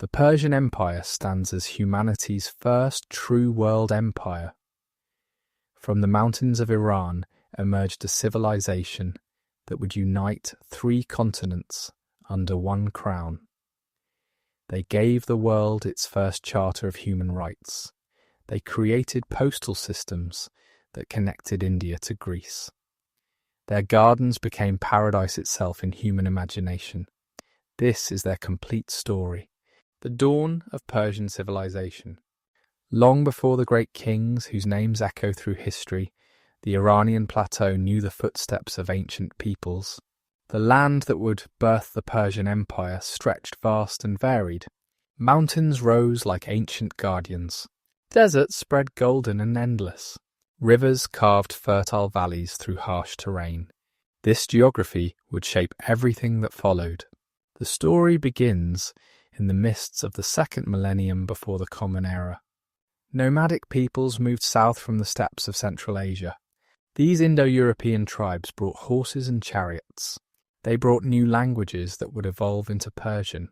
The Persian Empire stands as humanity's first true world empire. From the mountains of Iran emerged a civilization that would unite 3 continents under one crown. They gave the world its first charter of human rights. They created postal systems that connected India to Greece. Their gardens became paradise itself in human imagination. This is their complete story. The dawn of Persian civilization. Long before the great kings whose names echo through history, the Iranian plateau knew the footsteps of ancient peoples. The land that would birth the Persian Empire stretched vast and varied. Mountains rose like ancient guardians. Deserts spread golden and endless. Rivers carved fertile valleys through harsh terrain. This geography would shape everything that followed. The story begins in the mists of the 2nd millennium before the Common Era. Nomadic peoples moved south from the steppes of Central Asia. These Indo-European tribes brought horses and chariots. They brought new languages that would evolve into Persian.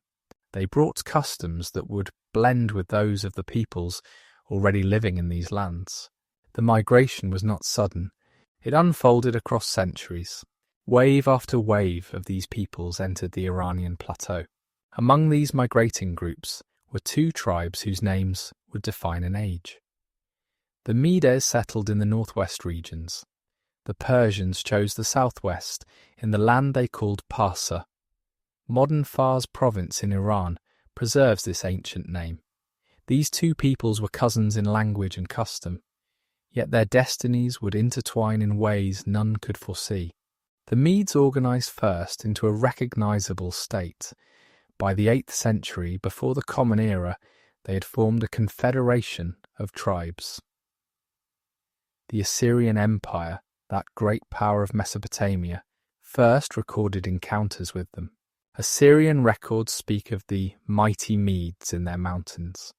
They brought customs that would blend with those of the peoples already living in these lands. The migration was not sudden. It unfolded across centuries. Wave after wave of these peoples entered the Iranian plateau. Among these migrating groups were 2 tribes whose names would define an age. The Medes settled in the northwest regions. The Persians chose the southwest in the land they called Parsa. Modern Fars province in Iran preserves this ancient name. These 2 peoples were cousins in language and custom, yet their destinies would intertwine in ways none could foresee. The Medes organized first into a recognizable state. By the 8th century, before the Common Era, they had formed a confederation of tribes. The Assyrian Empire, that great power of Mesopotamia, first recorded encounters with them. Assyrian records speak of the mighty Medes in their mountains.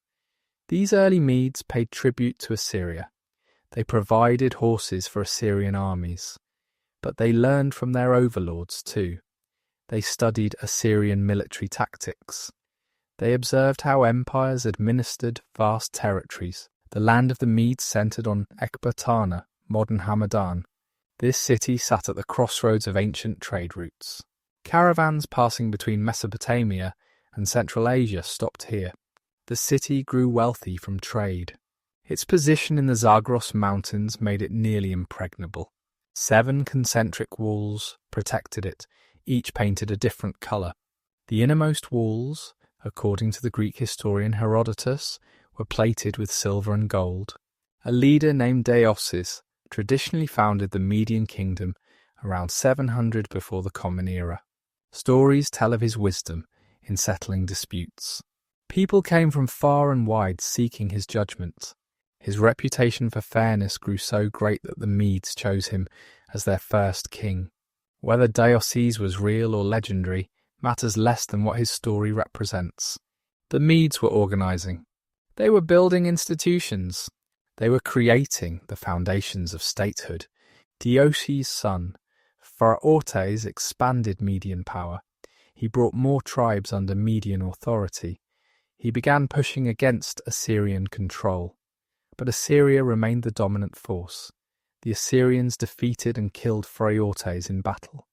These early Medes paid tribute to Assyria. They provided horses for Assyrian armies, but they learned from their overlords too. They studied Assyrian military tactics. They observed how empires administered vast territories. The land of the Medes centered on Ecbatana, modern Hamadan. This city sat at the crossroads of ancient trade routes. Caravans passing between Mesopotamia and Central Asia stopped here. The city grew wealthy from trade. Its position in the Zagros Mountains made it nearly impregnable. 7 concentric walls protected it, each painted a different colour. The innermost walls, according to the Greek historian Herodotus, were plated with silver and gold. A leader named Deioces traditionally founded the Median kingdom around 700 before the Common Era. Stories tell of his wisdom in settling disputes. People came from far and wide seeking his judgment. His reputation for fairness grew so great that the Medes chose him as their first king. Whether Deioces was real or legendary matters less than what his story represents. The Medes were organizing. They were building institutions. They were creating the foundations of statehood. Deioces' son, Pharortes, expanded Median power. He brought more tribes under Median authority. He began pushing against Assyrian control. But Assyria remained the dominant force. The Assyrians defeated and killed Pharortes in battle.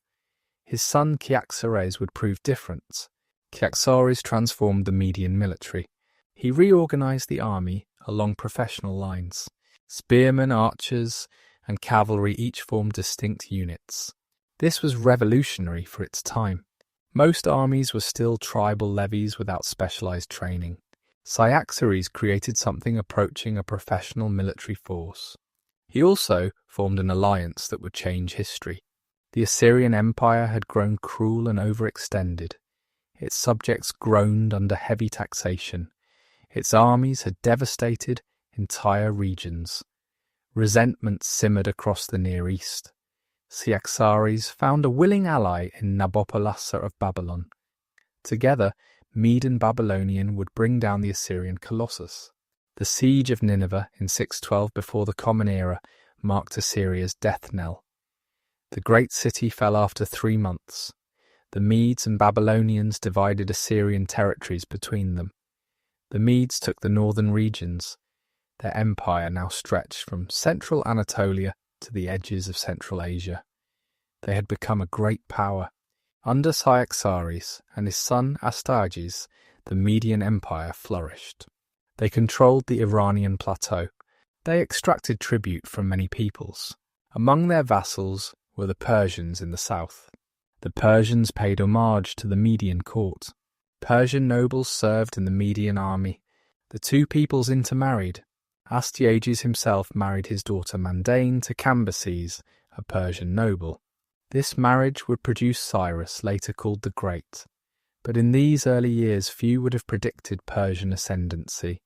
His son Cyaxares would prove different. Cyaxares transformed the Median military. He reorganized the army along professional lines. Spearmen, archers, and cavalry each formed distinct units. This was revolutionary for its time. Most armies were still tribal levies without specialized training. Cyaxares created something approaching a professional military force. He also formed an alliance that would change history. The Assyrian Empire had grown cruel and overextended. Its subjects groaned under heavy taxation. Its armies had devastated entire regions. Resentment simmered across the Near East. Cyaxares found a willing ally in Nabopolassar of Babylon. Together, Mede and Babylonian would bring down the Assyrian Colossus. The siege of Nineveh in 612 before the Common Era marked Assyria's death knell. The great city fell after 3 months. The Medes and Babylonians divided Assyrian territories between them. The Medes took the northern regions. Their empire now stretched from central Anatolia to the edges of Central Asia. They had become a great power. Under Cyaxares and his son Astyages, the Median Empire flourished. They controlled the Iranian plateau. They extracted tribute from many peoples. Among their vassals were the Persians in the south. The Persians paid homage to the Median court. Persian nobles served in the Median army. The two peoples intermarried. Astyages himself married his daughter Mandane to Cambyses, a Persian noble. This marriage would produce Cyrus, later called the Great. But in these early years few would have predicted Persian ascendancy.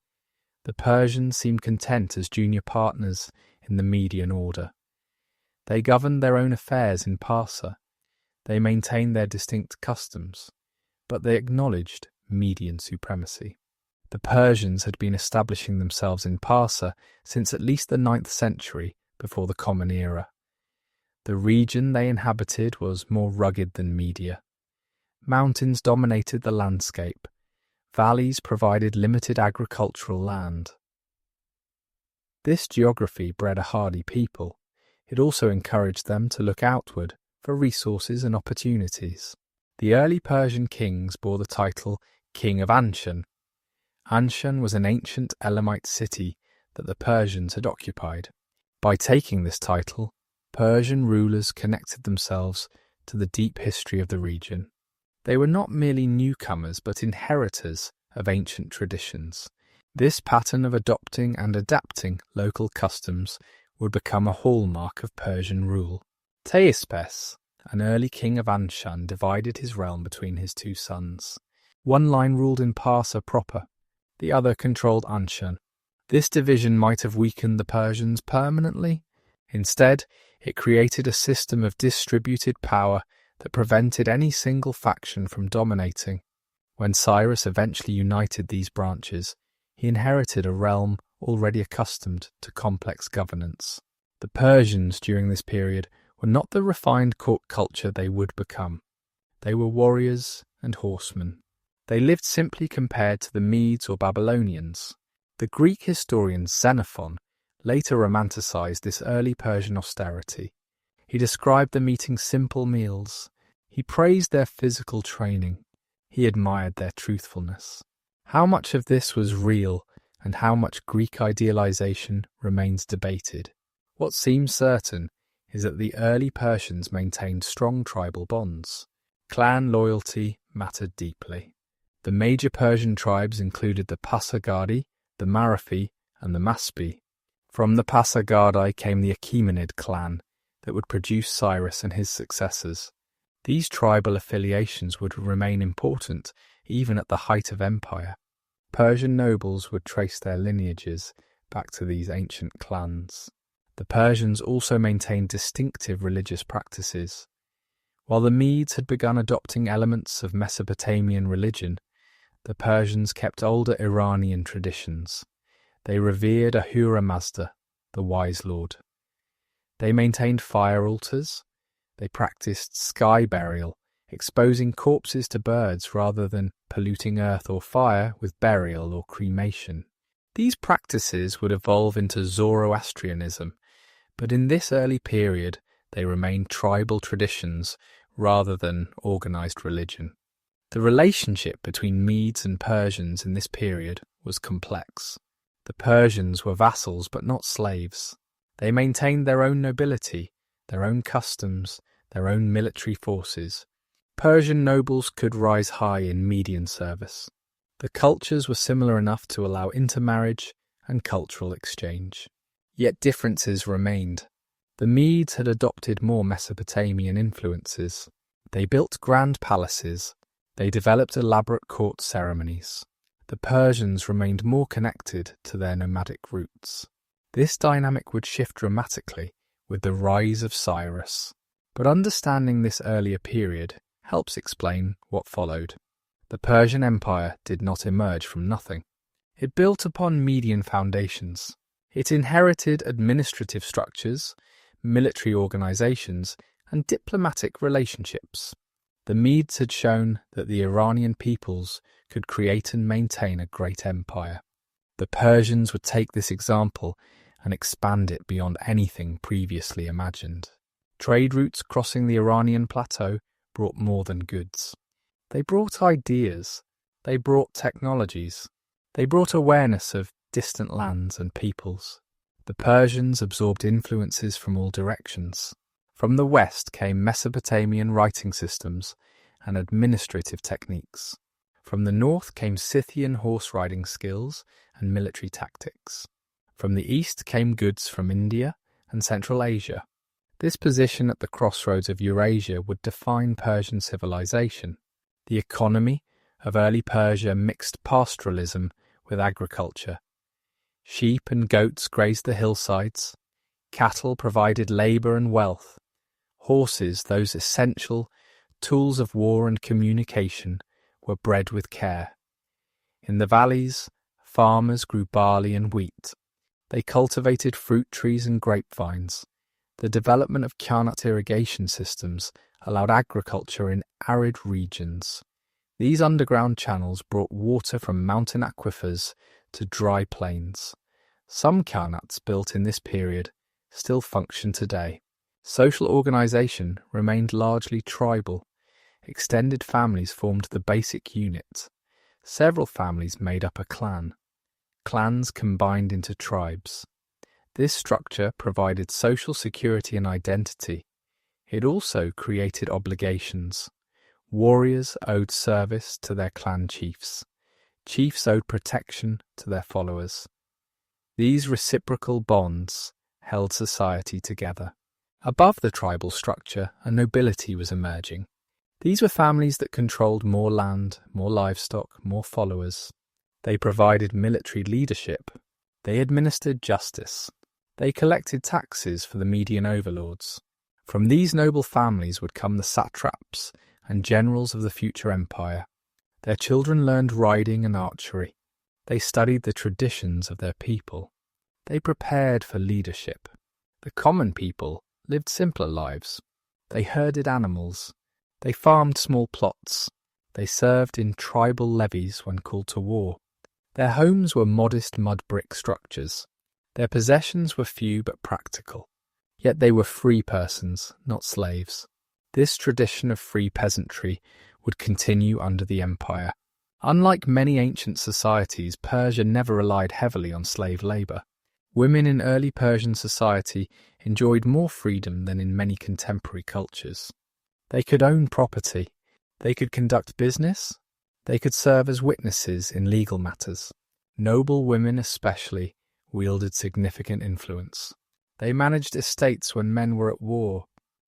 The Persians seemed content as junior partners in the Median order. They governed their own affairs in Parsa. They maintained their distinct customs, but they acknowledged Median supremacy. The Persians had been establishing themselves in Parsa since at least the 9th century before the Common Era. The region they inhabited was more rugged than Media. Mountains dominated the landscape. Valleys provided limited agricultural land. This geography bred a hardy people. It also encouraged them to look outward for resources and opportunities. The early Persian kings bore the title King of Anshan. Anshan was an ancient Elamite city that the Persians had occupied. By taking this title, Persian rulers connected themselves to the deep history of the region. They were not merely newcomers but inheritors of ancient traditions. This pattern of adopting and adapting local customs would become a hallmark of Persian rule. Teispes, an early king of Anshan, divided his realm between his two sons. One line ruled in Parsa proper, the other controlled Anshan. This division might have weakened the Persians permanently. Instead, it created a system of distributed power that prevented any single faction from dominating. When Cyrus eventually united these branches, he inherited a realm already accustomed to complex governance. The Persians during this period were not the refined court culture they would become. They were warriors and horsemen. They lived simply compared to the Medes or Babylonians. The Greek historian Xenophon later romanticized this early Persian austerity. He described them eating simple meals. He praised their physical training. He admired their truthfulness. How much of this was real and how much Greek idealization remains debated. What seems certain is that the early Persians maintained strong tribal bonds. Clan loyalty mattered deeply. The major Persian tribes included the Pasargadae, the Marathi, and the Maspi. From the Pasargadae came the Achaemenid clan that would produce Cyrus and his successors. These tribal affiliations would remain important even at the height of empire. Persian nobles would trace their lineages back to these ancient clans. The Persians also maintained distinctive religious practices. While the Medes had begun adopting elements of Mesopotamian religion, the Persians kept older Iranian traditions. They revered Ahura Mazda, the wise lord. They maintained fire altars. They practiced sky burial, exposing corpses to birds rather than polluting earth or fire with burial or cremation. These practices would evolve into Zoroastrianism, but in this early period they remained tribal traditions rather than organized religion. The relationship between Medes and Persians in this period was complex. The Persians were vassals but not slaves. They maintained their own nobility, their own customs, their own military forces. Persian nobles could rise high in Median service. The cultures were similar enough to allow intermarriage and cultural exchange. Yet differences remained. The Medes had adopted more Mesopotamian influences. They built grand palaces. They developed elaborate court ceremonies. The Persians remained more connected to their nomadic roots. This dynamic would shift dramatically with the rise of Cyrus. But understanding this earlier period helps explain what followed. The Persian Empire did not emerge from nothing. It built upon Median foundations. It inherited administrative structures, military organizations, and diplomatic relationships. The Medes had shown that the Iranian peoples could create and maintain a great empire. The Persians would take this example and expand it beyond anything previously imagined. Trade routes crossing the Iranian plateau brought more than goods. They brought ideas. They brought technologies. They brought awareness of distant lands and peoples. The Persians absorbed influences from all directions. From the west came Mesopotamian writing systems and administrative techniques. From the north came Scythian horse-riding skills and military tactics. From the east came goods from India and Central Asia. This position at the crossroads of Eurasia would define Persian civilization. The economy of early Persia mixed pastoralism with agriculture. Sheep and goats grazed the hillsides. Cattle provided labour and wealth. Horses, those essential tools of war and communication, were bred with care. In the valleys, farmers grew barley and wheat. They cultivated fruit trees and grapevines. The development of Kyanite irrigation systems allowed agriculture in arid regions. These underground channels brought water from mountain aquifers to dry plains. Some Kyanites built in this period still function today. Social organisation remained largely tribal. Extended families formed the basic unit. Several families made up a clan. Clans combined into tribes. This structure provided social security and identity. It also created obligations. Warriors owed service to their clan chiefs. Chiefs owed protection to their followers. These reciprocal bonds held society together. Above the tribal structure, a nobility was emerging. These were families that controlled more land, more livestock, more followers. They provided military leadership. They administered justice. They collected taxes for the Median overlords. From these noble families would come the satraps and generals of the future empire. Their children learned riding and archery. They studied the traditions of their people. They prepared for leadership. The common people lived simpler lives. They herded animals. They farmed small plots. They served in tribal levies when called to war. Their homes were modest mud brick structures. Their possessions were few but practical. Yet they were free persons, not slaves. This tradition of free peasantry would continue under the empire. Unlike many ancient societies, Persia never relied heavily on slave labour. Women in early Persian society enjoyed more freedom than in many contemporary cultures. They could own property. They could conduct business. They could serve as witnesses in legal matters. Noble women especially wielded significant influence. They managed estates when men were at war.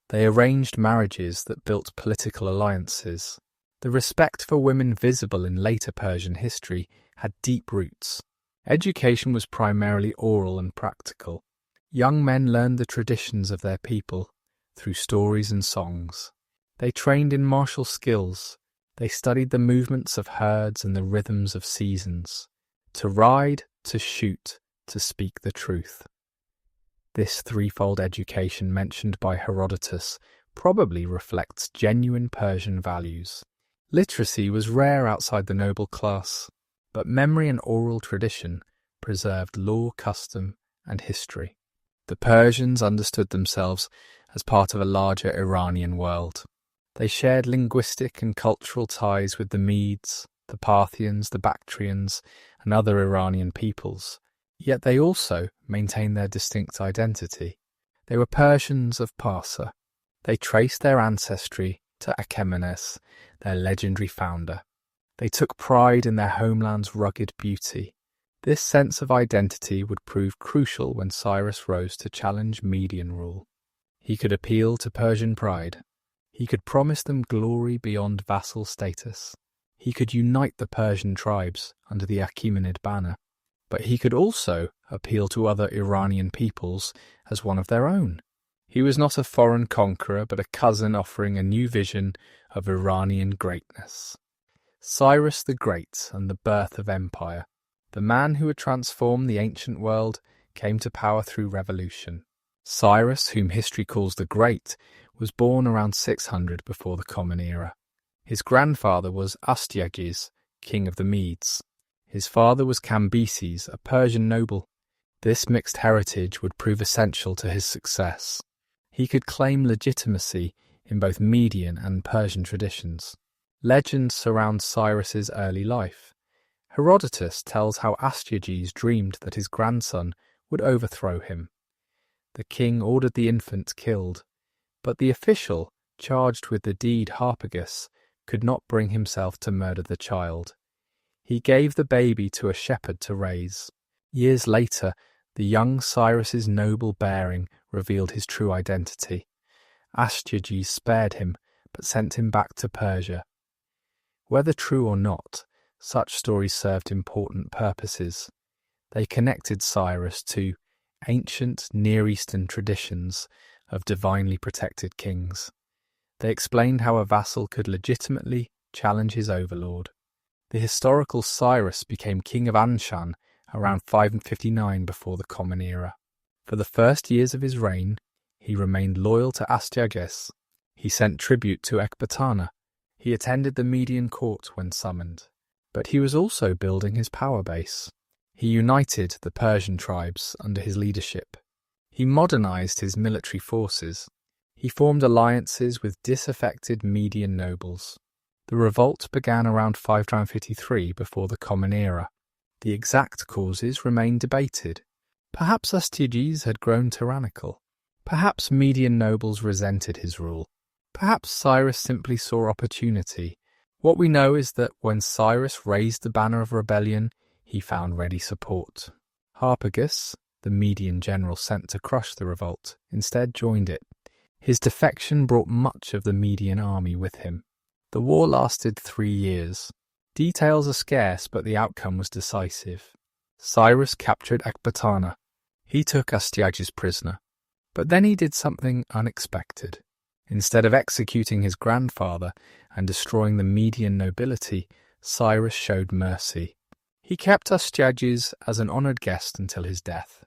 They arranged marriages that built political alliances. The respect for women visible in later Persian history had deep roots. Education was primarily oral and practical. Young men learned the traditions of their people through stories and songs. They trained in martial skills. They studied the movements of herds and the rhythms of seasons. To ride, to shoot, to speak the truth. This threefold education mentioned by Herodotus probably reflects genuine Persian values. Literacy was rare outside the noble class, but memory and oral tradition preserved law, custom, and history. The Persians understood themselves as part of a larger Iranian world. They shared linguistic and cultural ties with the Medes, the Parthians, the Bactrians, and other Iranian peoples. Yet they also maintained their distinct identity. They were Persians of Parsa. They traced their ancestry to Achaemenes, their legendary founder. They took pride in their homeland's rugged beauty. This sense of identity would prove crucial when Cyrus rose to challenge Median rule. He could appeal to Persian pride. He could promise them glory beyond vassal status. He could unite the Persian tribes under the Achaemenid banner. But he could also appeal to other Iranian peoples as one of their own. He was not a foreign conqueror, but a cousin offering a new vision of Iranian greatness. Cyrus the Great and the birth of empire. The man who had transformed the ancient world came to power through revolution. Cyrus, whom history calls the Great, was born around 600 before the Common Era. His grandfather was Astyages, king of the Medes. His father was Cambyses, a Persian noble. This mixed heritage would prove essential to his success. He could claim legitimacy in both Median and Persian traditions. Legends surround Cyrus's early life. Herodotus tells how Astyages dreamed that his grandson would overthrow him. The king ordered the infant killed, but the official, charged with the deed Harpagus, could not bring himself to murder the child. He gave the baby to a shepherd to raise. Years later, the young Cyrus's noble bearing revealed his true identity. Astyages spared him, but sent him back to Persia. Whether true or not, such stories served important purposes. They connected Cyrus to ancient Near Eastern traditions of divinely protected kings. They explained how a vassal could legitimately challenge his overlord. The historical Cyrus became king of Anshan around 559 before the Common Era. For the first years of his reign, he remained loyal to Astyages. He sent tribute to Ecbatana. He attended the Median court when summoned. But he was also building his power base. He united the Persian tribes under his leadership. He modernized his military forces. He formed alliances with disaffected Median nobles. The revolt began around 553 before the Common Era. The exact causes remain debated. Perhaps Astyages had grown tyrannical. Perhaps Median nobles resented his rule. Perhaps Cyrus simply saw opportunity. What we know is that when Cyrus raised the banner of rebellion, he found ready support. Harpagus, the Median general sent to crush the revolt, instead joined it. His defection brought much of the Median army with him. The war lasted 3 years. Details are scarce, but the outcome was decisive. Cyrus captured Ecbatana. He took Astyages prisoner. But then he did something unexpected. Instead of executing his grandfather and destroying the Median nobility, Cyrus showed mercy. He kept Astyages as an honoured guest until his death.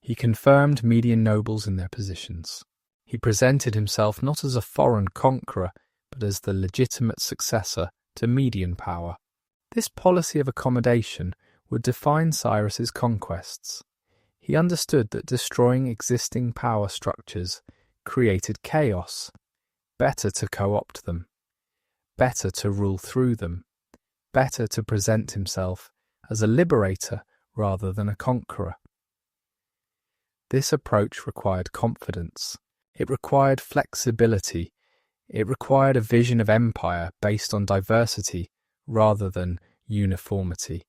He confirmed Median nobles in their positions. He presented himself not as a foreign conqueror, but as the legitimate successor to Median power. This policy of accommodation would define Cyrus's conquests. He understood that destroying existing power structures created chaos. Better to co-opt them. Better to rule through them. Better to present himself as a liberator rather than a conqueror. This approach required confidence. It required flexibility. It required a vision of empire based on diversity rather than uniformity.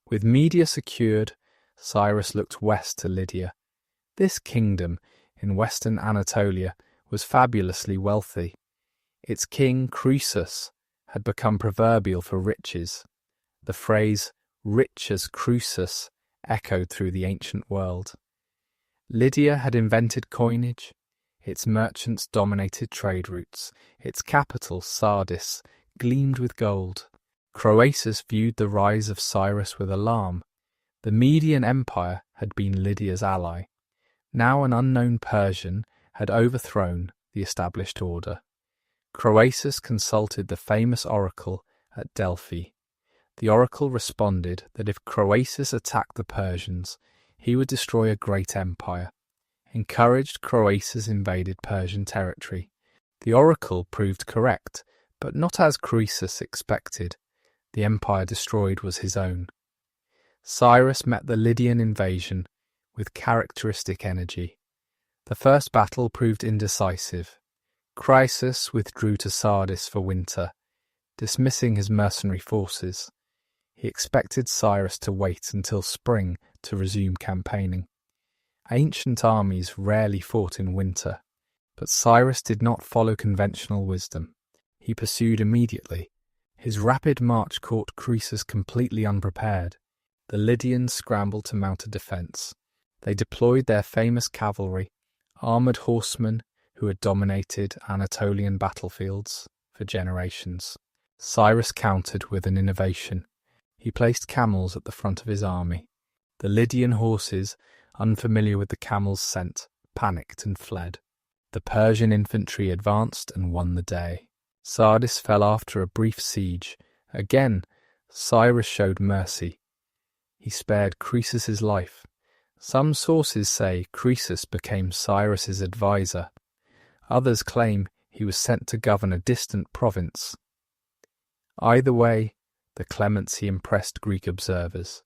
With Media secured, Cyrus looked west to Lydia. This kingdom in western Anatolia was fabulously wealthy. Its king, Croesus, had become proverbial for riches. The phrase, rich as Croesus, echoed through the ancient world. Lydia had invented coinage. Its merchants dominated trade routes. Its capital, Sardis, gleamed with gold. Croesus viewed the rise of Cyrus with alarm. The Median Empire had been Lydia's ally. Now an unknown Persian had overthrown the established order. Croesus consulted the famous oracle at Delphi. The oracle responded that if Croesus attacked the Persians, he would destroy a great empire. Encouraged, Croesus invaded Persian territory. The oracle proved correct, but not as Croesus expected. The empire destroyed was his own. Cyrus met the Lydian invasion with characteristic energy. The first battle proved indecisive. Croesus withdrew to Sardis for winter, dismissing his mercenary forces. He expected Cyrus to wait until spring to resume campaigning. Ancient armies rarely fought in winter, but Cyrus did not follow conventional wisdom. He pursued immediately. His rapid march caught Croesus completely unprepared. The Lydians scrambled to mount a defence. They deployed their famous cavalry, armoured horsemen who had dominated Anatolian battlefields for generations. Cyrus countered with an innovation. He placed camels at the front of his army. The Lydian horses, unfamiliar with the camel's scent, panicked and fled. The Persian infantry advanced and won the day. Sardis fell after a brief siege. Again, Cyrus showed mercy. He spared Croesus's life. Some sources say Croesus became Cyrus's advisor. Others claim he was sent to govern a distant province. Either way, the clemency impressed Greek observers.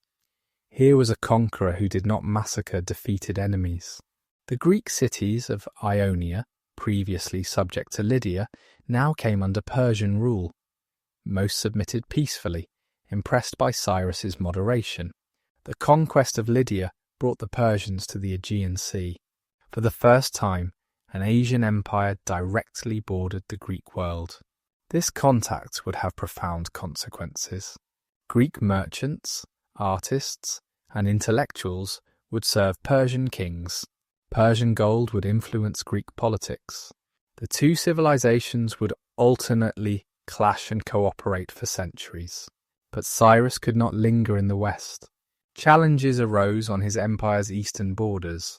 Here was a conqueror who did not massacre defeated enemies. The Greek cities of Ionia, previously subject to Lydia, now came under Persian rule. Most submitted peacefully, impressed by Cyrus's moderation. The conquest of Lydia brought the Persians to the Aegean Sea. For the first time, an Asian empire directly bordered the Greek world. This contact would have profound consequences. Greek merchants, artists, and intellectuals would serve Persian kings. Persian gold would influence Greek politics. The two civilizations would alternately clash and cooperate for centuries. But Cyrus could not linger in the west. Challenges arose on his empire's eastern borders.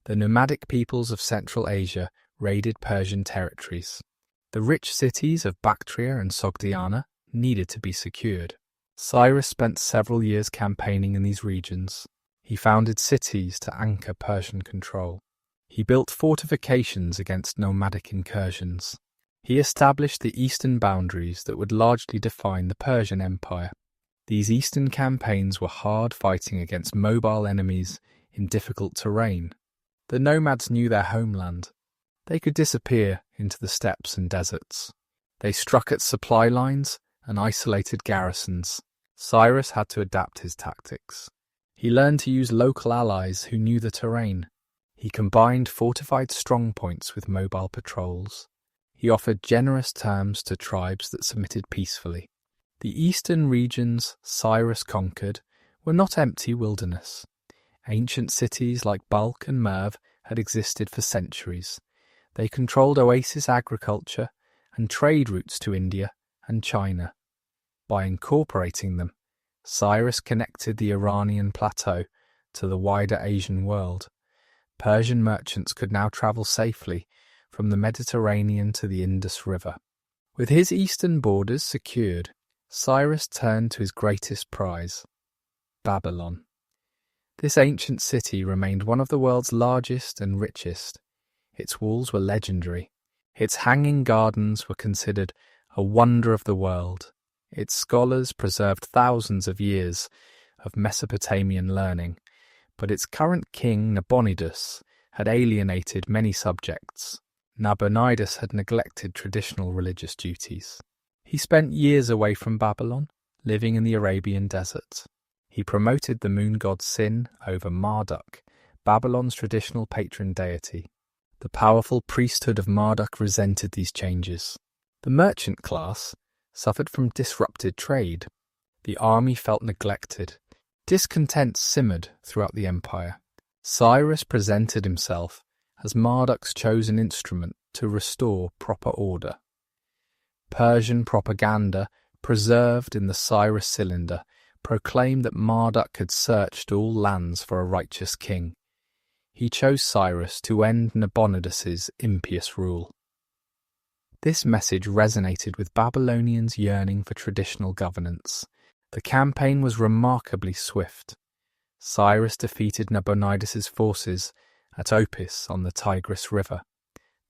The nomadic peoples of Central Asia raided Persian territories. The rich cities of Bactria and Sogdiana needed to be secured. Cyrus spent several years campaigning in these regions. He founded cities to anchor Persian control. He built fortifications against nomadic incursions. He established the eastern boundaries that would largely define the Persian Empire. These eastern campaigns were hard fighting against mobile enemies in difficult terrain. The nomads knew their homeland. They could disappear into the steppes and deserts. They struck at supply lines and isolated garrisons. Cyrus had to adapt his tactics. He learned to use local allies who knew the terrain. He combined fortified strongpoints with mobile patrols. He offered generous terms to tribes that submitted peacefully. The eastern regions Cyrus conquered were not empty wilderness. Ancient cities like Balkh and Merv had existed for centuries. They controlled oasis agriculture and trade routes to India and China. By incorporating them, Cyrus connected the Iranian plateau to the wider Asian world. Persian merchants could now travel safely from the Mediterranean to the Indus River. With his eastern borders secured, Cyrus turned to his greatest prize, Babylon. This ancient city remained one of the world's largest and richest. Its walls were legendary. Its hanging gardens were considered a wonder of the world. Its scholars preserved thousands of years of Mesopotamian learning, but its current king, Nabonidus, had alienated many subjects. Nabonidus had neglected traditional religious duties. He spent years away from Babylon, living in the Arabian desert. He promoted the moon god Sin over Marduk, Babylon's traditional patron deity. The powerful priesthood of Marduk resented these changes. The merchant class suffered from disrupted trade. The army felt neglected. Discontent simmered throughout the empire. Cyrus presented himself as Marduk's chosen instrument to restore proper order. Persian propaganda, preserved in the Cyrus cylinder, proclaimed that Marduk had searched all lands for a righteous king. He chose Cyrus to end Nabonidus's impious rule. This message resonated with Babylonians yearning for traditional governance. The campaign was remarkably swift. Cyrus defeated Nabonidus's forces at Opis on the Tigris River.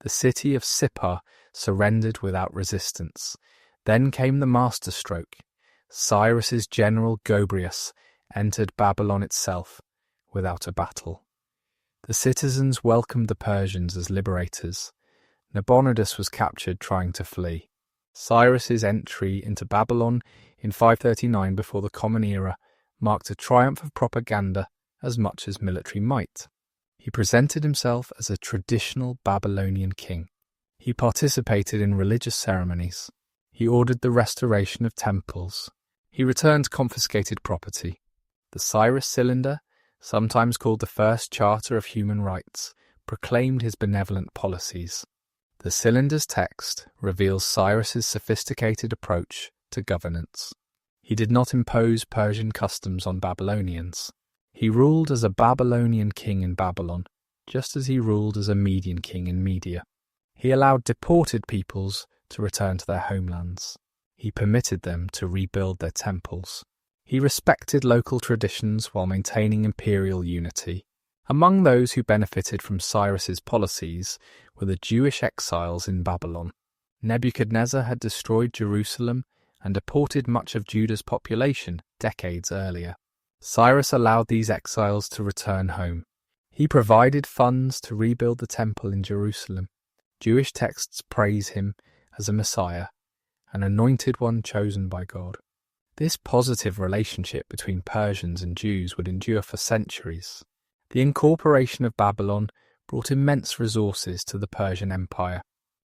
The city of Sippar surrendered without resistance. Then came the masterstroke. Cyrus's general Gobryas entered Babylon itself without a battle. The citizens welcomed the Persians as liberators. Nabonidus was captured trying to flee. Cyrus's entry into Babylon in 539 before the Common Era marked a triumph of propaganda as much as military might. He presented himself as a traditional Babylonian king. He participated in religious ceremonies. He ordered the restoration of temples. He returned confiscated property. The Cyrus cylinder, sometimes called the First Charter of Human Rights, proclaimed his benevolent policies. The cylinder's text reveals Cyrus's sophisticated approach to governance. He did not impose Persian customs on Babylonians. He ruled as a Babylonian king in Babylon, just as he ruled as a Median king in Media. He allowed deported peoples to return to their homelands. He permitted them to rebuild their temples. He respected local traditions while maintaining imperial unity. Among those who benefited from Cyrus's policies were the Jewish exiles in Babylon. Nebuchadnezzar had destroyed Jerusalem and deported much of Judah's population decades earlier. Cyrus allowed these exiles to return home. He provided funds to rebuild the temple in Jerusalem. Jewish texts praise him as a Messiah, an anointed one chosen by God. This positive relationship between Persians and Jews would endure for centuries. The incorporation of Babylon brought immense resources to the Persian Empire.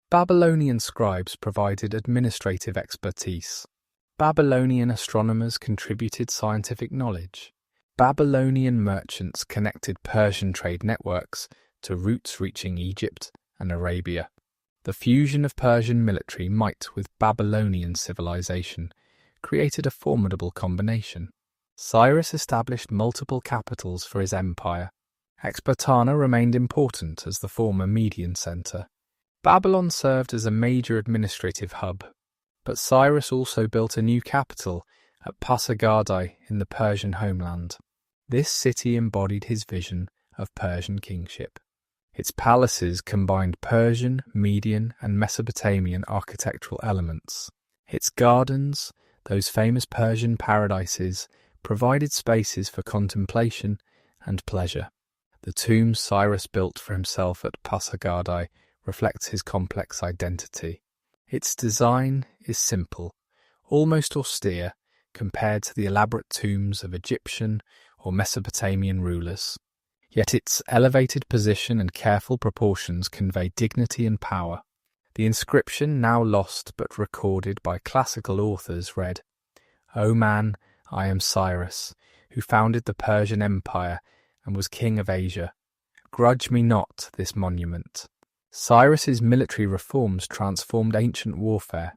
Babylonian scribes provided administrative expertise. Babylonian astronomers contributed scientific knowledge. Babylonian merchants connected Persian trade networks to routes reaching Egypt and Arabia. The fusion of Persian military might with Babylonian civilization created a formidable combination. Cyrus established multiple capitals for his empire. Ecbatana remained important as the former Median centre. Babylon served as a major administrative hub, but Cyrus also built a new capital at Pasargadae in the Persian homeland. This city embodied his vision of Persian kingship. Its palaces combined Persian, Median, and Mesopotamian architectural elements. Its gardens, those famous Persian paradises, provided spaces for contemplation and pleasure. The tomb Cyrus built for himself at Pasargadae reflects his complex identity. Its design is simple, almost austere, compared to the elaborate tombs of Egyptian or Mesopotamian rulers. Yet its elevated position and careful proportions convey dignity and power. The inscription, now lost but recorded by classical authors, read, "O man, I am Cyrus, who founded the Persian Empire and was king of Asia. Grudge me not this monument." Cyrus's military reforms transformed ancient warfare.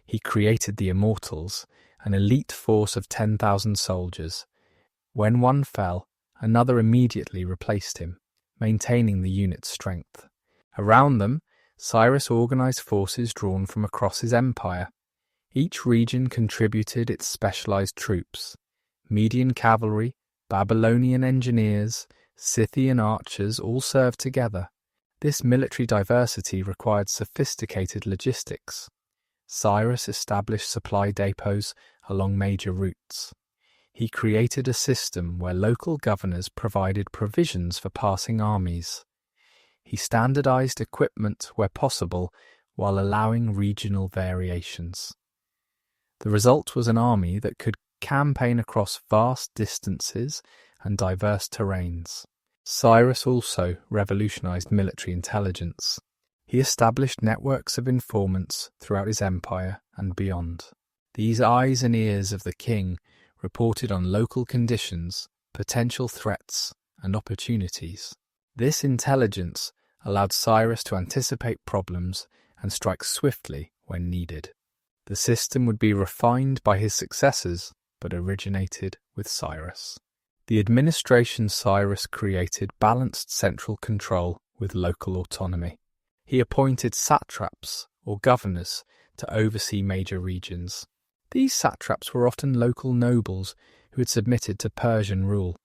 He created the Immortals, an elite force of 10,000 soldiers. When one fell, another immediately replaced him, maintaining the unit's strength. Around them, Cyrus organized forces drawn from across his empire. Each region contributed its specialized troops. Median cavalry, Babylonian engineers, Scythian archers all served together. This military diversity required sophisticated logistics. Cyrus established supply depots along major routes. He created a system where local governors provided provisions for passing armies. He standardized equipment where possible while allowing regional variations. The result was an army that could campaign across vast distances and diverse terrains. Cyrus also revolutionized military intelligence. He established networks of informants throughout his empire and beyond. These eyes and ears of the king reported on local conditions, potential threats, and opportunities. This intelligence allowed Cyrus to anticipate problems and strike swiftly when needed. The system would be refined by his successors, but originated with Cyrus. The administration Cyrus created balanced central control with local autonomy. He appointed satraps, or governors, to oversee major regions. These satraps were often local nobles who had submitted to Persian rule.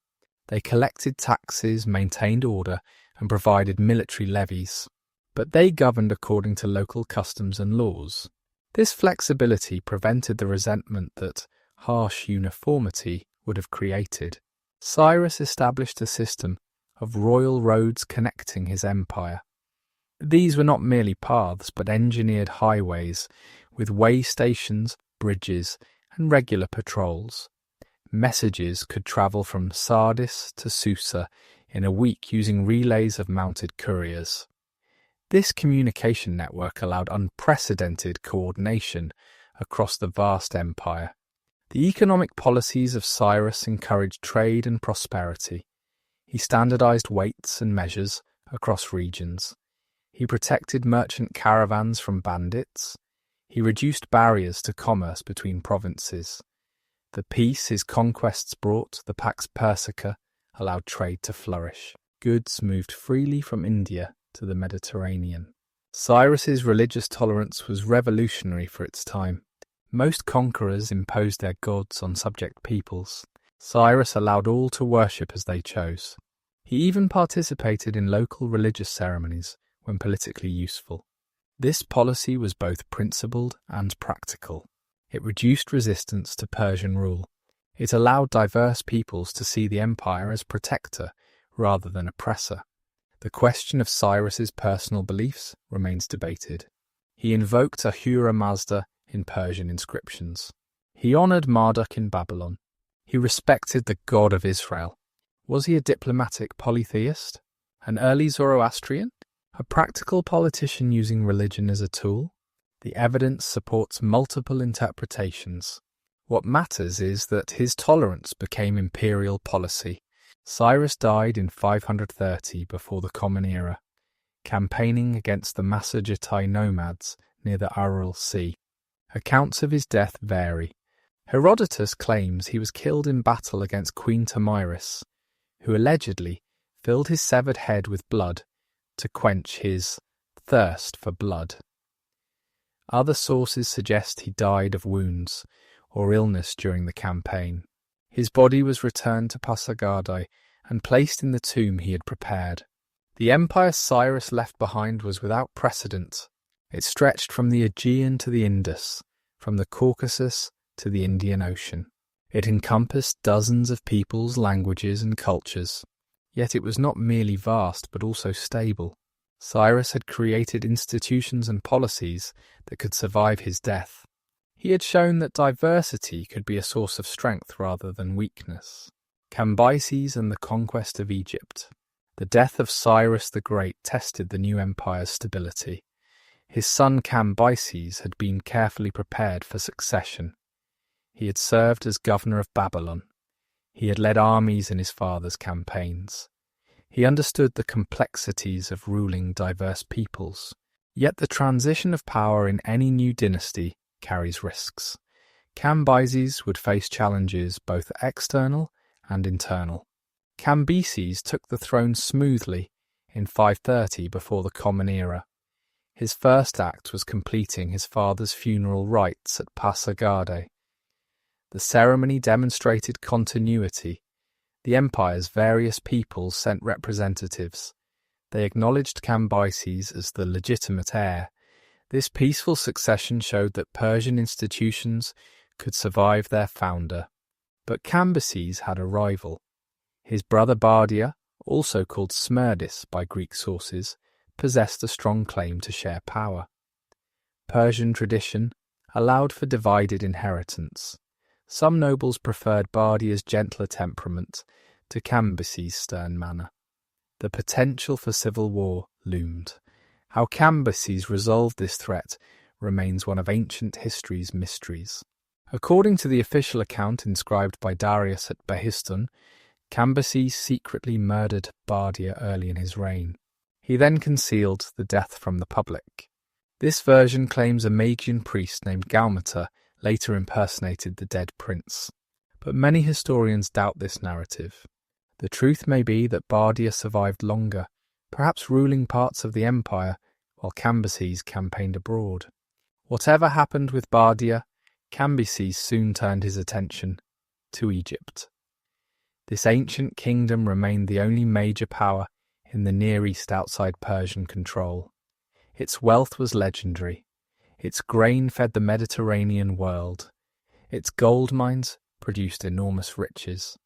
They collected taxes, maintained order, and provided military levies. But they governed according to local customs and laws. This flexibility prevented the resentment that harsh uniformity would have created. Cyrus established a system of royal roads connecting his empire. These were not merely paths, but engineered highways with way stations, bridges, and regular patrols. Messages could travel from Sardis to Susa in a week using relays of mounted couriers. This communication network allowed unprecedented coordination across the vast empire. The economic policies of Cyrus encouraged trade and prosperity. He standardized weights and measures across regions. He protected merchant caravans from bandits. He reduced barriers to commerce between provinces. The peace his conquests brought, the Pax Persica, allowed trade to flourish. Goods moved freely from India to the Mediterranean. Cyrus's religious tolerance was revolutionary for its time. Most conquerors imposed their gods on subject peoples. Cyrus allowed all to worship as they chose. He even participated in local religious ceremonies when politically useful. This policy was both principled and practical. It reduced resistance to Persian rule. It allowed diverse peoples to see the empire as protector rather than oppressor. The question of Cyrus's personal beliefs remains debated. He invoked Ahura Mazda in Persian inscriptions. He honoured Marduk in Babylon. He respected the God of Israel. Was he a diplomatic polytheist? An early Zoroastrian? A practical politician using religion as a tool? The evidence supports multiple interpretations. What matters is that his tolerance became imperial policy. Cyrus died in 530 before the Common Era, campaigning against the Massagetae nomads near the Aral Sea. Accounts of his death vary. Herodotus claims he was killed in battle against Queen Thamyris, who allegedly filled his severed head with blood to quench his thirst for blood. Other sources suggest he died of wounds or illness during the campaign. His body was returned to Pasargadae and placed in the tomb he had prepared. The empire Cyrus left behind was without precedent. It stretched from the Aegean to the Indus, from the Caucasus to the Indian Ocean. It encompassed dozens of peoples, languages, and cultures. Yet it was not merely vast but also stable. Cyrus had created institutions and policies that could survive his death. He had shown that diversity could be a source of strength rather than weakness. Cambyses and the conquest of Egypt. The death of Cyrus the Great tested the new empire's stability. His son Cambyses had been carefully prepared for succession. He had served as governor of Babylon. He had led armies in his father's campaigns. He understood the complexities of ruling diverse peoples. Yet the transition of power in any new dynasty carries risks. Cambyses would face challenges both external and internal. Cambyses took the throne smoothly in 530 before the Common Era. His first act was completing his father's funeral rites at Pasargadae. The ceremony demonstrated continuity. The empire's various peoples sent representatives. They acknowledged Cambyses as the legitimate heir. This peaceful succession showed that Persian institutions could survive their founder. But Cambyses had a rival. His brother Bardia, also called Smerdis by Greek sources, possessed a strong claim to share power. Persian tradition allowed for divided inheritance. Some nobles preferred Bardia's gentler temperament to Cambyses' stern manner. The potential for civil war loomed. How Cambyses resolved this threat remains one of ancient history's mysteries. According to the official account inscribed by Darius at Behistun, Cambyses secretly murdered Bardia early in his reign. He then concealed the death from the public. This version claims a Magian priest named Gaumata later impersonated the dead prince. But many historians doubt this narrative. The truth may be that Bardia survived longer, perhaps ruling parts of the empire while Cambyses campaigned abroad. Whatever happened with Bardia, Cambyses soon turned his attention to Egypt. This ancient kingdom remained the only major power in the Near East outside Persian control. Its wealth was legendary. Its grain fed the Mediterranean world. Its gold mines produced enormous riches.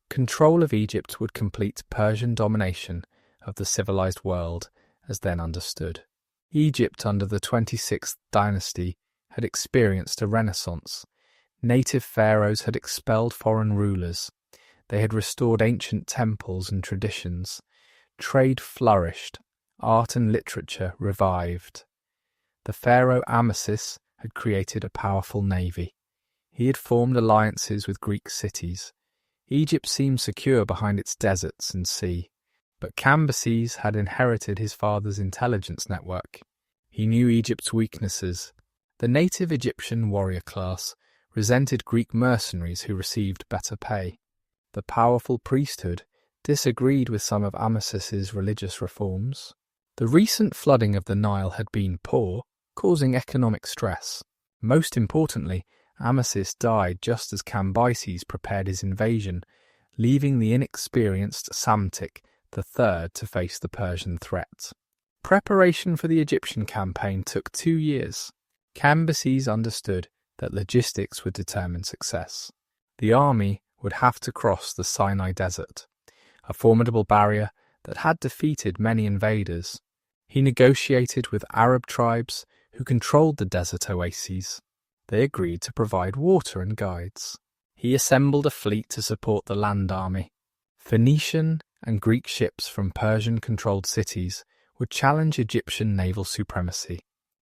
Control of Egypt would complete Persian domination of the civilized world as then understood. Egypt under the 26th dynasty had experienced a renaissance. Native pharaohs had expelled foreign rulers. They had restored ancient temples and traditions. Trade flourished. Art and literature revived. The pharaoh Amasis had created a powerful navy. He had formed alliances with Greek cities. Egypt seemed secure behind its deserts and sea. But Cambyses had inherited his father's intelligence network. He knew Egypt's weaknesses. The native Egyptian warrior class resented Greek mercenaries who received better pay. The powerful priesthood disagreed with some of Amasis's religious reforms. The recent flooding of the Nile had been poor, causing economic stress. Most importantly, Amasis died just as Cambyses prepared his invasion, leaving the inexperienced Psamtik III to face the Persian threat. Preparation for the Egyptian campaign took 2 years. Cambyses understood that logistics would determine success. The army would have to cross the Sinai Desert, a formidable barrier that had defeated many invaders. He negotiated with Arab tribes who controlled the desert oases. They agreed to provide water and guides. He assembled a fleet to support the land army. Phoenician and Greek ships from Persian-controlled cities would challenge Egyptian naval supremacy.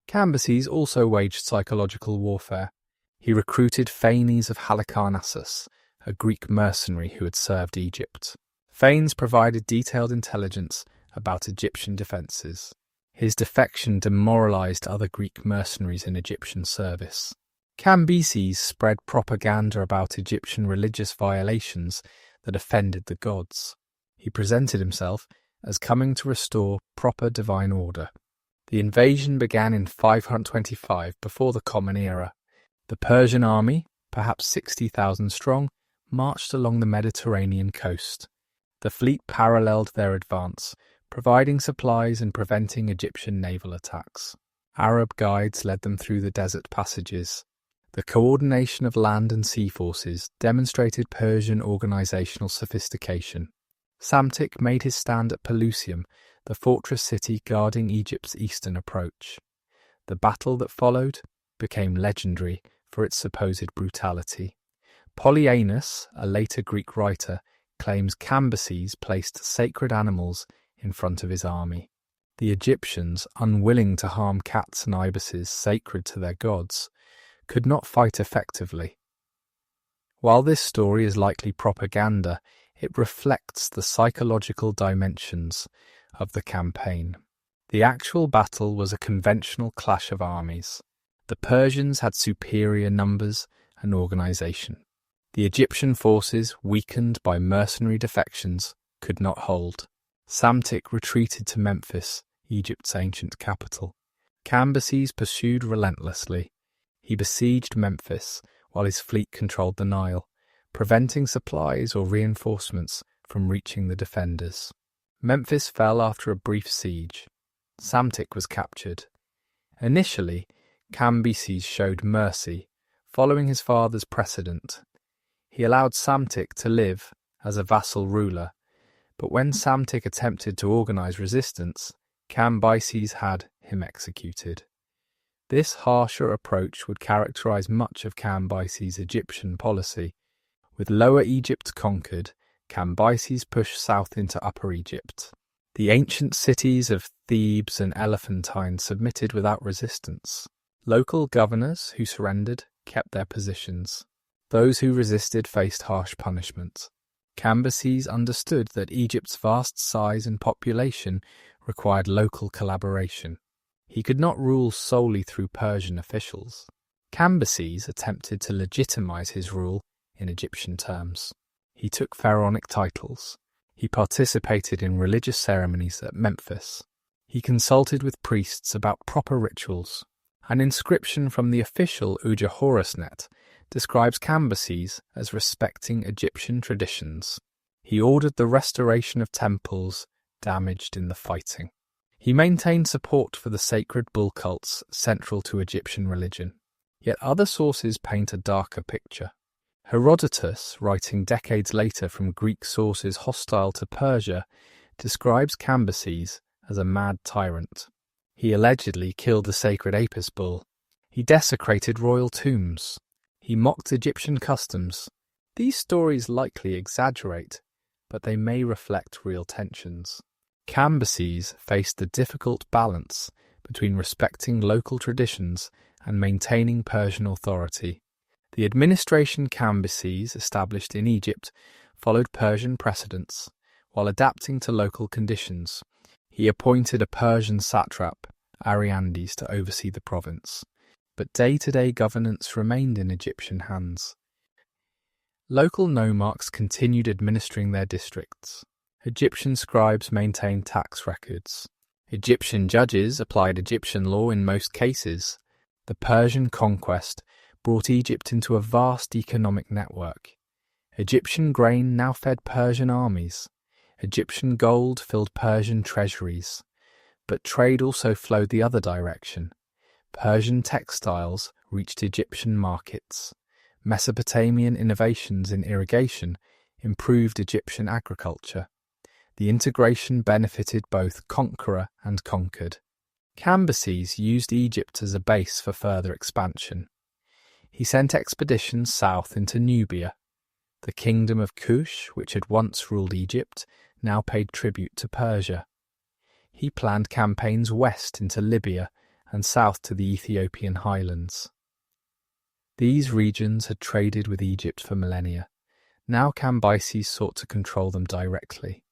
Cambyses also waged psychological warfare. He recruited Phanes of Halicarnassus, a Greek mercenary who had served Egypt. Phanes provided detailed intelligence about Egyptian defences. His defection demoralised other Greek mercenaries in Egyptian service. Cambyses spread propaganda about Egyptian religious violations that offended the gods. He presented himself as coming to restore proper divine order. The invasion began in 525 before the Common Era. The Persian army, perhaps 60,000 strong, marched along the Mediterranean coast. The fleet paralleled their advance, providing supplies and preventing Egyptian naval attacks. Arab guides led them through the desert passages. The coordination of land and sea forces demonstrated Persian organisational sophistication. Psamtik made his stand at Pelusium, the fortress city guarding Egypt's eastern approach. The battle that followed became legendary for its supposed brutality. Polyaenus, a later Greek writer, claims Cambyses placed sacred animals in front of his army. The Egyptians, unwilling to harm cats and ibises sacred to their gods, could not fight effectively. While this story is likely propaganda, it reflects the psychological dimensions of the campaign. The actual battle was a conventional clash of armies. The Persians had superior numbers and organisation. The Egyptian forces, weakened by mercenary defections, could not hold. Psamtik retreated to Memphis, Egypt's ancient capital. Cambyses pursued relentlessly. He besieged Memphis while his fleet controlled the Nile, preventing supplies or reinforcements from reaching the defenders. Memphis fell after a brief siege. Psamtik was captured. Initially, Cambyses showed mercy, following his father's precedent. He allowed Psamtik to live as a vassal ruler, but when Psamtik attempted to organise resistance, Cambyses had him executed. This harsher approach would characterise much of Cambyses' Egyptian policy. With Lower Egypt conquered, Cambyses pushed south into Upper Egypt. The ancient cities of Thebes and Elephantine submitted without resistance. Local governors who surrendered kept their positions. Those who resisted faced harsh punishment. Cambyses understood that Egypt's vast size and population required local collaboration. He could not rule solely through Persian officials. Cambyses attempted to legitimize his rule in Egyptian terms. He took pharaonic titles. He participated in religious ceremonies at Memphis. He consulted with priests about proper rituals. An inscription from the official Uja Horusnet describes Cambyses as respecting Egyptian traditions. He ordered the restoration of temples damaged in the fighting. He maintained support for the sacred bull cults central to Egyptian religion. Yet other sources paint a darker picture. Herodotus, writing decades later from Greek sources hostile to Persia, describes Cambyses as a mad tyrant. He allegedly killed the sacred Apis bull. He desecrated royal tombs. He mocked Egyptian customs. These stories likely exaggerate, but they may reflect real tensions. Cambyses faced the difficult balance between respecting local traditions and maintaining Persian authority. The administration Cambyses established in Egypt followed Persian precedents, while adapting to local conditions. He appointed a Persian satrap, Ariandes, to oversee the province, but day-to-day governance remained in Egyptian hands. Local nomarchs continued administering their districts. Egyptian scribes maintained tax records. Egyptian judges applied Egyptian law in most cases. The Persian conquest brought Egypt into a vast economic network. Egyptian grain now fed Persian armies. Egyptian gold filled Persian treasuries. But trade also flowed the other direction. Persian textiles reached Egyptian markets. Mesopotamian innovations in irrigation improved Egyptian agriculture. The integration benefited both conqueror and conquered. Cambyses used Egypt as a base for further expansion. He sent expeditions south into Nubia. The kingdom of Kush, which had once ruled Egypt, now paid tribute to Persia. He planned campaigns west into Libya and south to the Ethiopian highlands. These regions had traded with Egypt for millennia. Now Cambyses sought to control them directly.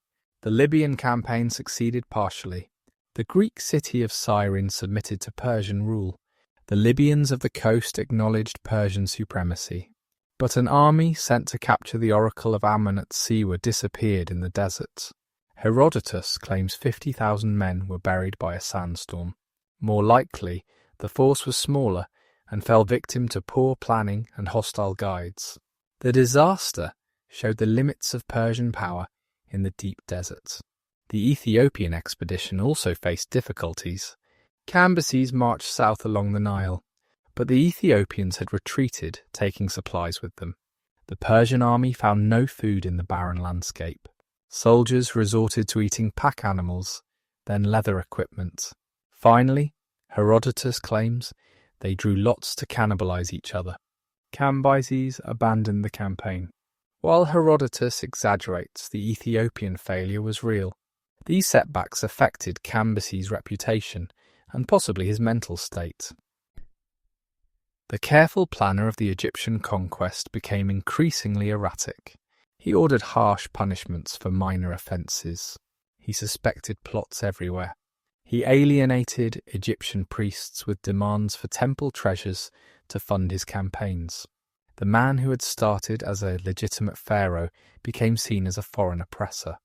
The Libyan campaign succeeded partially. The Greek city of Cyrene submitted to Persian rule. The Libyans of the coast acknowledged Persian supremacy. But an army sent to capture the oracle of Ammon at Siwa disappeared in the desert. Herodotus claims 50,000 men were buried by a sandstorm. More likely, the force was smaller and fell victim to poor planning and hostile guides. The disaster showed the limits of Persian power in the deep desert. The Ethiopian expedition also faced difficulties. Cambyses marched south along the Nile, but the Ethiopians had retreated, taking supplies with them. The Persian army found no food in the barren landscape. Soldiers resorted to eating pack animals, then leather equipment. Finally, Herodotus claims, they drew lots to cannibalize each other. Cambyses abandoned the campaign. While Herodotus exaggerates, the Ethiopian failure was real. These setbacks affected Cambyses' reputation and possibly his mental state. The careful planner of the Egyptian conquest became increasingly erratic. He ordered harsh punishments for minor offences. He suspected plots everywhere. He alienated Egyptian priests with demands for temple treasures to fund his campaigns. The man who had started as a legitimate pharaoh became seen as a foreign oppressor.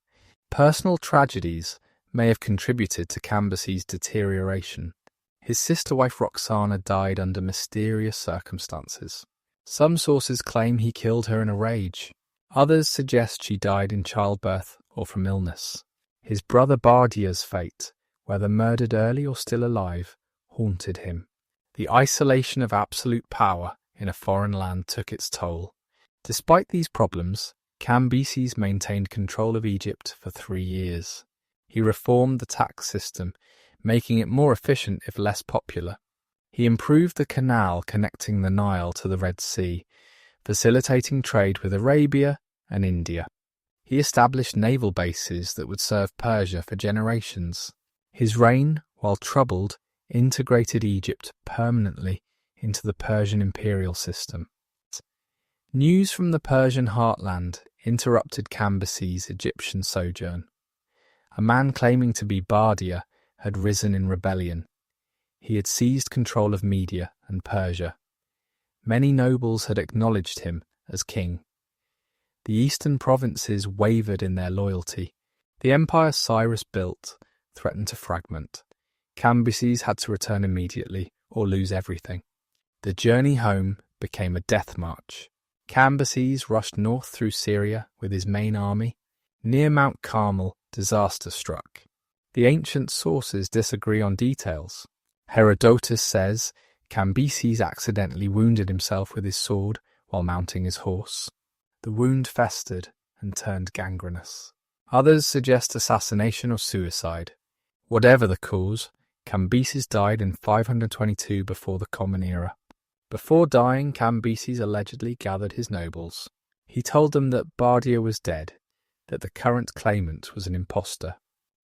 Personal tragedies may have contributed to Cambyses' deterioration. His sister-wife Roxana died under mysterious circumstances. Some sources claim he killed her in a rage. Others suggest she died in childbirth or from illness. His brother Bardia's fate, whether murdered early or still alive, haunted him. The isolation of absolute power in a foreign land took its toll. Despite these problems, Cambyses maintained control of Egypt for 3 years. He reformed the tax system, making it more efficient if less popular. He improved the canal connecting the Nile to the Red Sea, facilitating trade with Arabia and India. He established naval bases that would serve Persia for generations. His reign, while troubled, integrated Egypt permanently into the Persian imperial system. News from the Persian heartland interrupted Cambyses' Egyptian sojourn. A man claiming to be Bardia had risen in rebellion. He had seized control of Media and Persia. Many nobles had acknowledged him as king. The eastern provinces wavered in their loyalty. The empire Cyrus built threatened to fragment. Cambyses had to return immediately or lose everything. The journey home became a death march. Cambyses rushed north through Syria with his main army. Near Mount Carmel, disaster struck. The ancient sources disagree on details. Herodotus says Cambyses accidentally wounded himself with his sword while mounting his horse. The wound festered and turned gangrenous. Others suggest assassination or suicide. Whatever the cause, Cambyses died in 522 before the Common Era. Before dying, Cambyses allegedly gathered his nobles. He told them that Bardia was dead, that the current claimant was an impostor.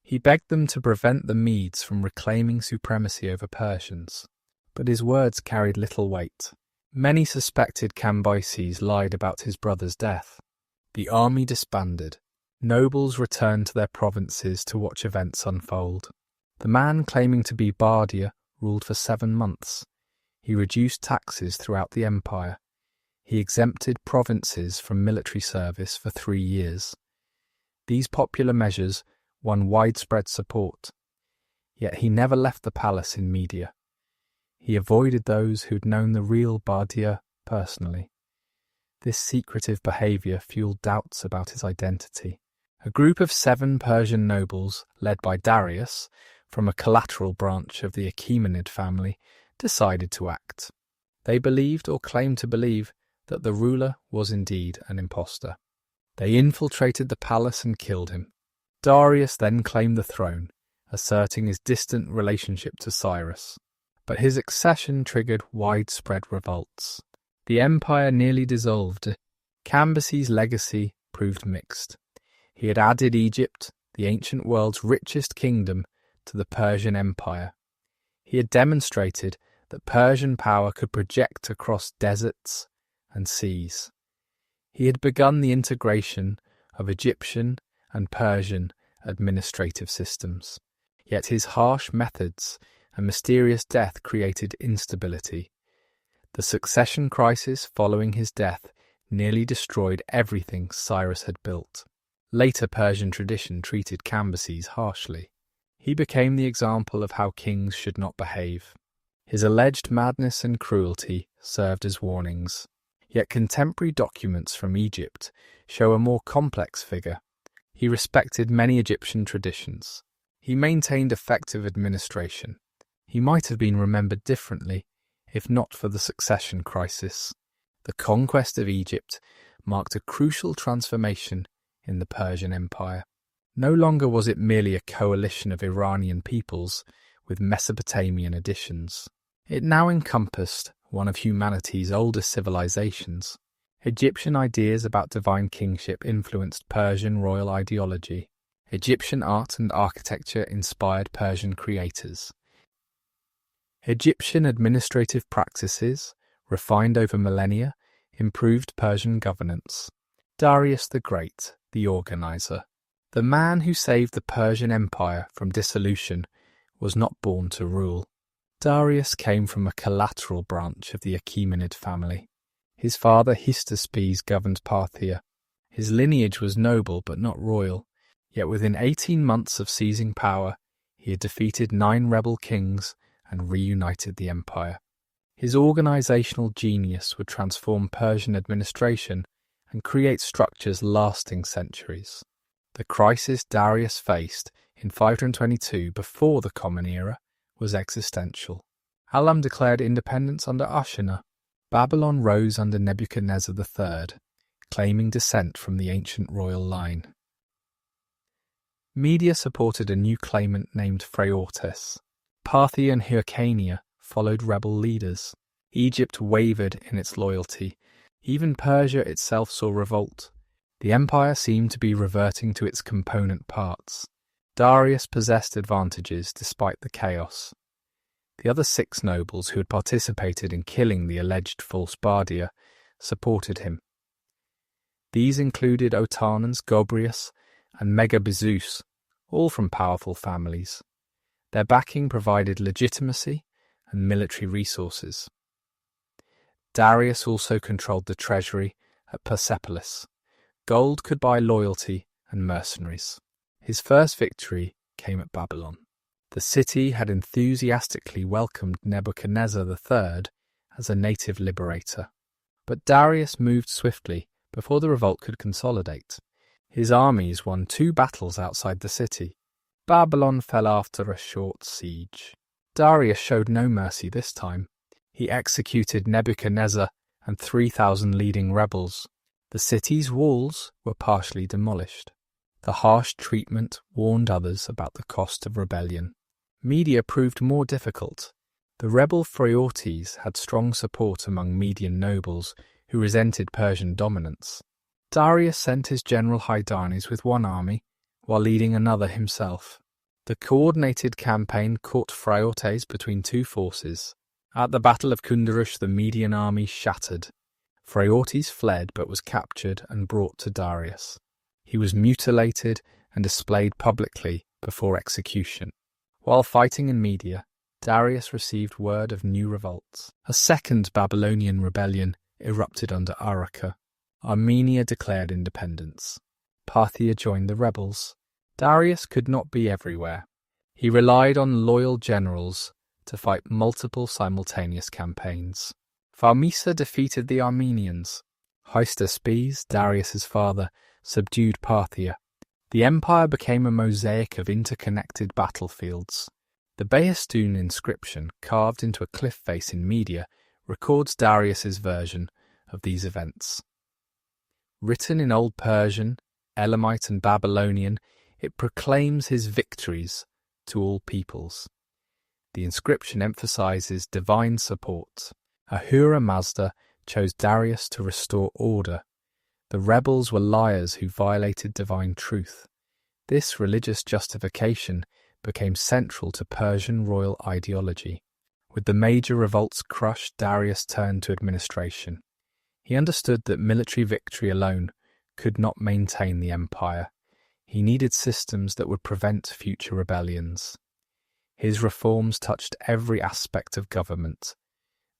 He begged them to prevent the Medes from reclaiming supremacy over Persians. But his words carried little weight. Many suspected Cambyses lied about his brother's death. The army disbanded. Nobles returned to their provinces to watch events unfold. The man claiming to be Bardia ruled for 7 months. He reduced taxes throughout the empire. He exempted provinces from military service for 3 years. These popular measures won widespread support. Yet he never left the palace in Media. He avoided those who'd known the real Bardia personally. This secretive behaviour fueled doubts about his identity. A group of 7 Persian nobles, led by Darius, from a collateral branch of the Achaemenid family, decided to act. They believed or claimed to believe that the ruler was indeed an impostor. They infiltrated the palace and killed him. Darius then claimed the throne, asserting his distant relationship to Cyrus. But his accession triggered widespread revolts. The empire nearly dissolved. Cambyses' legacy proved mixed. He had added Egypt, the ancient world's richest kingdom, to the Persian Empire. He had demonstrated that Persian power could project across deserts and seas. He had begun the integration of Egyptian and Persian administrative systems. Yet his harsh methods and mysterious death created instability. The succession crisis following his death nearly destroyed everything Cyrus had built. Later Persian tradition treated Cambyses harshly. He became the example of how kings should not behave. His alleged madness and cruelty served as warnings. Yet contemporary documents from Egypt show a more complex figure. He respected many Egyptian traditions. He maintained effective administration. He might have been remembered differently if not for the succession crisis. The conquest of Egypt marked a crucial transformation in the Persian Empire. No longer was it merely a coalition of Iranian peoples with Mesopotamian additions. It now encompassed one of humanity's oldest civilizations. Egyptian ideas about divine kingship influenced Persian royal ideology. Egyptian art and architecture inspired Persian creators. Egyptian administrative practices, refined over millennia, improved Persian governance. Darius the Great, the organizer, the man who saved the Persian Empire from dissolution, was not born to rule. Darius came from a collateral branch of the Achaemenid family. His father Hystaspes governed Parthia. His lineage was noble but not royal, yet within 18 months of seizing power, he had defeated 9 rebel kings and reunited the empire. His organizational genius would transform Persian administration and create structures lasting centuries. The crisis Darius faced in 522 before the Common Era was existential. Alam declared independence under Ashina. Babylon rose under Nebuchadnezzar III, claiming descent from the ancient royal line. Media supported a new claimant named Phraortes. Parthia and Hyrcania followed rebel leaders. Egypt wavered in its loyalty. Even Persia itself saw revolt. The empire seemed to be reverting to its component parts. Darius possessed advantages despite the chaos. The other 6 nobles who had participated in killing the alleged false Bardia supported him. These included Otanans, Gobryas, and Megabyzus, all from powerful families. Their backing provided legitimacy and military resources. Darius also controlled the treasury at Persepolis. Gold could buy loyalty and mercenaries. His first victory came at Babylon. The city had enthusiastically welcomed Nebuchadnezzar III as a native liberator. But Darius moved swiftly before the revolt could consolidate. His armies won 2 battles outside the city. Babylon fell after a short siege. Darius showed no mercy this time. He executed Nebuchadnezzar and 3,000 leading rebels. The city's walls were partially demolished. The harsh treatment warned others about the cost of rebellion. Media proved more difficult. The rebel Phraortes had strong support among Median nobles who resented Persian dominance. Darius sent his general Hydarnes with one army, while leading another himself. The coordinated campaign caught Phraortes between 2 forces. At the Battle of Kundarush, the Median army shattered. Phraortes fled but was captured and brought to Darius. He was mutilated and displayed publicly before execution. While fighting in Media, Darius received word of new revolts. A second Babylonian rebellion erupted under Urarka. Armenia declared independence. Parthia joined the rebels. Darius could not be everywhere. He relied on loyal generals to fight multiple simultaneous campaigns. Pharmisa defeated the Armenians. Hystaspes, Darius's father, subdued Parthia. The empire became a mosaic of interconnected battlefields. The Behistun inscription, carved into a cliff face in Media, records Darius's version of these events. Written in Old Persian, Elamite and Babylonian, it proclaims his victories to all peoples. The inscription emphasizes divine support. Ahura Mazda chose Darius to restore order. The rebels were liars who violated divine truth. This religious justification became central to Persian royal ideology. With the major revolts crushed, Darius turned to administration. He understood that military victory alone could not maintain the empire. He needed systems that would prevent future rebellions. His reforms touched every aspect of government.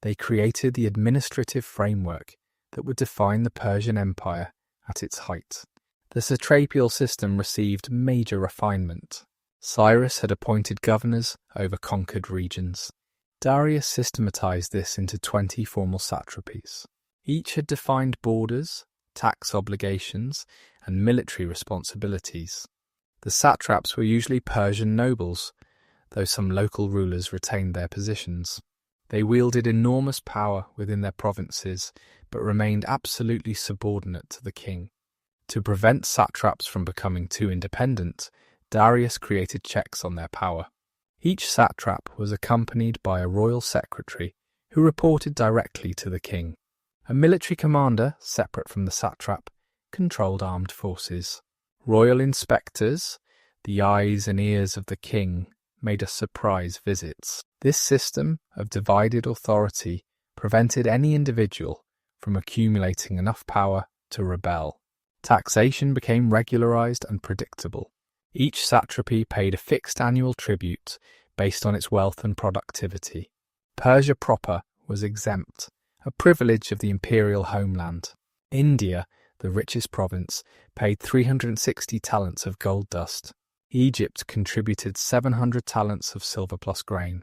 They created the administrative framework that would define the Persian Empire at its height. The satrapial system received major refinement. Cyrus had appointed governors over conquered regions. Darius systematized this into 20 formal satrapies. Each had defined borders, tax obligations, and military responsibilities. The satraps were usually Persian nobles, though some local rulers retained their positions. They wielded enormous power within their provinces, but remained absolutely subordinate to the king. To prevent satraps from becoming too independent, Darius created checks on their power. Each satrap was accompanied by a royal secretary who reported directly to the king. A military commander, separate from the satrap, controlled armed forces. Royal inspectors, the eyes and ears of the king, made us surprise visits. This system of divided authority prevented any individual from accumulating enough power to rebel. Taxation became regularized and predictable. Each satrapy paid a fixed annual tribute based on its wealth and productivity. Persia proper was exempt, a privilege of the imperial homeland. India, the richest province, paid 360 talents of gold dust. Egypt contributed 700 talents of silver plus grain.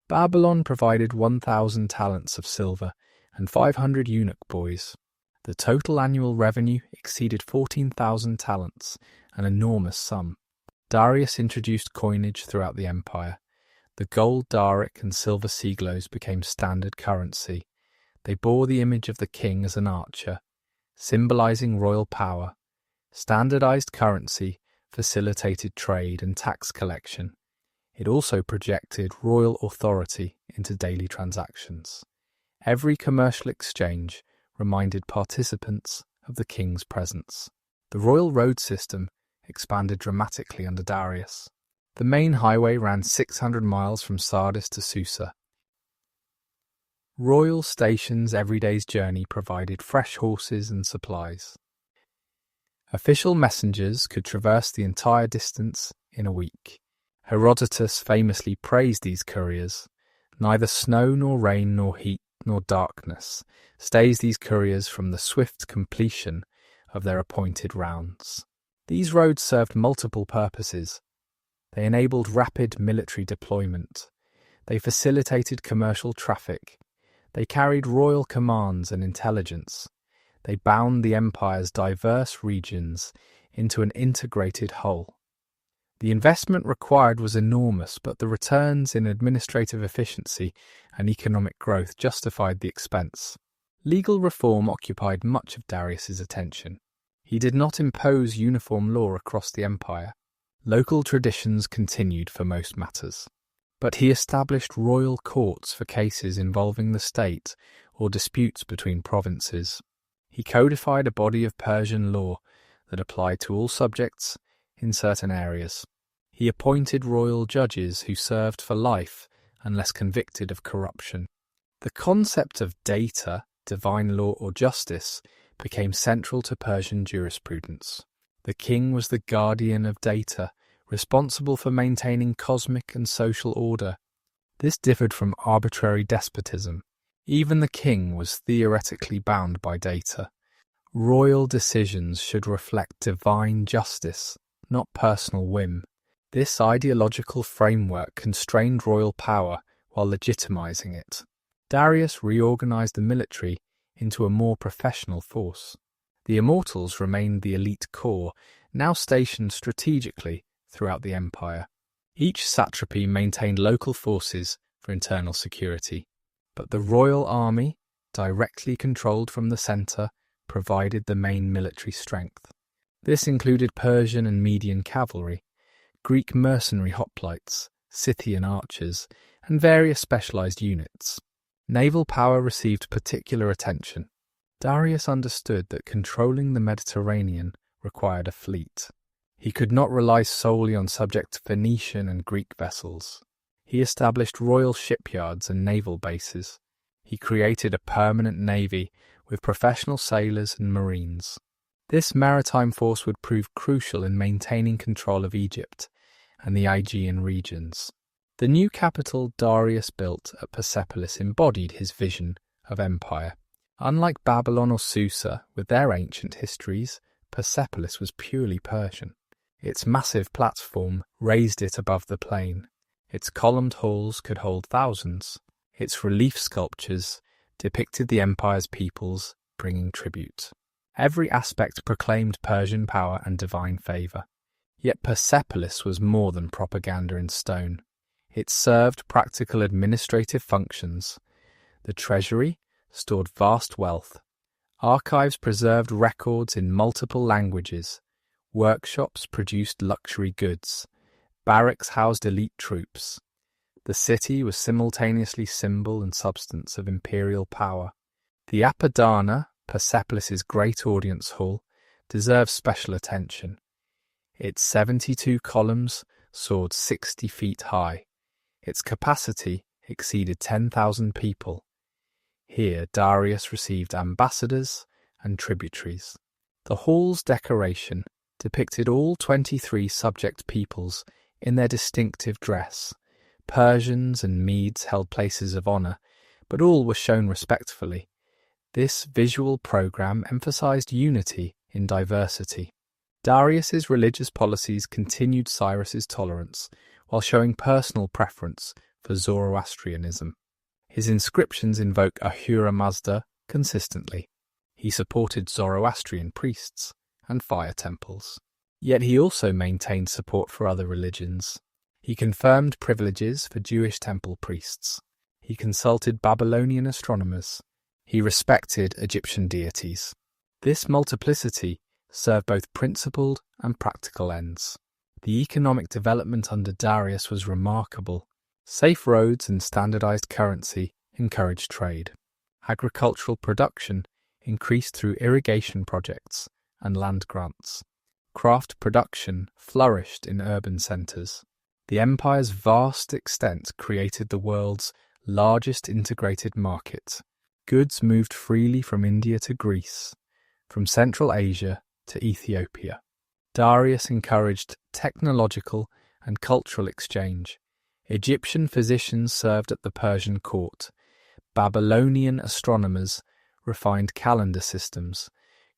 Babylon provided 1,000 talents of silver and 500 eunuch boys. The total annual revenue exceeded 14,000 talents, an enormous sum. Darius introduced coinage throughout the empire. The gold daric and silver siglos became standard currency. They bore the image of the king as an archer, symbolizing royal power. Standardized currency facilitated trade and tax collection. It also projected royal authority into daily transactions. Every commercial exchange reminded participants of the king's presence. The royal road system expanded dramatically under Darius. The main highway ran 600 miles from Sardis to Susa. Royal stations every day's journey provided fresh horses and supplies. Official messengers could traverse the entire distance in a week. Herodotus famously praised these couriers. Neither snow nor rain nor heat nor darkness stays these couriers from the swift completion of their appointed rounds. These roads served multiple purposes. They enabled rapid military deployment. They facilitated commercial traffic. They carried royal commands and intelligence. They bound the empire's diverse regions into an integrated whole. The investment required was enormous, but the returns in administrative efficiency and economic growth justified the expense. Legal reform occupied much of Darius's attention. He did not impose uniform law across the empire. Local traditions continued for most matters. But he established royal courts for cases involving the state or disputes between provinces. He codified a body of Persian law that applied to all subjects in certain areas. He appointed royal judges who served for life unless convicted of corruption. The concept of data, divine law or justice became central to Persian jurisprudence. The king was the guardian of data, responsible for maintaining cosmic and social order. This differed from arbitrary despotism. Even the king was theoretically bound by data. Royal decisions should reflect divine justice, not personal whim. This ideological framework constrained royal power while legitimizing it. Darius reorganized the military into a more professional force. The Immortals remained the elite corps, now stationed strategically throughout the empire. Each satrapy maintained local forces for internal security, but the royal army, directly controlled from the centre, provided the main military strength. This included Persian and Median cavalry, Greek mercenary hoplites, Scythian archers, and various specialized units. Naval power received particular attention. Darius understood that controlling the Mediterranean required a fleet. He could not rely solely on subject Phoenician and Greek vessels. He established royal shipyards and naval bases. He created a permanent navy with professional sailors and marines. This maritime force would prove crucial in maintaining control of Egypt and the Aegean regions. The new capital Darius built at Persepolis embodied his vision of empire. Unlike Babylon or Susa, with their ancient histories, Persepolis was purely Persian. Its massive platform raised it above the plain. Its columned halls could hold thousands. Its relief sculptures depicted the empire's peoples bringing tribute. Every aspect proclaimed Persian power and divine favour. Yet Persepolis was more than propaganda in stone. It served practical administrative functions. The treasury stored vast wealth. Archives preserved records in multiple languages. Workshops produced luxury goods. Barracks housed elite troops. The city was simultaneously symbol and substance of imperial power. The Apadana, Persepolis's great audience hall, deserves special attention. Its 72 columns soared 60 feet high. Its capacity exceeded 10,000 people. Here Darius received ambassadors and tributaries. The hall's decoration depicted all 23 subject peoples in their distinctive dress. Persians and Medes held places of honour, but all were shown respectfully. This visual programme emphasised unity in diversity. Darius's religious policies continued Cyrus's tolerance, while showing personal preference for Zoroastrianism. His inscriptions invoke Ahura Mazda consistently. He supported Zoroastrian priests and fire temples. Yet he also maintained support for other religions. He confirmed privileges for Jewish temple priests. He consulted Babylonian astronomers. He respected Egyptian deities. This multiplicity served both principled and practical ends. The economic development under Darius was remarkable. Safe roads and standardized currency encouraged trade. Agricultural production increased through irrigation projects and land grants. Craft production flourished in urban centres. The empire's vast extent created the world's largest integrated market. Goods moved freely from India to Greece, from Central Asia to Ethiopia. Darius encouraged technological and cultural exchange. Egyptian physicians served at the Persian court. Babylonian astronomers refined calendar systems.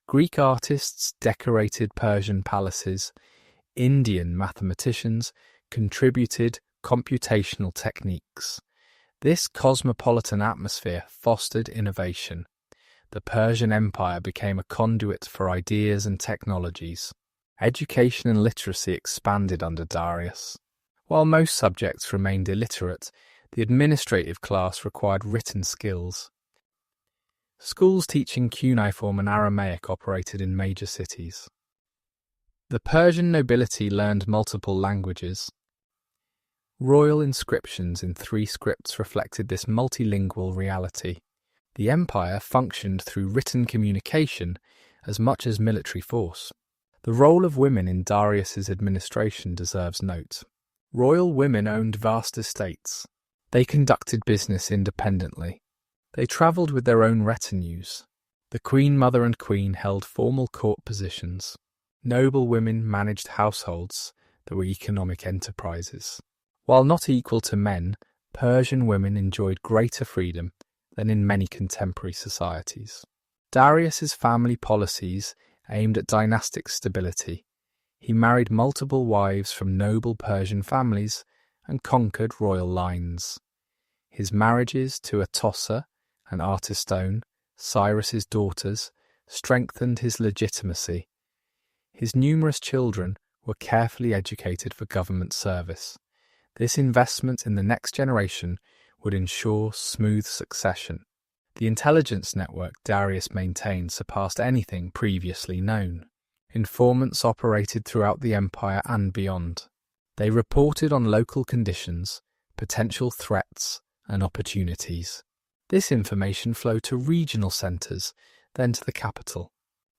Greek artists decorated Persian palaces. Indian mathematicians contributed computational techniques. This cosmopolitan atmosphere fostered innovation. The Persian Empire became a conduit for ideas and technologies. Education and literacy expanded under Darius. While most subjects remained illiterate, the administrative class required written skills. Schools teaching cuneiform and Aramaic operated in major cities. The Persian nobility learned multiple languages. Royal inscriptions in 3 scripts reflected this multilingual reality. The empire functioned through written communication as much as military force. The role of women in Darius's administration deserves note. Royal women owned vast estates. They conducted business independently. They travelled with their own retinues. The Queen Mother and Queen held formal court positions. Noble women managed households that were economic enterprises. While not equal to men, Persian women enjoyed greater freedom than in many contemporary societies. Darius's family policies aimed at dynastic stability. He married multiple wives from noble Persian families and conquered royal lines. His marriages to Atossa and Artistone, Cyrus's daughters, strengthened his legitimacy. His numerous children were carefully educated for government service. This investment in the next generation would ensure smooth succession. The intelligence network Darius maintained surpassed anything previously known. Informants operated throughout the empire and beyond. They reported on local conditions, potential threats, and opportunities. This information flowed to regional centres, then to the capital.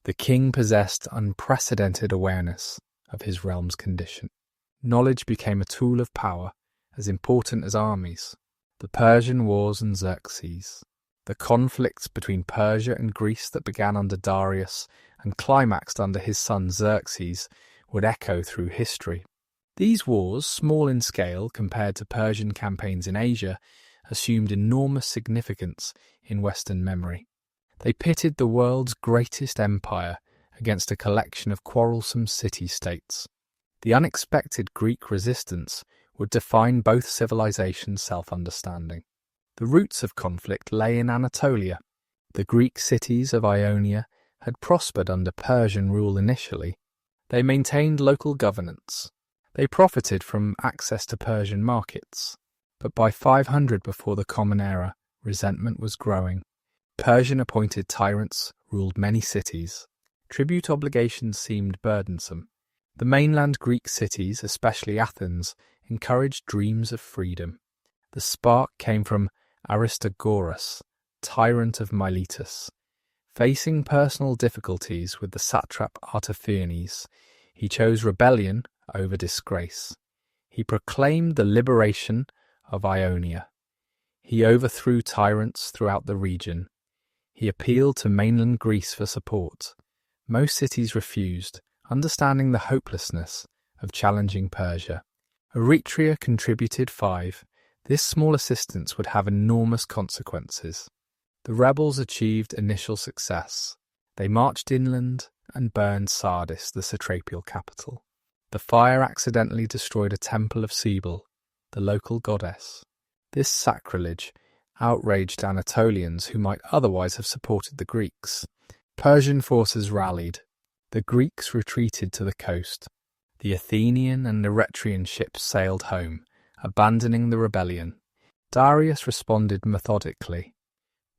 The king possessed unprecedented awareness of his realm's condition. Knowledge became a tool of power, as important as armies. The Persian Wars and Xerxes. The conflicts between Persia and Greece that began under Darius and climaxed under his son Xerxes would echo through history. These wars, small in scale compared to Persian campaigns in Asia, assumed enormous significance in Western memory. They pitted the world's greatest empire against a collection of quarrelsome city-states. The unexpected Greek resistance would define both civilizations' self-understanding. The roots of conflict lay in Anatolia. The Greek cities of Ionia had prospered under Persian rule initially. They maintained local governance. They profited from access to Persian markets. But by 500 before the Common Era, resentment was growing. Persian-appointed tyrants ruled many cities. Tribute obligations seemed burdensome. The mainland Greek cities, especially Athens, encouraged dreams of freedom. The spark came from Aristagoras, tyrant of Miletus. Facing personal difficulties with the satrap Artaphernes, he chose rebellion over disgrace. He proclaimed the liberation of Ionia. He overthrew tyrants throughout the region. He appealed to mainland Greece for support. Most cities refused, understanding the hopelessness of challenging Persia. Eretria contributed 5. This small assistance would have enormous consequences. The rebels achieved initial success. They marched inland and burned Sardis, the satrapial capital. The fire accidentally destroyed a temple of Cybele, the local goddess. This sacrilege outraged Anatolians who might otherwise have supported the Greeks. Persian forces rallied. The Greeks retreated to the coast. The Athenian and Eretrian ships sailed home, abandoning the rebellion. Darius responded methodically.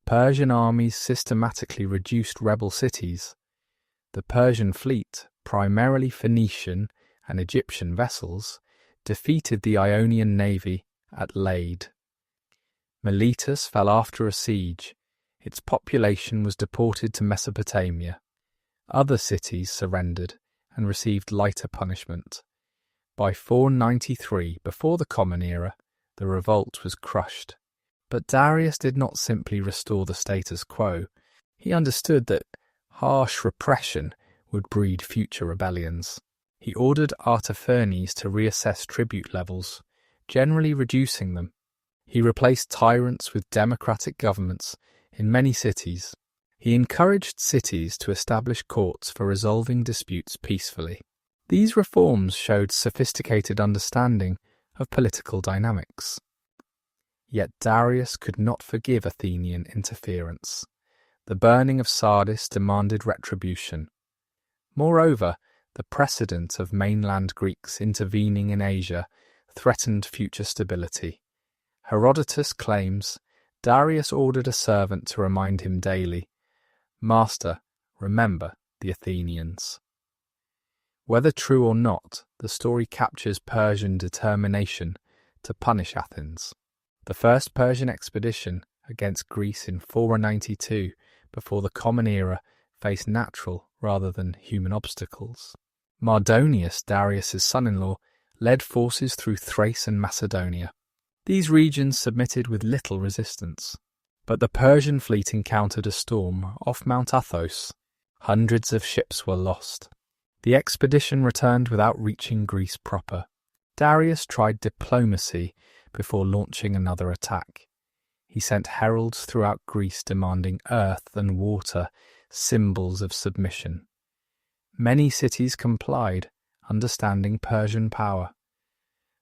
Persian armies systematically reduced rebel cities. The Persian fleet, primarily Phoenician and Egyptian vessels, defeated the Ionian navy at Lade. Miletus fell after a siege. Its population was deported to Mesopotamia. Other cities surrendered and received lighter punishment. By 493, before the Common Era, the revolt was crushed. But Darius did not simply restore the status quo. He understood that harsh repression would breed future rebellions. He ordered Artaphernes to reassess tribute levels, generally reducing them. He replaced tyrants with democratic governments in many cities. He encouraged cities to establish courts for resolving disputes peacefully. These reforms showed sophisticated understanding of political dynamics. Yet Darius could not forgive Athenian interference. The burning of Sardis demanded retribution. Moreover, the precedent of mainland Greeks intervening in Asia threatened future stability. Herodotus claims Darius ordered a servant to remind him daily, "Master, remember the Athenians." Whether true or not, the story captures Persian determination to punish Athens. The first Persian expedition against Greece in 492, before the Common Era, faced natural rather than human obstacles. Mardonius, Darius's son-in-law, led forces through Thrace and Macedonia. These regions submitted with little resistance. But the Persian fleet encountered a storm off Mount Athos. Hundreds of ships were lost. The expedition returned without reaching Greece proper. Darius tried diplomacy before launching another attack. He sent heralds throughout Greece demanding earth and water, symbols of submission. Many cities complied, understanding Persian power.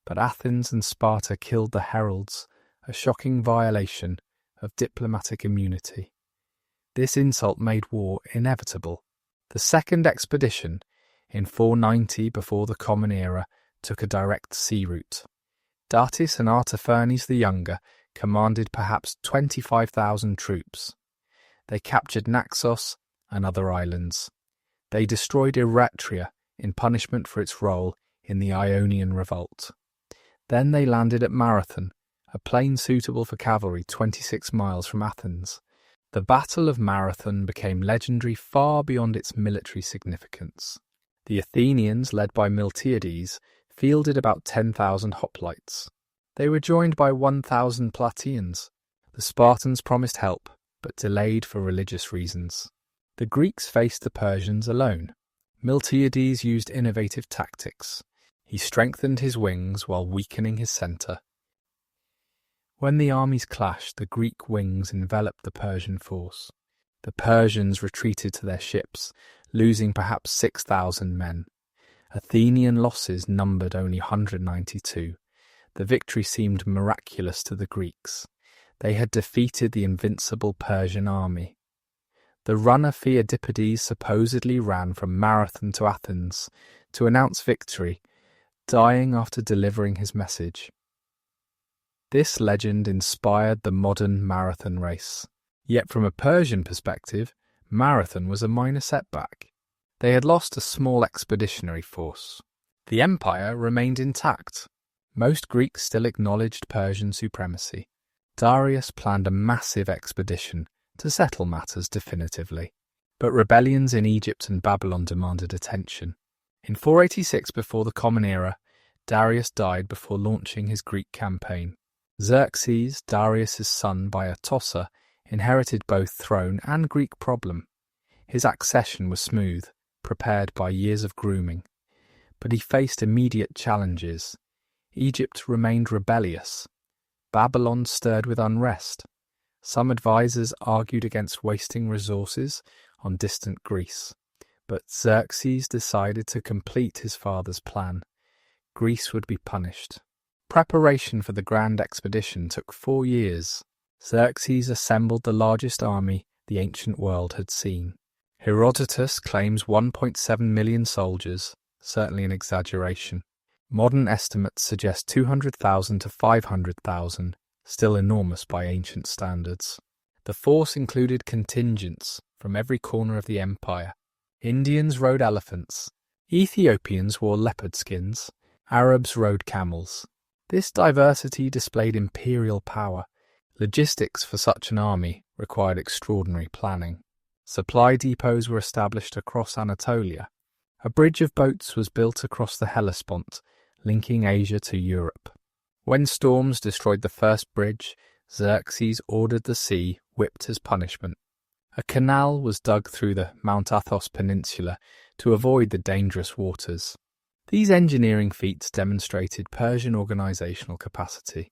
But Athens and Sparta killed the heralds, a shocking violation of diplomatic immunity. This insult made war inevitable. The second expedition, in 490 before the Common Era, took a direct sea route. Datis and Artaphernes the Younger commanded perhaps 25,000 troops. They captured Naxos and other islands. They destroyed Eretria in punishment for its role in the Ionian Revolt. Then they landed at Marathon, a plain suitable for cavalry 26 miles from Athens. The Battle of Marathon became legendary far beyond its military significance. The Athenians, led by Miltiades, fielded about 10,000 hoplites. They were joined by 1,000 Plataeans. The Spartans promised help, but delayed for religious reasons. The Greeks faced the Persians alone. Miltiades used innovative tactics. He strengthened his wings while weakening his centre. When the armies clashed, the Greek wings enveloped the Persian force. The Persians retreated to their ships, losing perhaps 6,000 men. Athenian losses numbered only 192. The victory seemed miraculous to the Greeks. They had defeated the invincible Persian army. The runner Pheidippides supposedly ran from Marathon to Athens to announce victory, dying after delivering his message. This legend inspired the modern marathon race. Yet from a Persian perspective, Marathon was a minor setback. They had lost a small expeditionary force. The empire remained intact. Most Greeks still acknowledged Persian supremacy. Darius planned a massive expedition to settle matters definitively. But rebellions in Egypt and Babylon demanded attention. In 486 before the Common Era, Darius died before launching his Greek campaign. Xerxes, Darius's son by Atossa, inherited both throne and Greek problem. His accession was smooth, prepared by years of grooming. But he faced immediate challenges. Egypt remained rebellious. Babylon stirred with unrest. Some advisors argued against wasting resources on distant Greece. But Xerxes decided to complete his father's plan. Greece would be punished. Preparation for the grand expedition took 4 years. Xerxes assembled the largest army the ancient world had seen. Herodotus claims 1.7 million soldiers, certainly an exaggeration. Modern estimates suggest 200,000 to 500,000, still enormous by ancient standards. The force included contingents from every corner of the empire. Indians rode elephants. Ethiopians wore leopard skins. Arabs rode camels. This diversity displayed imperial power. Logistics for such an army required extraordinary planning. Supply depots were established across Anatolia. A bridge of boats was built across the Hellespont, linking Asia to Europe. When storms destroyed the first bridge, Xerxes ordered the sea whipped as punishment. A canal was dug through the Mount Athos Peninsula to avoid the dangerous waters. These engineering feats demonstrated Persian organisational capacity.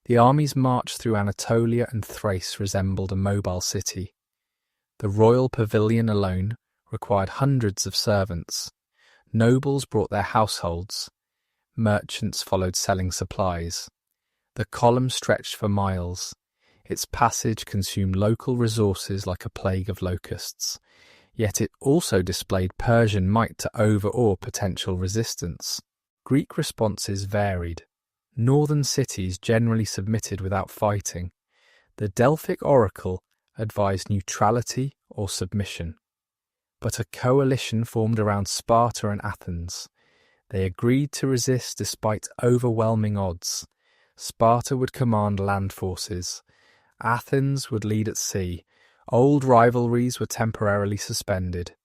The army's march through Anatolia and Thrace resembled a mobile city. The royal pavilion alone required hundreds of servants. Nobles brought their households. Merchants followed selling supplies. The column stretched for miles. Its passage consumed local resources like a plague of locusts. Yet it also displayed Persian might to overawe potential resistance. Greek responses varied. Northern cities generally submitted without fighting. The Delphic oracle advised neutrality or submission. But a coalition formed around Sparta and Athens. They agreed to resist despite overwhelming odds. Sparta would command land forces. Athens would lead at sea. Old rivalries were temporarily suspended.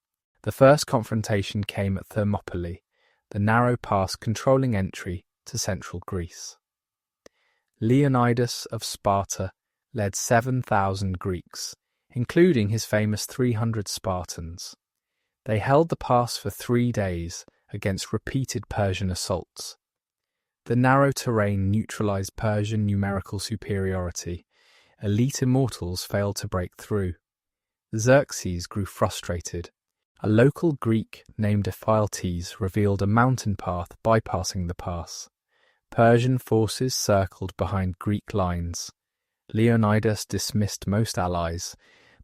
The first confrontation came at Thermopylae, the narrow pass controlling entry to central Greece. Leonidas of Sparta led 7,000 Greeks, including his famous 300 Spartans. They held the pass for 3 days against repeated Persian assaults. The narrow terrain neutralized Persian numerical superiority. Elite immortals failed to break through. Xerxes grew frustrated. A local Greek named Ephialtes revealed a mountain path bypassing the pass. Persian forces circled behind Greek lines. Leonidas dismissed most allies,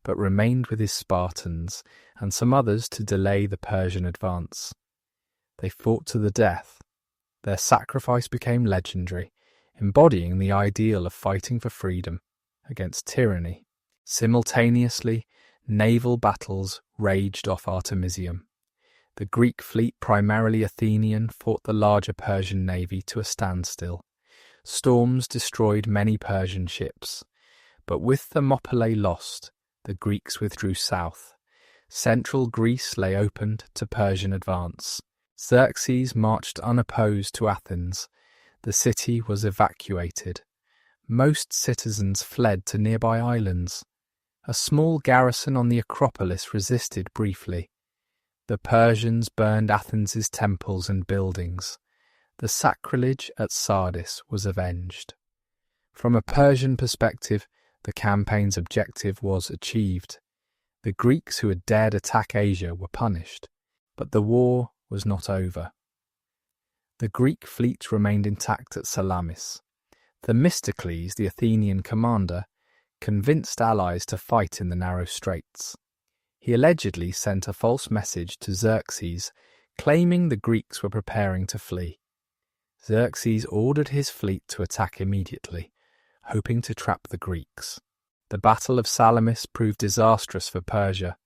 but remained with his Spartans and some others to delay the Persian advance. They fought to the death. Their sacrifice became legendary, embodying the ideal of fighting for freedom against tyranny. Simultaneously, naval battles raged off Artemisium. The Greek fleet, primarily Athenian, fought the larger Persian navy to a standstill. Storms destroyed many Persian ships, but with Thermopylae lost, the Greeks withdrew south. Central Greece lay opened to Persian advance. Xerxes marched unopposed to Athens. The city was evacuated. Most citizens fled to nearby islands. A small garrison on the Acropolis resisted briefly. The Persians burned Athens's temples and buildings. The sacrilege at Sardis was avenged. From a Persian perspective, the campaign's objective was achieved. The Greeks who had dared attack Asia were punished, but the war was not over. The Greek fleet remained intact at Salamis. Themistocles, the Athenian commander, convinced allies to fight in the narrow straits. He allegedly sent a false message to Xerxes, claiming the Greeks were preparing to flee. Xerxes ordered his fleet to attack immediately, hoping to trap the Greeks. The Battle of Salamis proved disastrous for Persia.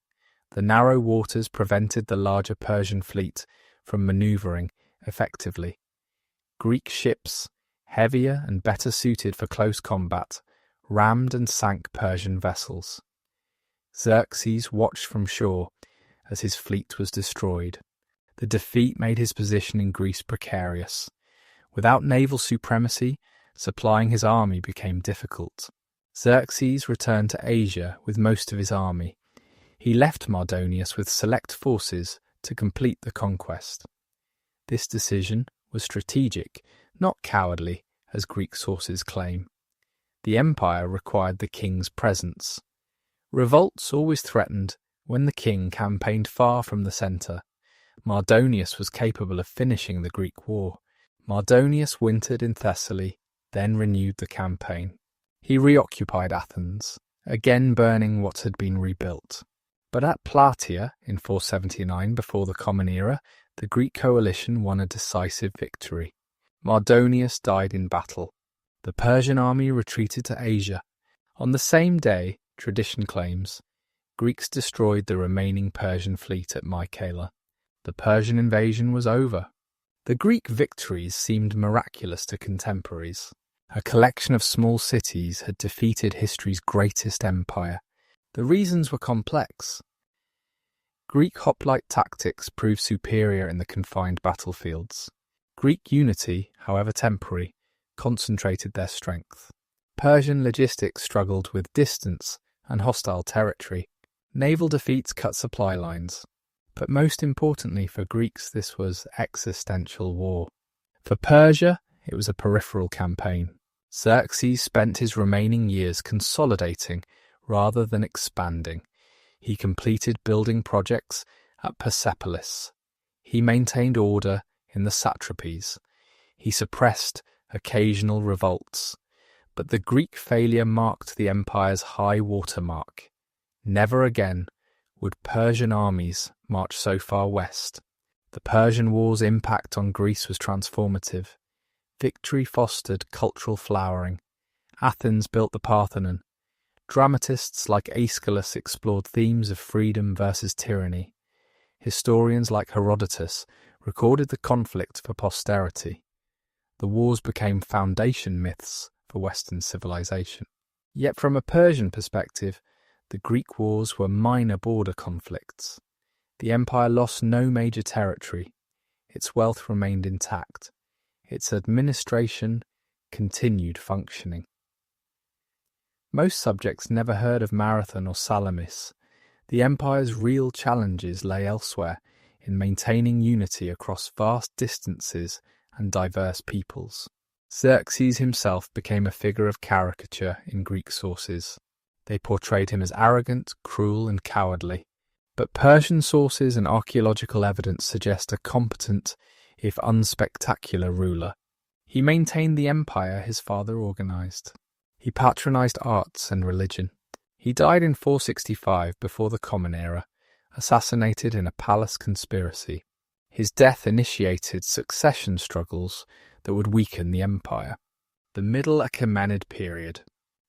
The narrow waters prevented the larger Persian fleet from manoeuvring effectively. Greek ships, heavier and better suited for close combat, rammed and sank Persian vessels. Xerxes watched from shore as his fleet was destroyed. The defeat made his position in Greece precarious. Without naval supremacy, supplying his army became difficult. Xerxes returned to Asia with most of his army. He left Mardonius with select forces to complete the conquest. This decision was strategic, not cowardly, as Greek sources claim. The empire required the king's presence. Revolts always threatened when the king campaigned far from the centre. Mardonius was capable of finishing the Greek war. Mardonius wintered in Thessaly, then renewed the campaign. He reoccupied Athens, again burning what had been rebuilt. But at Plataea in 479 before the Common Era, the Greek coalition won a decisive victory. Mardonius died in battle. The Persian army retreated to Asia. On the same day, tradition claims, Greeks destroyed the remaining Persian fleet at Mycale. The Persian invasion was over. The Greek victories seemed miraculous to contemporaries. A collection of small cities had defeated history's greatest empire. The reasons were complex. Greek hoplite tactics proved superior in the confined battlefields. Greek unity, however temporary, concentrated their strength. Persian logistics struggled with distance and hostile territory. Naval defeats cut supply lines. But most importantly for Greeks, this was existential war. For Persia, it was a peripheral campaign. Xerxes spent his remaining years consolidating rather than expanding. He completed building projects at Persepolis. He maintained order in the satrapies. He suppressed occasional revolts. But the Greek failure marked the empire's high water mark. Never again would Persian armies march so far west. The Persian War's impact on Greece was transformative. Victory fostered cultural flowering. Athens built the Parthenon. Dramatists like Aeschylus explored themes of freedom versus tyranny. Historians like Herodotus recorded the conflict for posterity. The wars became foundation myths for Western civilization. Yet from a Persian perspective, the Greek wars were minor border conflicts. The empire lost no major territory. Its wealth remained intact. Its administration continued functioning. Most subjects never heard of Marathon or Salamis. The empire's real challenges lay elsewhere, in maintaining unity across vast distances and diverse peoples. Xerxes himself became a figure of caricature in Greek sources. They portrayed him as arrogant, cruel, and cowardly. but Persian sources and archaeological evidence suggest a competent, if unspectacular, ruler. He maintained the empire his father organized. He patronized arts and religion. He died in 465 before the Common Era, assassinated in a palace conspiracy. His death initiated succession struggles that would weaken the empire. The Middle Achaemenid period,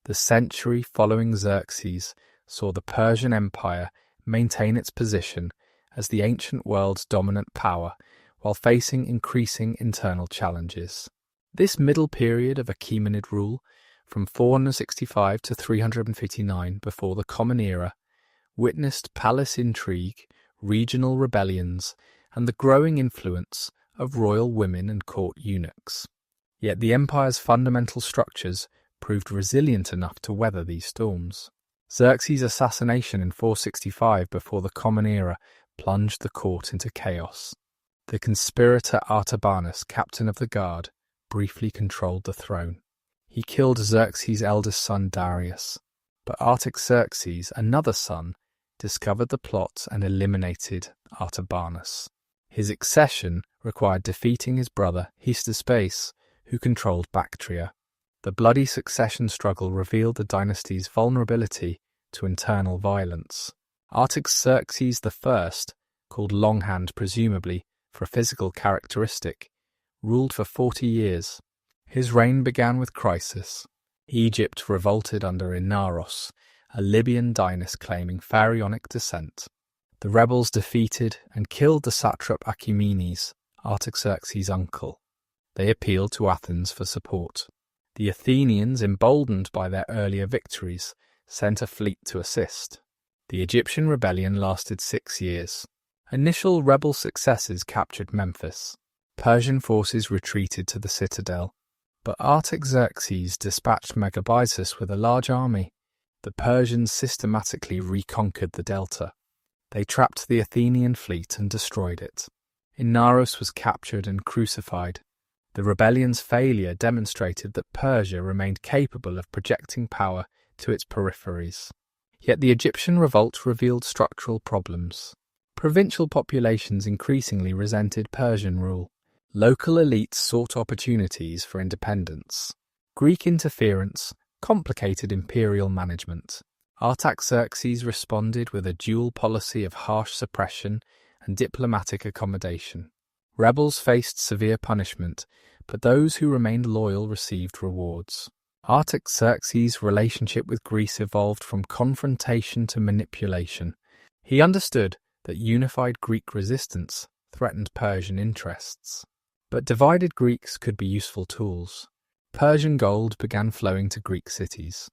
the century following Xerxes, saw the Persian Empire maintain its position as the ancient world's dominant power while facing increasing internal challenges. This middle period of Achaemenid rule, from 465 to 359 before the Common Era, witnessed palace intrigue, regional rebellions, and the growing influence of royal women and court eunuchs. Yet the empire's fundamental structures proved resilient enough to weather these storms. Xerxes' assassination in 465 before the Common Era plunged the court into chaos. The conspirator Artabanus, captain of the guard, briefly controlled the throne. He killed Xerxes' eldest son Darius, but Artaxerxes, another son, discovered the plot and eliminated Artabanus. His accession required defeating his brother Hystaspes, who controlled Bactria. The bloody succession struggle revealed the dynasty's vulnerability to internal violence. Artaxerxes I, called Longhand presumably for a physical characteristic, ruled for 40 years. His reign began with crisis. Egypt revolted under Inaros, a Libyan dynast claiming pharaonic descent. The rebels defeated and killed the satrap Achaemenes, Artaxerxes' uncle. They appealed to Athens for support. The Athenians, emboldened by their earlier victories, sent a fleet to assist. The Egyptian rebellion lasted 6 years. Initial rebel successes captured Memphis. Persian forces retreated to the citadel, but Artaxerxes dispatched Megabyzus with a large army. The Persians systematically reconquered the delta. They trapped the Athenian fleet and destroyed it. Inaros was captured and crucified. The rebellion's failure demonstrated that Persia remained capable of projecting power to its peripheries. Yet the Egyptian revolt revealed structural problems. Provincial populations increasingly resented Persian rule. Local elites sought opportunities for independence. Greek interference complicated imperial management. Artaxerxes responded with a dual policy of harsh suppression and diplomatic accommodation. Rebels faced severe punishment, but those who remained loyal received rewards. Artaxerxes' relationship with Greece evolved from confrontation to manipulation. He understood that unified Greek resistance threatened Persian interests. But divided Greeks could be useful tools. Persian gold began flowing to Greek cities.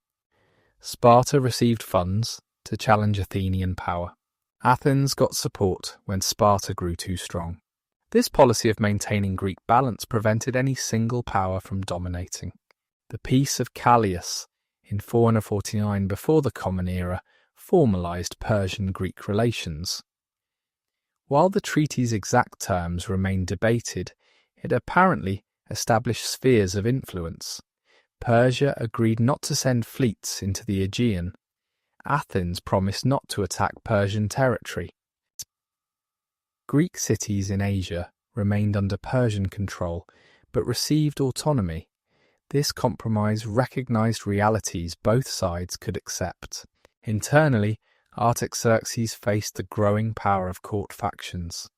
Sparta received funds to challenge Athenian power. Athens got support when Sparta grew too strong. This policy of maintaining Greek balance prevented any single power from dominating. The Peace of Callias in 449 before the Common Era formalized Persian-Greek relations. While the treaty's exact terms remained debated, it apparently established spheres of influence. Persia agreed not to send fleets into the Aegean. Athens promised not to attack Persian territory. Greek cities in Asia remained under Persian control, but received autonomy. This compromise recognized realities both sides could accept. Internally, Artaxerxes faced the growing power of court factions.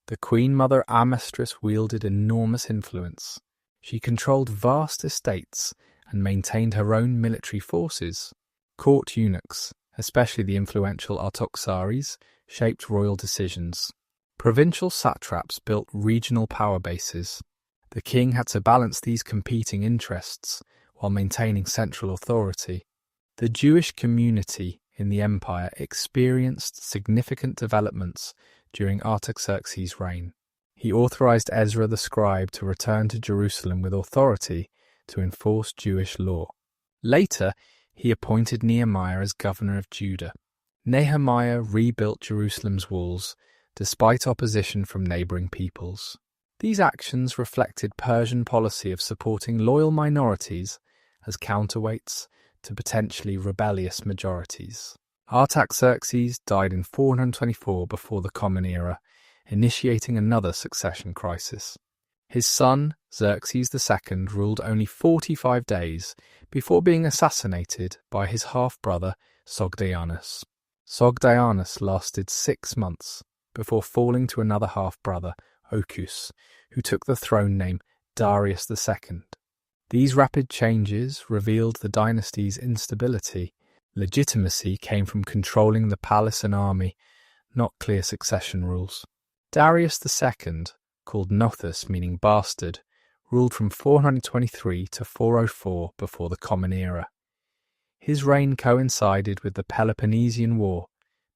The Queen Mother Amestris wielded enormous influence. She controlled vast estates and maintained her own military forces. Court eunuchs, especially the influential Artaxerxes, shaped royal decisions. Provincial satraps built regional power bases. The king had to balance these competing interests while maintaining central authority. The Jewish community in the empire experienced significant developments during Artaxerxes' reign. He authorized Ezra the scribe to return to Jerusalem with authority to enforce Jewish law. Later, he appointed Nehemiah as governor of Judah. Nehemiah rebuilt Jerusalem's walls, despite opposition from neighboring peoples. These actions reflected Persian policy of supporting loyal minorities as counterweights to potentially rebellious majorities. Artaxerxes died in 424 before the Common Era, initiating another succession crisis. His son, Xerxes II, ruled only 45 days before being assassinated by his half-brother Sogdianus. Sogdianus lasted 6 months before falling to another half-brother, Ochus, who took the throne name Darius II. These rapid changes revealed the dynasty's instability. Legitimacy came from controlling the palace and army, not clear succession rules. Darius II, called Nothus meaning bastard, ruled from 423 to 404 before the Common Era. His reign coincided with the Peloponnesian War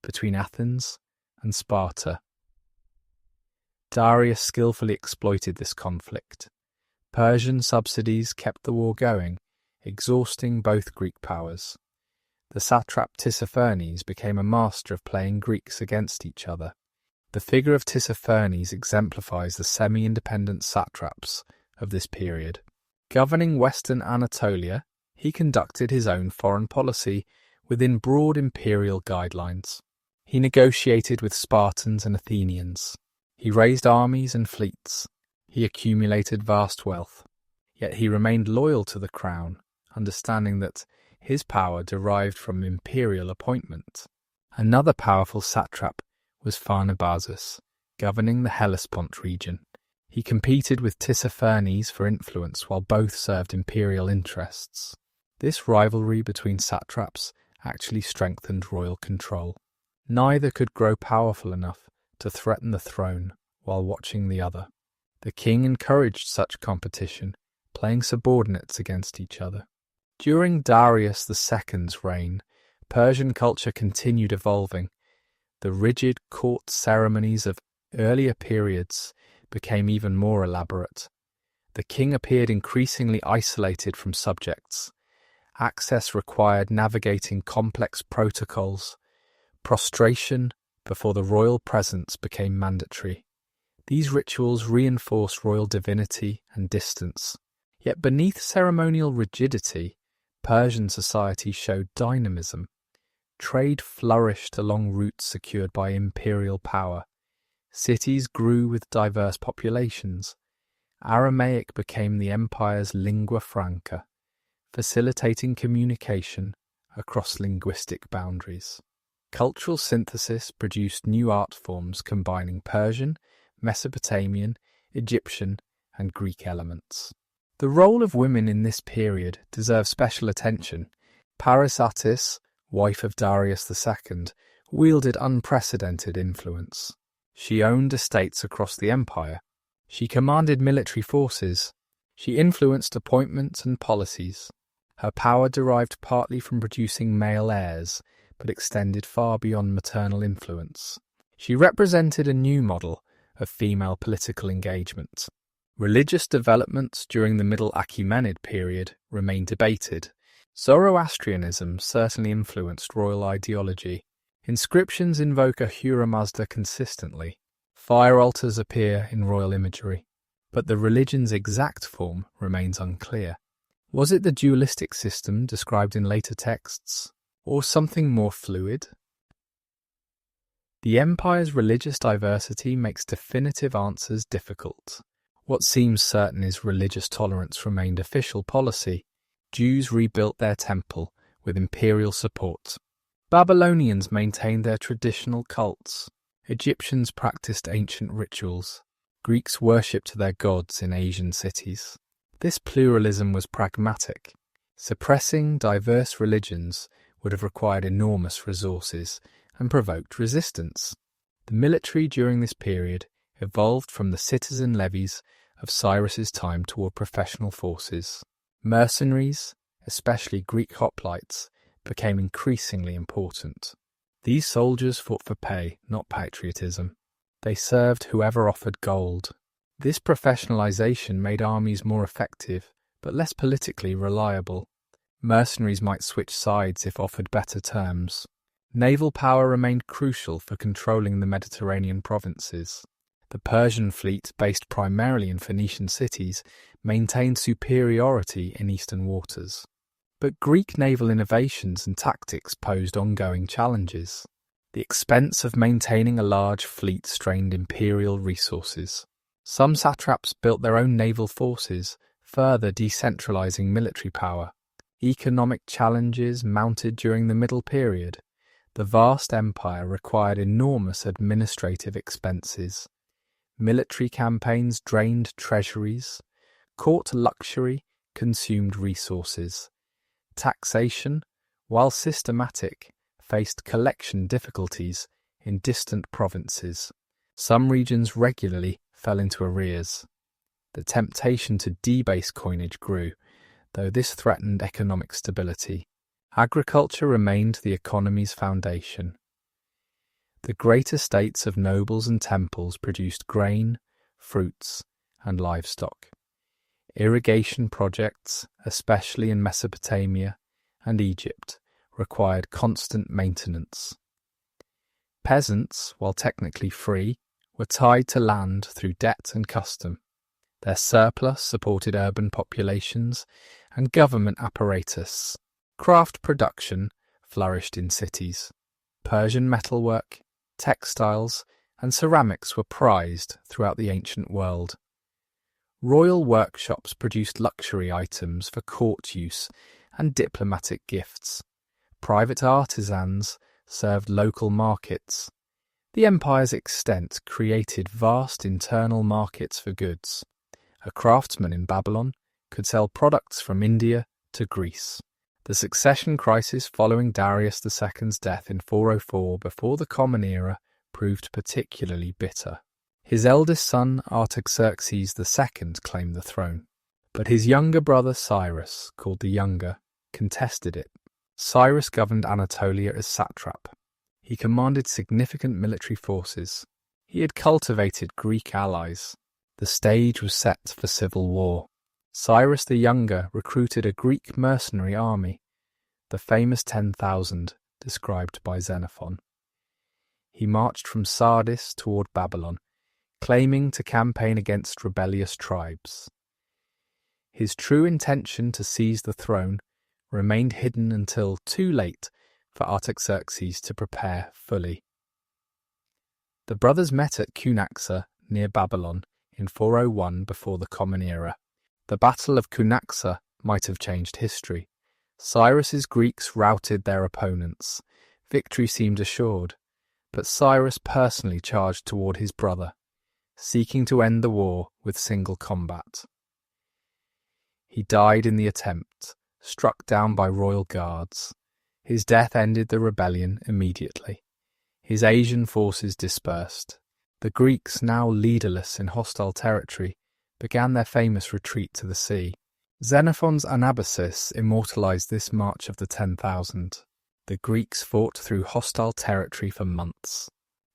between Athens and Sparta. Darius skillfully exploited this conflict. Persian subsidies kept the war going, exhausting both Greek powers. The satrap Tissaphernes became a master of playing Greeks against each other. The figure of Tissaphernes exemplifies the semi-independent satraps of this period. Governing Western Anatolia, he conducted his own foreign policy within broad imperial guidelines. He negotiated with Spartans and Athenians. He raised armies and fleets. He accumulated vast wealth. Yet he remained loyal to the crown, understanding that his power derived from imperial appointment. Another powerful satrap was Pharnabazus, governing the Hellespont region. He competed with Tissaphernes for influence while both served imperial interests. This rivalry between satraps actually strengthened royal control. Neither could grow powerful enough to threaten the throne while watching the other. The king encouraged such competition, playing subordinates against each other. During Darius II's reign, Persian culture continued evolving. The rigid court ceremonies of earlier periods became even more elaborate. The king appeared increasingly isolated from subjects. Access required navigating complex protocols. Prostration before the royal presence became mandatory. These rituals reinforced royal divinity and distance. Yet beneath ceremonial rigidity, Persian society showed dynamism. Trade flourished along routes secured by imperial power. Cities grew with diverse populations. Aramaic became the empire's lingua franca, facilitating communication across linguistic boundaries. Cultural synthesis produced new art forms combining Persian, Mesopotamian, Egyptian, and Greek elements. The role of women in this period deserves special attention. Parysatis, wife of Darius II, wielded unprecedented influence. She owned estates across the empire. She commanded military forces. She influenced appointments and policies. Her power derived partly from producing male heirs, but extended far beyond maternal influence. She represented a new model of female political engagement. Religious developments during the Middle Achaemenid period remain debated. Zoroastrianism certainly influenced royal ideology. Inscriptions invoke Ahura Mazda consistently. Fire altars appear in royal imagery, but the religion's exact form remains unclear. Was it the dualistic system described in later texts, or something more fluid? The empire's religious diversity makes definitive answers difficult. What seems certain is religious tolerance remained official policy. Jews rebuilt their temple with imperial support. Babylonians maintained their traditional cults. Egyptians practiced ancient rituals. Greeks worshipped their gods in Asian cities. This pluralism was pragmatic. Suppressing diverse religions would have required enormous resources and provoked resistance. The military during this period evolved from the citizen levies of Cyrus's time toward professional forces. Mercenaries, especially Greek hoplites, became increasingly important. These soldiers fought for pay, not patriotism. They served whoever offered gold. This professionalization made armies more effective, but less politically reliable. Mercenaries might switch sides if offered better terms. Naval power remained crucial for controlling the Mediterranean provinces. The Persian fleet, based primarily in Phoenician cities, maintained superiority in eastern waters. But Greek naval innovations and tactics posed ongoing challenges. The expense of maintaining a large fleet strained imperial resources. Some satraps built their own naval forces, further decentralizing military power. Economic challenges mounted during the Middle Period. The vast empire required enormous administrative expenses. Military campaigns drained treasuries. Court luxury consumed resources. Taxation, while systematic, faced collection difficulties in distant provinces. Some regions regularly fell into arrears. The temptation to debase coinage grew, though this threatened economic stability. Agriculture remained the economy's foundation. The great estates of nobles and temples produced grain, fruits, and livestock. Irrigation projects, especially in Mesopotamia and Egypt, required constant maintenance. Peasants, while technically free, were tied to land through debt and custom. Their surplus supported urban populations and government apparatus. Craft production flourished in cities. Persian metalwork, textiles, and ceramics were prized throughout the ancient world. Royal workshops produced luxury items for court use and diplomatic gifts. Private artisans served local markets. The empire's extent created vast internal markets for goods. A craftsman in Babylon could sell products from India to Greece. The succession crisis following Darius II's death in 404 before the Common Era proved particularly bitter. His eldest son Artaxerxes II claimed the throne, but his younger brother Cyrus, called the Younger, contested it. Cyrus governed Anatolia as satrap. He commanded significant military forces. He had cultivated Greek allies. The stage was set for civil war. Cyrus the Younger recruited a Greek mercenary army, the famous 10,000 described by Xenophon. He marched from Sardis toward Babylon, claiming to campaign against rebellious tribes. His true intention to seize the throne remained hidden until too late for Artaxerxes to prepare fully. The brothers met at Cunaxa near Babylon in 401 before the Common Era. The Battle of Cunaxa might have changed history. Cyrus's Greeks routed their opponents. Victory seemed assured, but Cyrus personally charged toward his brother, seeking to end the war with single combat. He died in the attempt, struck down by royal guards. His death ended the rebellion immediately. His Asian forces dispersed. The Greeks, now leaderless in hostile territory, began their famous retreat to the sea. Xenophon's Anabasis immortalized this march of the 10,000. The Greeks fought through hostile territory for months.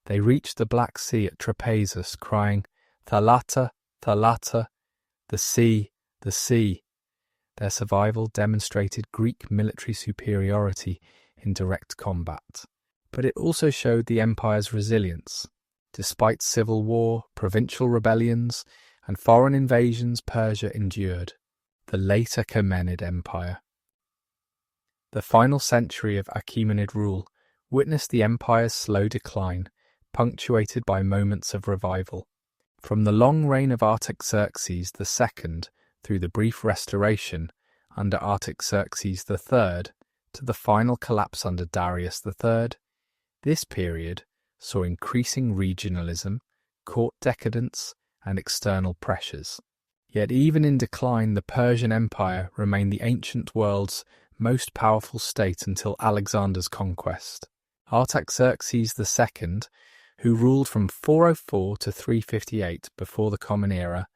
They reached the Black Sea at Trapezus, crying, "Thalata, Thalata, the sea, the sea." Their survival demonstrated Greek military superiority in direct combat. But it also showed the empire's resilience. Despite civil war, provincial rebellions, and foreign invasions, Persia endured. The later Achaemenid Empire. The final century of Achaemenid rule witnessed the empire's slow decline, punctuated by moments of revival. From the long reign of Artaxerxes II through the brief restoration under Artaxerxes III to the final collapse under Darius III, this period saw increasing regionalism, court decadence, and external pressures. Yet even in decline, the Persian Empire remained the ancient world's most powerful state until Alexander's conquest. Artaxerxes II, who ruled from 404 to 358 before the Common Era,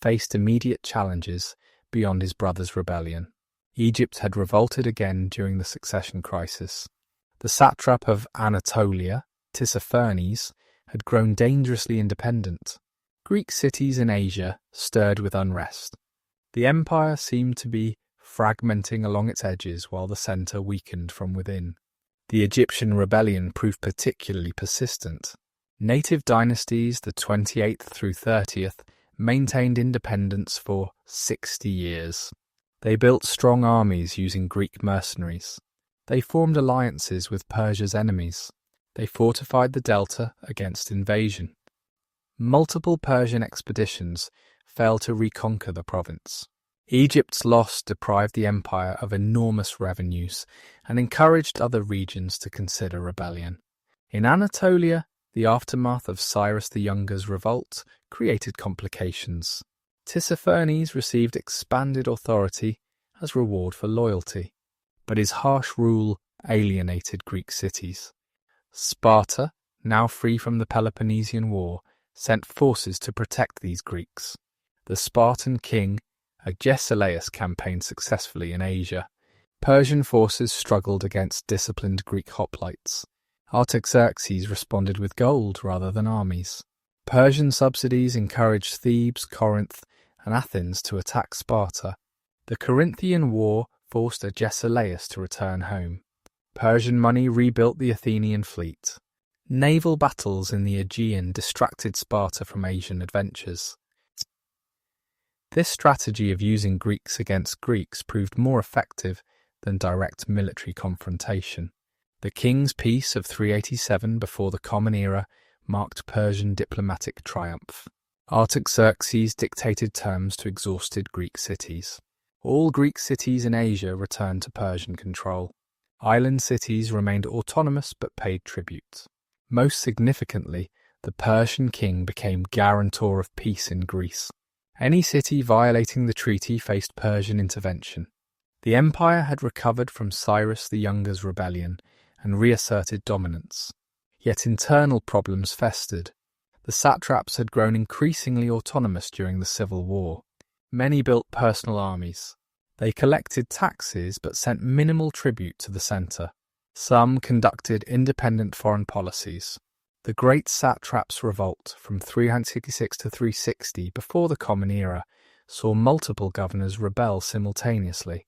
faced immediate challenges beyond his brother's rebellion. Egypt had revolted again during the succession crisis. The satrap of Anatolia, Tissaphernes, had grown dangerously independent. Greek cities in Asia stirred with unrest. The empire seemed to be fragmenting along its edges while the centre weakened from within. The Egyptian rebellion proved particularly persistent. Native dynasties, the 28th through 30th, maintained independence for 60 years. They built strong armies using Greek mercenaries. They formed alliances with Persia's enemies. They fortified the delta against invasion. Multiple Persian expeditions failed to reconquer the province. Egypt's loss deprived the empire of enormous revenues and encouraged other regions to consider rebellion. In Anatolia, the aftermath of Cyrus the Younger's revolt created complications. Tissaphernes received expanded authority as reward for loyalty, but his harsh rule alienated Greek cities. Sparta, now free from the Peloponnesian War, sent forces to protect these Greeks. The Spartan king Agesilaus campaigned successfully in Asia. Persian forces struggled against disciplined Greek hoplites. Artaxerxes responded with gold rather than armies. Persian subsidies encouraged Thebes, Corinth, and Athens to attack Sparta. The Corinthian War forced Agesilaus to return home. Persian money rebuilt the Athenian fleet. Naval battles in the Aegean distracted Sparta from Asian adventures. This strategy of using Greeks against Greeks proved more effective than direct military confrontation. The king's peace of 387 before the Common Era marked Persian diplomatic triumph. Artaxerxes dictated terms to exhausted Greek cities. All Greek cities in Asia returned to Persian control. Island cities remained autonomous but paid tribute. Most significantly, the Persian king became guarantor of peace in Greece. Any city violating the treaty faced Persian intervention. The empire had recovered from Cyrus the Younger's rebellion and reasserted dominance. Yet internal problems festered. The satraps had grown increasingly autonomous during the civil war. Many built personal armies. They collected taxes but sent minimal tribute to the centre. Some conducted independent foreign policies. The Great Satraps' revolt from 366 to 360 before the Common Era saw multiple governors rebel simultaneously.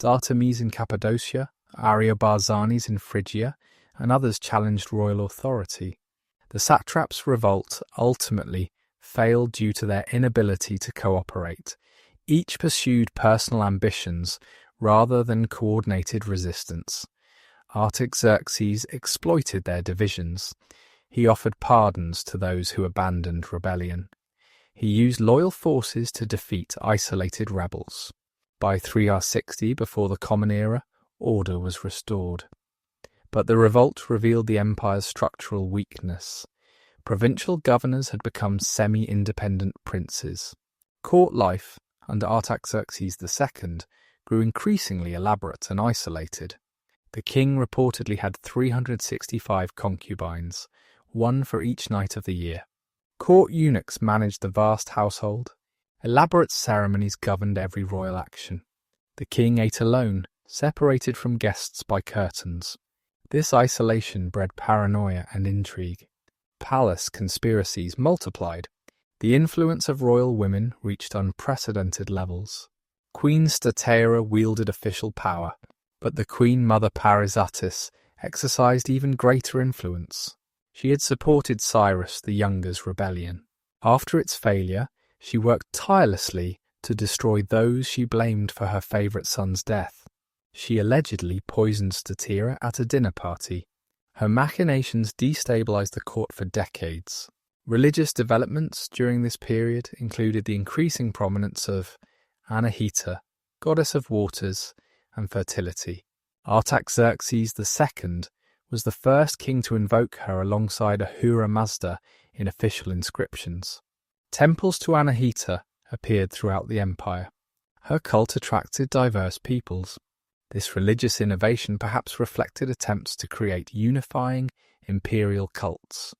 Dartames in Cappadocia, Ariobarzanes in Phrygia, and others challenged royal authority. The satraps' revolt ultimately failed due to their inability to cooperate. Each pursued personal ambitions rather than coordinated resistance. Artaxerxes exploited their divisions. He offered pardons to those who abandoned rebellion. He used loyal forces to defeat isolated rebels. By 360 before the Common Era, order was restored. But the revolt revealed the empire's structural weakness. Provincial governors had become semi-independent princes. Court life, under Artaxerxes II, grew increasingly elaborate and isolated. The king reportedly had 365 concubines, one for each night of the year. Court eunuchs managed the vast household. Elaborate ceremonies governed every royal action. The king ate alone, separated from guests by curtains. This isolation bred paranoia and intrigue. Palace conspiracies multiplied. The influence of royal women reached unprecedented levels. Queen Stateira wielded official power, but the Queen Mother Parysatis exercised even greater influence. She had supported Cyrus the Younger's rebellion. After its failure, she worked tirelessly to destroy those she blamed for her favourite son's death. She allegedly poisoned Stateira at a dinner party. Her machinations destabilized the court for decades. Religious developments during this period included the increasing prominence of Anahita, goddess of waters and fertility. Artaxerxes II was the first king to invoke her alongside Ahura Mazda in official inscriptions. Temples to Anahita appeared throughout the empire. Her cult attracted diverse peoples. This religious innovation perhaps reflected attempts to create unifying imperial cults.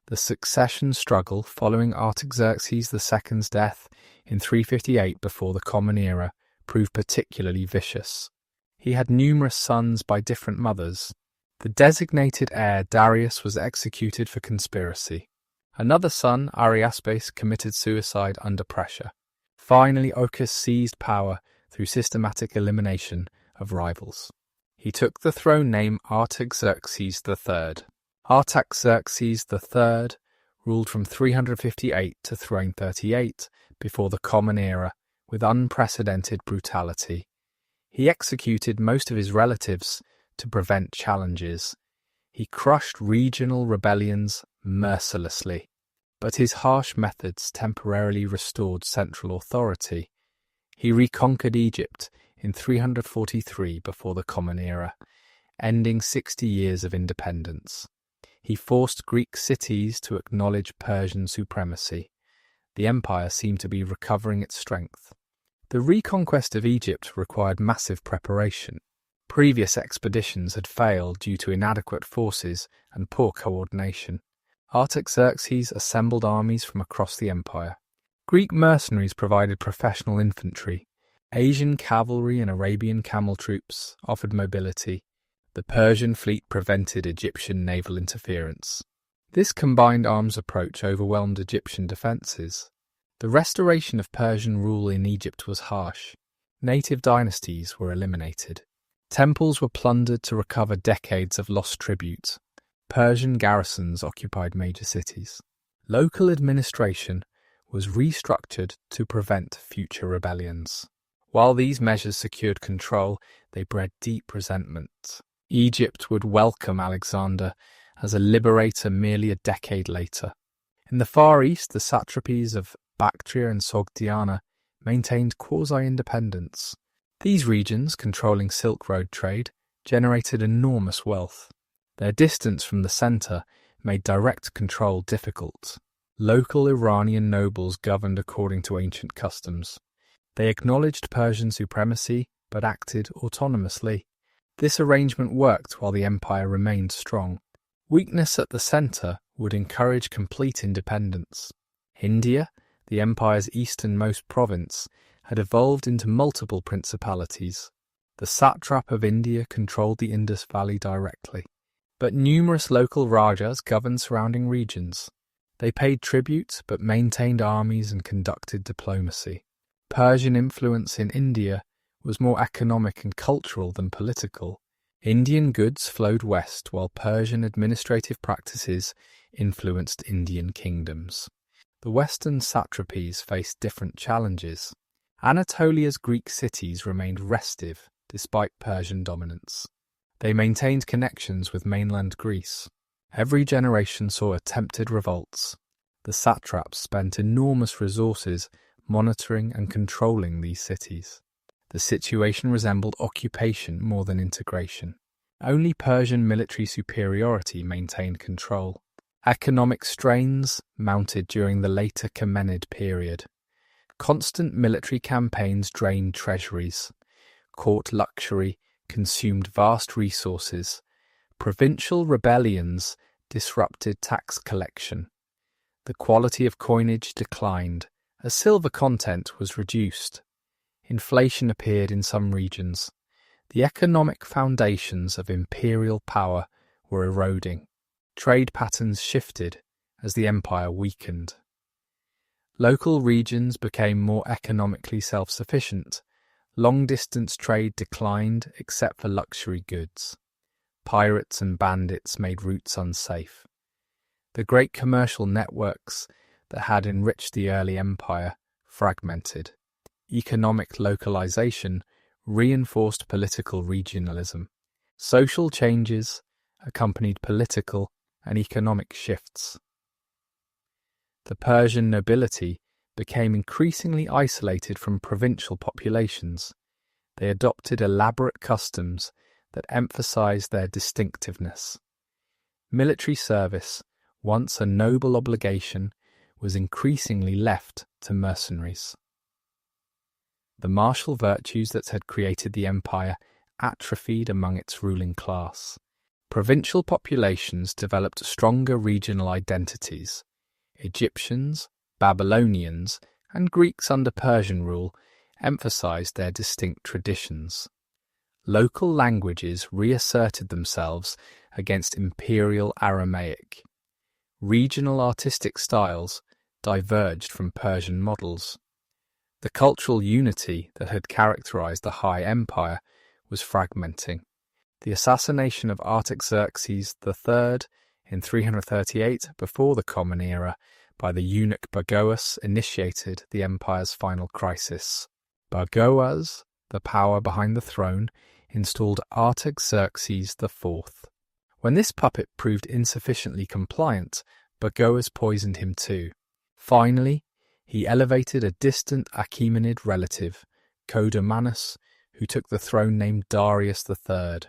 The succession struggle following Artaxerxes II's death in 358 before the Common Era proved particularly vicious. He had numerous sons by different mothers. The designated heir Darius was executed for conspiracy. Another son, Ariaspes, committed suicide under pressure. Finally, Ochus seized power through systematic elimination of rivals. He took the throne name Artaxerxes III. Artaxerxes III ruled from 358 to 338 before the Common Era with unprecedented brutality. He executed most of his relatives to prevent challenges. He crushed regional rebellions mercilessly, but his harsh methods temporarily restored central authority. He reconquered Egypt in 343 before the Common Era, ending 60 years of independence. He forced Greek cities to acknowledge Persian supremacy. The empire seemed to be recovering its strength. The reconquest of Egypt required massive preparation. Previous expeditions had failed due to inadequate forces and poor coordination. Artaxerxes assembled armies from across the empire. Greek mercenaries provided professional infantry. Asian cavalry and Arabian camel troops offered mobility. The Persian fleet prevented Egyptian naval interference. This combined arms approach overwhelmed Egyptian defences. The restoration of Persian rule in Egypt was harsh. Native dynasties were eliminated. Temples were plundered to recover decades of lost tribute. Persian garrisons occupied major cities. Local administration was restructured to prevent future rebellions. While these measures secured control, they bred deep resentment. Egypt would welcome Alexander as a liberator merely a decade later. In the Far East, the satrapies of Bactria and Sogdiana maintained quasi-independence. These regions, controlling Silk Road trade, generated enormous wealth. Their distance from the centre made direct control difficult. Local Iranian nobles governed according to ancient customs. They acknowledged Persian supremacy but acted autonomously. This arrangement worked while the empire remained strong. Weakness at the centre would encourage complete independence. India, the empire's easternmost province, had evolved into multiple principalities. The satrap of India controlled the Indus Valley directly, but numerous local rajas governed surrounding regions. They paid tribute but maintained armies and conducted diplomacy. Persian influence in India was more economic and cultural than political. Indian goods flowed west while Persian administrative practices influenced Indian kingdoms. The western satrapies faced different challenges. Anatolia's Greek cities remained restive despite Persian dominance. They maintained connections with mainland Greece. Every generation saw attempted revolts. The satraps spent enormous resources monitoring and controlling these cities. The situation resembled occupation more than integration. Only Persian military superiority maintained control. Economic strains mounted during the later Achaemenid period. Constant military campaigns drained treasuries. Court luxury consumed vast resources. Provincial rebellions disrupted tax collection. The quality of coinage declined, as silver content was reduced. Inflation appeared in some regions. The economic foundations of imperial power were eroding. Trade patterns shifted as the empire weakened. Local regions became more economically self-sufficient. Long-distance trade declined except for luxury goods. Pirates and bandits made routes unsafe. The great commercial networks that had enriched the early empire fragmented. Economic localization reinforced political regionalism. Social changes accompanied political and economic shifts. The Persian nobility became increasingly isolated from provincial populations. They adopted elaborate customs that emphasized their distinctiveness. Military service, once a noble obligation, was increasingly left to mercenaries. The martial virtues that had created the empire atrophied among its ruling class. Provincial populations developed stronger regional identities. Egyptians, Babylonians, and Greeks under Persian rule emphasized their distinct traditions. Local languages reasserted themselves against imperial Aramaic. Regional artistic styles diverged from Persian models. The cultural unity that had characterized the High Empire was fragmenting. The assassination of Artaxerxes III in 338 before the Common Era by the eunuch Bagoas initiated the empire's final crisis. Bagoas the power behind the throne, installed Artaxerxes IV. When this puppet proved insufficiently compliant, Bagoas poisoned him too. Finally, he elevated a distant Achaemenid relative, Codomanus, who took the throne named Darius III.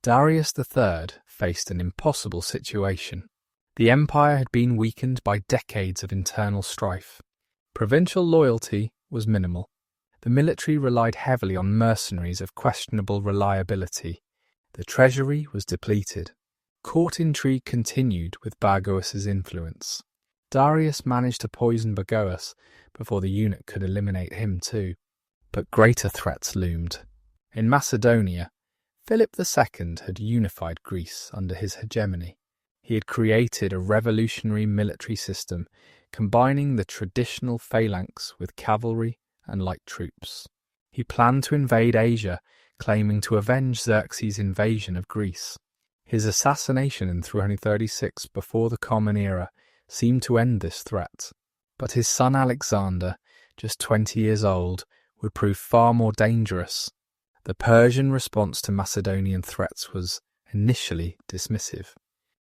Darius III faced an impossible situation. The empire had been weakened by decades of internal strife. Provincial loyalty was minimal. The military relied heavily on mercenaries of questionable reliability. The treasury was depleted. Court intrigue continued with Bagoas's influence. Darius managed to poison Bagoas before the eunuch could eliminate him too. But greater threats loomed. In Macedonia, Philip II had unified Greece under his hegemony. He had created a revolutionary military system combining the traditional phalanx with cavalry and light troops. He planned to invade Asia, claiming to avenge Xerxes' invasion of Greece. His assassination in 336 before the Common Era seemed to end this threat. But his son Alexander, just 20 years old, would prove far more dangerous. The Persian response to Macedonian threats was initially dismissive.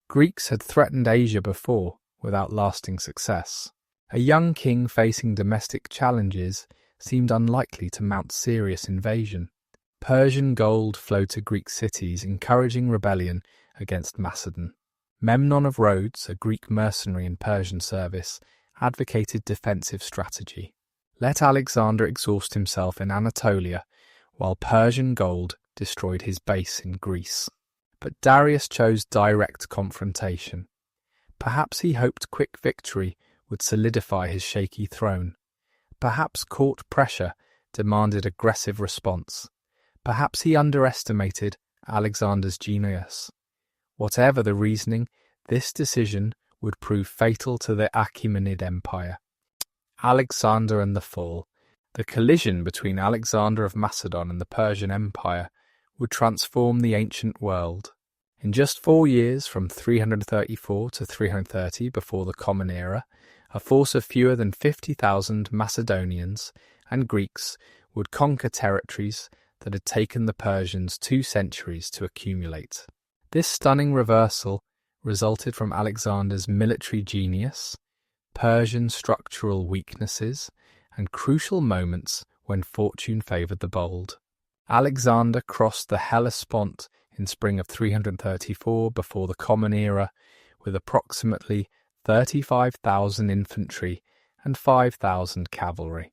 Greeks had threatened Asia before, without lasting success. A young king facing domestic challenges seemed unlikely to mount serious invasion. Persian gold flowed to Greek cities, encouraging rebellion against Macedon. Memnon of Rhodes, a Greek mercenary in Persian service, advocated defensive strategy. Let Alexander exhaust himself in Anatolia, while Persian gold destroyed his base in Greece. But Darius chose direct confrontation. Perhaps he hoped quick victory would solidify his shaky throne. Perhaps court pressure demanded aggressive response. Perhaps he underestimated Alexander's genius. Whatever the reasoning, this decision would prove fatal to the Achaemenid Empire. Alexander and the Fall. The collision between Alexander of Macedon and the Persian Empire would transform the ancient world. In just 4 years, from 334 to 330 before the Common Era, a force of fewer than 50,000 Macedonians and Greeks would conquer territories that had taken the Persians 2 centuries to accumulate. This stunning reversal resulted from Alexander's military genius, Persian structural weaknesses, and crucial moments when fortune favoured the bold. Alexander crossed the Hellespont in spring of 334 before the Common Era with approximately 35,000 infantry and 5,000 cavalry.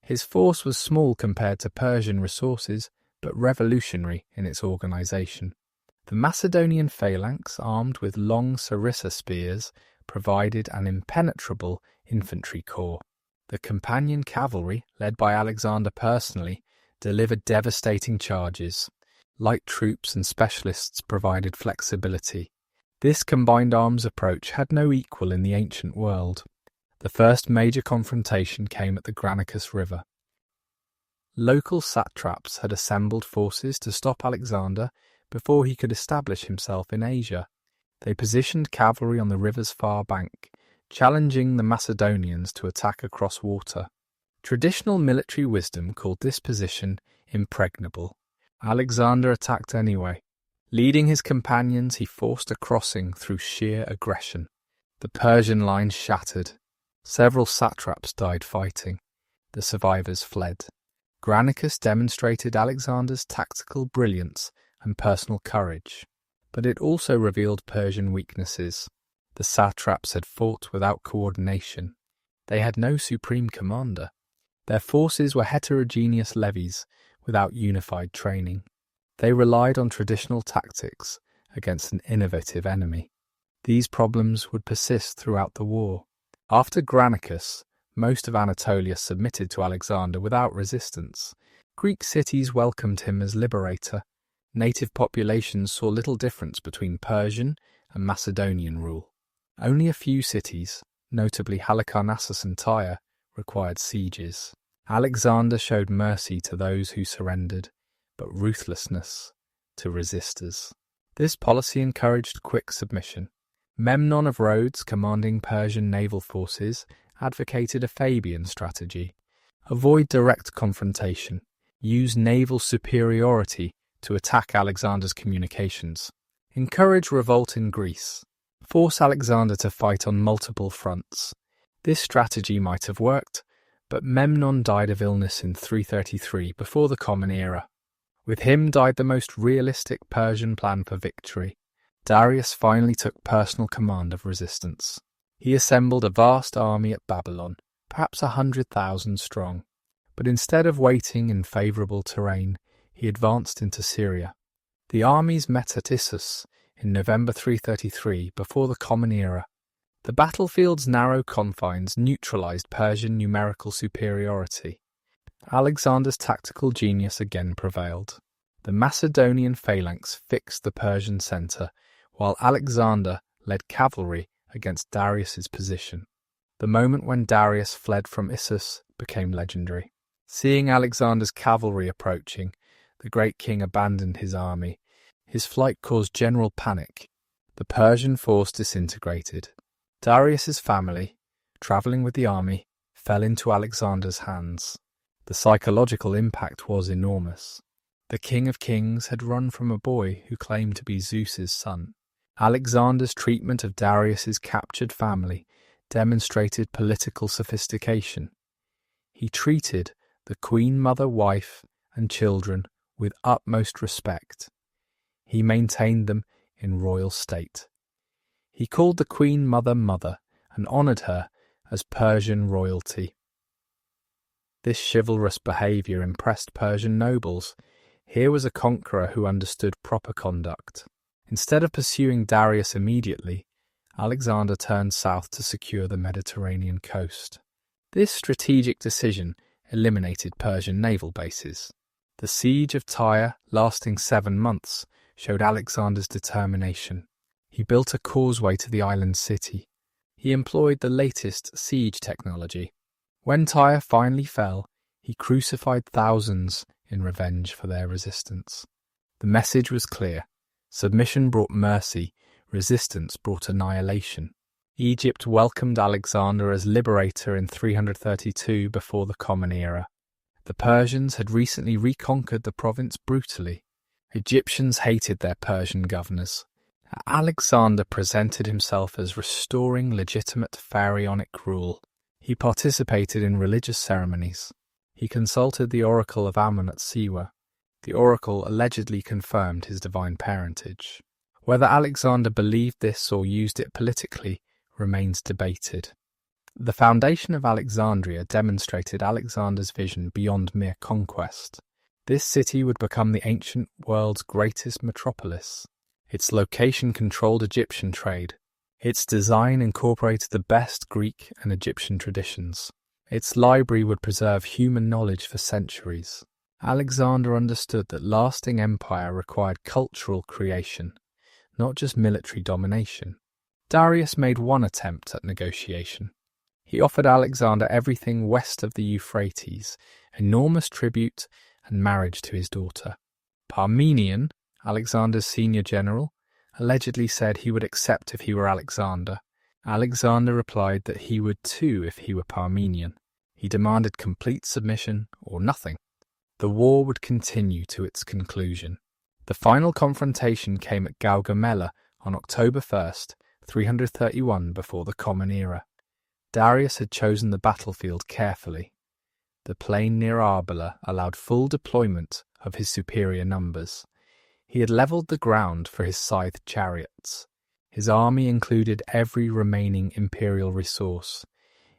His force was small compared to Persian resources, but revolutionary in its organisation. The Macedonian phalanx, armed with long sarissa spears, provided an impenetrable infantry corps. The companion cavalry, led by Alexander personally, delivered devastating charges. Light troops and specialists provided flexibility. This combined arms approach had no equal in the ancient world. The first major confrontation came at the Granicus River. Local satraps had assembled forces to stop Alexander before he could establish himself in Asia. They positioned cavalry on the river's far bank, challenging the Macedonians to attack across water. Traditional military wisdom called this position impregnable. Alexander attacked anyway. Leading his companions, he forced a crossing through sheer aggression. The Persian line shattered. Several satraps died fighting. The survivors fled. Granicus demonstrated Alexander's tactical brilliance and personal courage, but it also revealed Persian weaknesses. The satraps had fought without coordination. They had no supreme commander. Their forces were heterogeneous levies without unified training. They relied on traditional tactics against an innovative enemy. These problems would persist throughout the war. After Granicus, most of Anatolia submitted to Alexander without resistance. Greek cities welcomed him as liberator. Native populations saw little difference between Persian and Macedonian rule. Only a few cities, notably Halicarnassus and Tyre, required sieges. Alexander showed mercy to those who surrendered, but ruthlessness to resistors. This policy encouraged quick submission. Memnon of Rhodes, commanding Persian naval forces, advocated a Fabian strategy. Avoid direct confrontation. Use naval superiority to attack Alexander's communications. Encourage revolt in Greece. Force Alexander to fight on multiple fronts. This strategy might have worked, but Memnon died of illness in 333 before the Common Era. With him died the most realistic Persian plan for victory. Darius finally took personal command of resistance. He assembled a vast army at Babylon, perhaps 100,000 strong. But instead of waiting in favourable terrain, he advanced into Syria. The armies met at Issus in November 333 before the Common Era. The battlefield's narrow confines neutralised Persian numerical superiority. Alexander's tactical genius again prevailed. The Macedonian phalanx fixed the Persian centre, while Alexander led cavalry against Darius's position. The moment when Darius fled from Issus became legendary. Seeing Alexander's cavalry approaching, the great king abandoned his army. His flight caused general panic. The Persian force disintegrated. Darius's family, travelling with the army, fell into Alexander's hands. The psychological impact was enormous. The King of Kings had run from a boy who claimed to be Zeus's son. Alexander's treatment of Darius's captured family demonstrated political sophistication. He treated the queen mother, wife, and children with utmost respect. He maintained them in royal state. He called the queen mother mother and honoured her as Persian royalty. This chivalrous behaviour impressed Persian nobles. Here was a conqueror who understood proper conduct. Instead of pursuing Darius immediately, Alexander turned south to secure the Mediterranean coast. This strategic decision eliminated Persian naval bases. The siege of Tyre, lasting 7 months, showed Alexander's determination. He built a causeway to the island city. He employed the latest siege technology. When Tyre finally fell, he crucified thousands in revenge for their resistance. The message was clear. Submission brought mercy, resistance brought annihilation. Egypt welcomed Alexander as liberator in 332 before the Common Era. The Persians had recently reconquered the province brutally. Egyptians hated their Persian governors. Alexander presented himself as restoring legitimate pharaonic rule. He participated in religious ceremonies. He consulted the oracle of Ammon at Siwa. The oracle allegedly confirmed his divine parentage. Whether Alexander believed this or used it politically remains debated. The foundation of Alexandria demonstrated Alexander's vision beyond mere conquest. This city would become the ancient world's greatest metropolis. Its location controlled Egyptian trade. Its design incorporated the best Greek and Egyptian traditions. Its library would preserve human knowledge for centuries. Alexander understood that lasting empire required cultural creation, not just military domination. Darius made one attempt at negotiation. He offered Alexander everything west of the Euphrates, enormous tribute and marriage to his daughter. Parmenion, Alexander's senior general, allegedly said he would accept if he were Alexander. Alexander replied that he would too if he were Parmenion. He demanded complete submission or nothing. The war would continue to its conclusion. The final confrontation came at Gaugamela on October 1st, 331 before the Common Era. Darius had chosen the battlefield carefully. The plain near Arbela allowed full deployment of his superior numbers. He had levelled the ground for his scythed chariots. His army included every remaining imperial resource: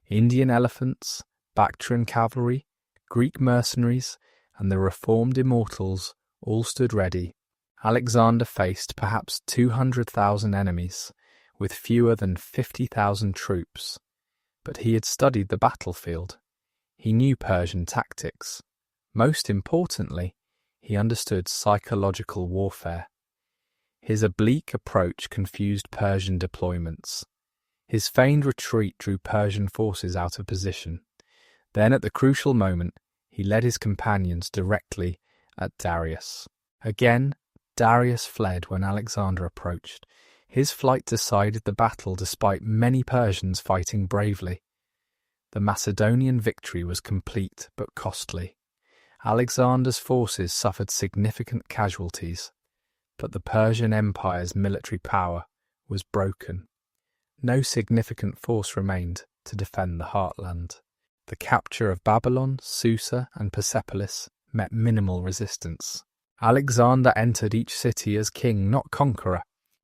Indian elephants, Bactrian cavalry, Greek mercenaries, and the reformed immortals all stood ready. Alexander faced perhaps 200,000 enemies, with fewer than 50,000 troops. But he had studied the battlefield. He knew Persian tactics. Most importantly, he understood psychological warfare. His oblique approach confused Persian deployments. His feigned retreat drew Persian forces out of position. Then, at the crucial moment, he led his companions directly at Darius. Again, Darius fled when Alexander approached. His flight decided the battle despite many Persians fighting bravely. The Macedonian victory was complete but costly. Alexander's forces suffered significant casualties, but the Persian Empire's military power was broken. No significant force remained to defend the heartland. The capture of Babylon, Susa, and Persepolis met minimal resistance. Alexander entered each city as king, not conqueror.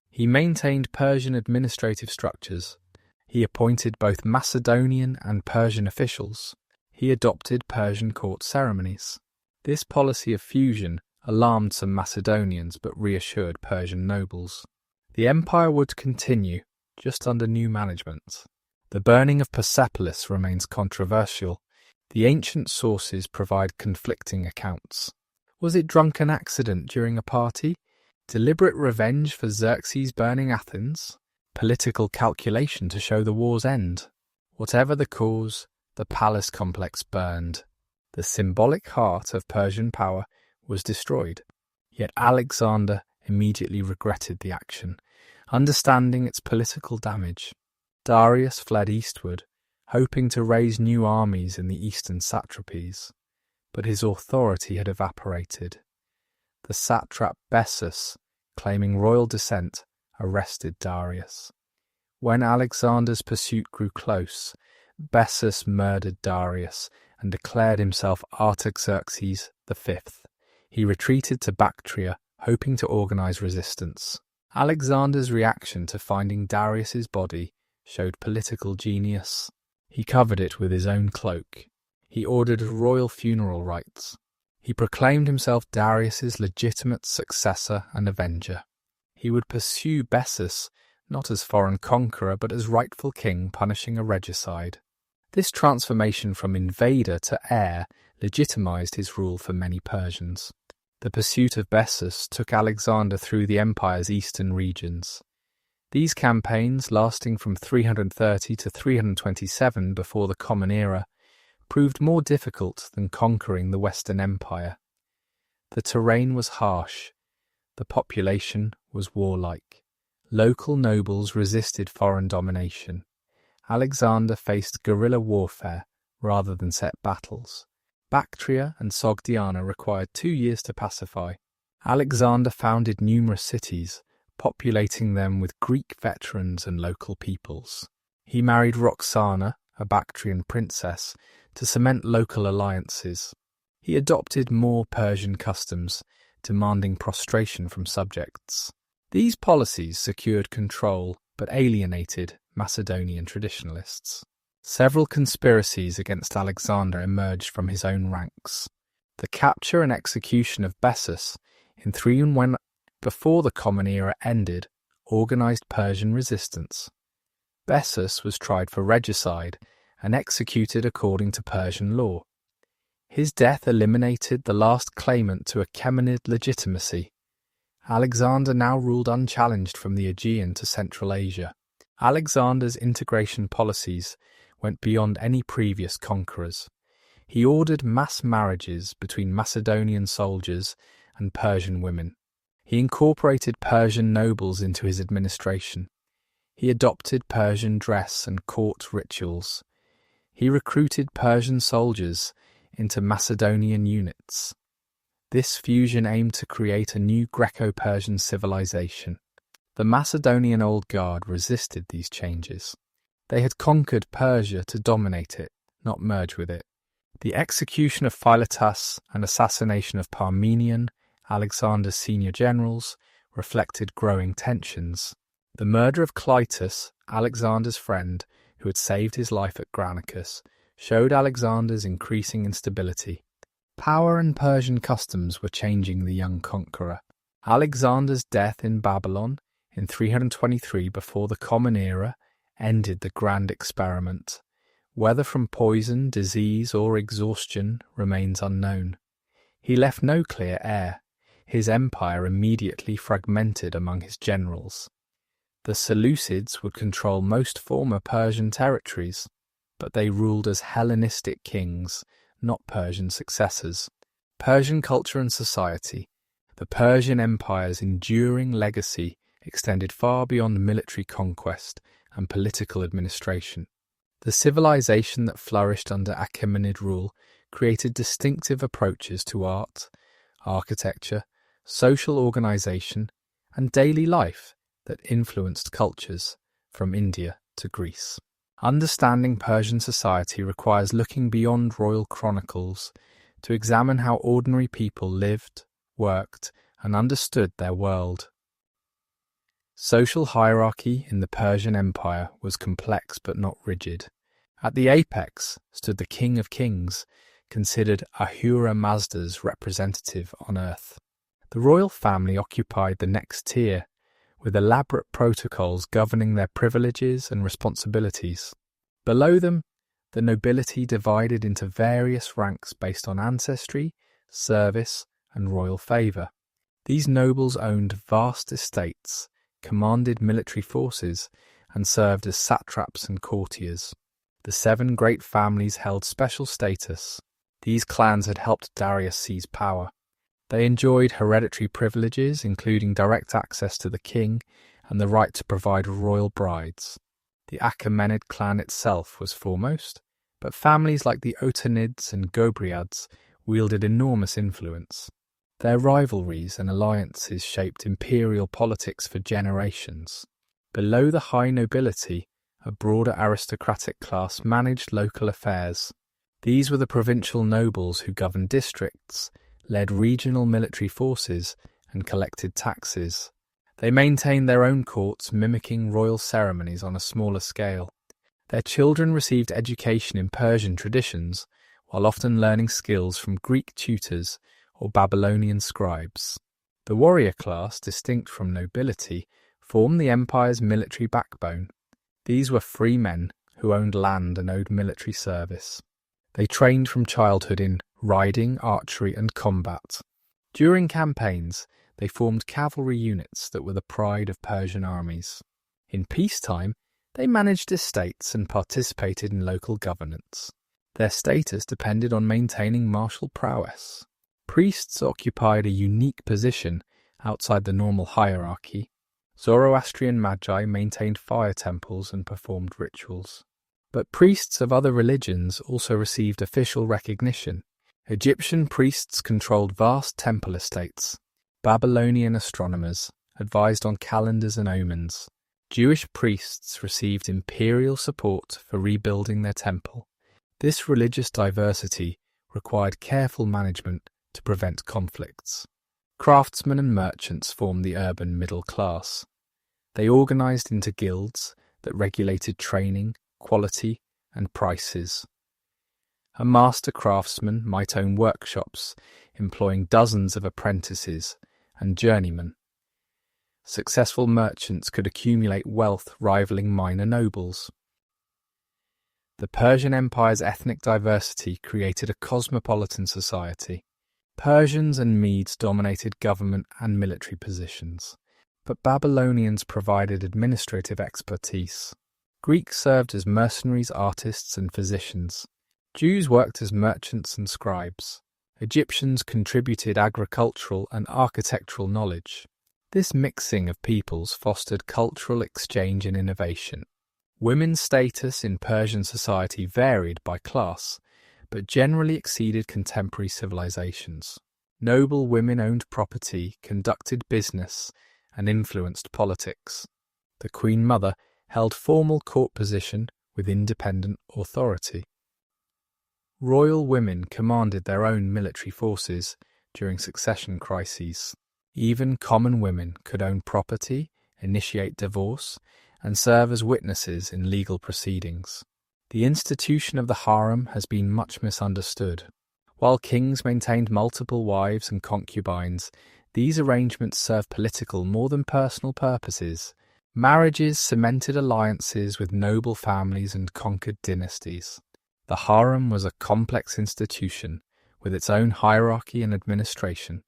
He maintained Persian administrative structures. He appointed both Macedonian and Persian officials. He adopted Persian court ceremonies. This policy of fusion alarmed some Macedonians but reassured Persian nobles. The empire would continue, just under new management. The burning of Persepolis remains controversial. The ancient sources provide conflicting accounts. Was it drunken accident during a party? Deliberate revenge for Xerxes burning Athens? Political calculation to show the war's end? Whatever the cause, the palace complex burned. The symbolic heart of Persian power was destroyed. Yet Alexander immediately regretted the action, understanding its political damage. Darius fled eastward, hoping to raise new armies in the eastern satrapies, but his authority had evaporated. The satrap Bessus, claiming royal descent, arrested Darius. When Alexander's pursuit grew close, Bessus murdered Darius and declared himself Artaxerxes V. He retreated to Bactria, hoping to organize resistance. Alexander's reaction to finding Darius's body showed political genius. He covered it with his own cloak. He ordered royal funeral rites. He proclaimed himself Darius's legitimate successor and avenger. He would pursue Bessus not as foreign conqueror but as rightful king, punishing a regicide. This transformation from invader to heir legitimized his rule for many Persians. The pursuit of Bessus took Alexander through the empire's eastern regions. These campaigns, lasting from 330 to 327 before the Common Era, proved more difficult than conquering the Western Empire. The terrain was harsh. The population was warlike. Local nobles resisted foreign domination. Alexander faced guerrilla warfare rather than set battles. Bactria and Sogdiana required 2 years to pacify. Alexander founded numerous cities, populating them with Greek veterans and local peoples. He married Roxana, a Bactrian princess, to cement local alliances. He adopted more Persian customs, demanding prostration from subjects. These policies secured control but alienated Macedonian traditionalists. Several conspiracies against Alexander emerged from his own ranks. The capture and execution of Bessus in 311 before the Common Era ended organized Persian resistance. Bessus was tried for regicide and executed according to Persian law. His death eliminated the last claimant to Achaemenid legitimacy. Alexander now ruled unchallenged from the Aegean to Central Asia. Alexander's integration policies went beyond any previous conquerors. He ordered mass marriages between Macedonian soldiers and Persian women. He incorporated Persian nobles into his administration. He adopted Persian dress and court rituals. He recruited Persian soldiers into Macedonian units. This fusion aimed to create a new Greco-Persian civilization. The Macedonian Old Guard resisted these changes. They had conquered Persia to dominate it, not merge with it. The execution of Philotas and assassination of Parmenion, Alexander's senior generals, reflected growing tensions. The murder of Clytus, Alexander's friend, who had saved his life at Granicus, showed Alexander's increasing instability. Power and Persian customs were changing the young conqueror. Alexander's death in Babylon in 323 before the Common Era ended the grand experiment. Whether from poison, disease, or exhaustion remains unknown. He left no clear heir. His empire immediately fragmented among his generals. The Seleucids would control most former Persian territories, but they ruled as Hellenistic kings, not Persian successors. Persian culture and society. The Persian Empire's enduring legacy extended far beyond military conquest and political administration. The civilization that flourished under Achaemenid rule created distinctive approaches to art, architecture, social organisation, and daily life that influenced cultures from India to Greece. Understanding Persian society requires looking beyond royal chronicles to examine how ordinary people lived, worked, and understood their world. Social hierarchy in the Persian Empire was complex but not rigid. At the apex stood the King of Kings, considered Ahura Mazda's representative on earth. The royal family occupied the next tier, with elaborate protocols governing their privileges and responsibilities. Below them, the nobility divided into various ranks based on ancestry, service, and royal favour. These nobles owned vast estates, commanded military forces, and served as satraps and courtiers. The 7 great families held special status. These clans had helped Darius seize power. They enjoyed hereditary privileges, including direct access to the king and the right to provide royal brides. The Achaemenid clan itself was foremost, but families like the Otanids and Gobriads wielded enormous influence. Their rivalries and alliances shaped imperial politics for generations. Below the high nobility, a broader aristocratic class managed local affairs. These were the provincial nobles who governed districts, led regional military forces, and collected taxes. They maintained their own courts, mimicking royal ceremonies on a smaller scale. Their children received education in Persian traditions, while often learning skills from Greek tutors or Babylonian scribes. The warrior class, distinct from nobility, formed the empire's military backbone. These were free men who owned land and owed military service. They trained from childhood in riding, archery, and combat. During campaigns, they formed cavalry units that were the pride of Persian armies. In peacetime, they managed estates and participated in local governance. Their status depended on maintaining martial prowess. Priests occupied a unique position outside the normal hierarchy. Zoroastrian magi maintained fire temples and performed rituals. But priests of other religions also received official recognition. Egyptian priests controlled vast temple estates. Babylonian astronomers advised on calendars and omens. Jewish priests received imperial support for rebuilding their temple. This religious diversity required careful management to prevent conflicts. Craftsmen and merchants formed the urban middle class. They organized into guilds that regulated training, quality, and prices. A master craftsman might own workshops, employing dozens of apprentices and journeymen. Successful merchants could accumulate wealth rivaling minor nobles. The Persian Empire's ethnic diversity created a cosmopolitan society. Persians and Medes dominated government and military positions, but Babylonians provided administrative expertise. Greeks served as mercenaries, artists, and physicians. Jews worked as merchants and scribes. Egyptians contributed agricultural and architectural knowledge. This mixing of peoples fostered cultural exchange and innovation. Women's status in Persian society varied by class, but generally exceeded contemporary civilizations. Noble women owned property, conducted business, and influenced politics. The Queen Mother held formal court position with independent authority. Royal women commanded their own military forces during succession crises. Even common women could own property, initiate divorce, and serve as witnesses in legal proceedings. The institution of the harem has been much misunderstood. While kings maintained multiple wives and concubines, these arrangements served political more than personal purposes. Marriages cemented alliances with noble families and conquered dynasties. The harem was a complex institution, with its own hierarchy and administration.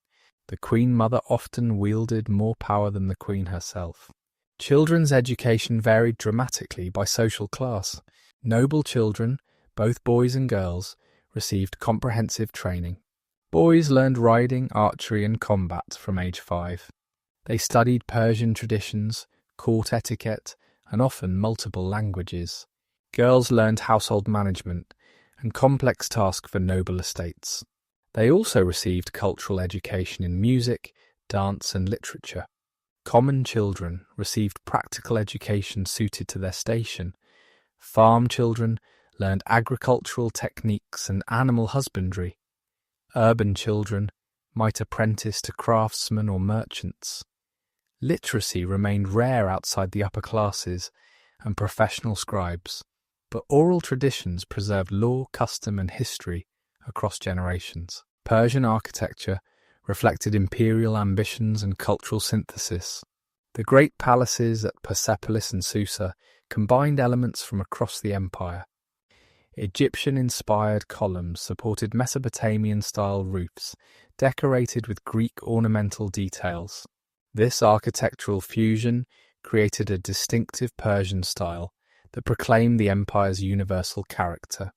The Queen Mother often wielded more power than the Queen herself. Children's education varied dramatically by social class. Noble children, both boys and girls, received comprehensive training. Boys learned riding, archery, and combat from age 5. They studied Persian traditions, court etiquette, and often multiple languages. Girls learned household management and complex tasks for noble estates. They also received cultural education in music, dance, and literature. Common children received practical education suited to their station. Farm children learned agricultural techniques and animal husbandry. Urban children might apprentice to craftsmen or merchants. Literacy remained rare outside the upper classes and professional scribes, but oral traditions preserved law, custom, and history across generations. Persian architecture reflected imperial ambitions and cultural synthesis. The great palaces at Persepolis and Susa combined elements from across the empire. Egyptian-inspired columns supported Mesopotamian-style roofs, decorated with Greek ornamental details. This architectural fusion created a distinctive Persian style that proclaimed the empire's universal character.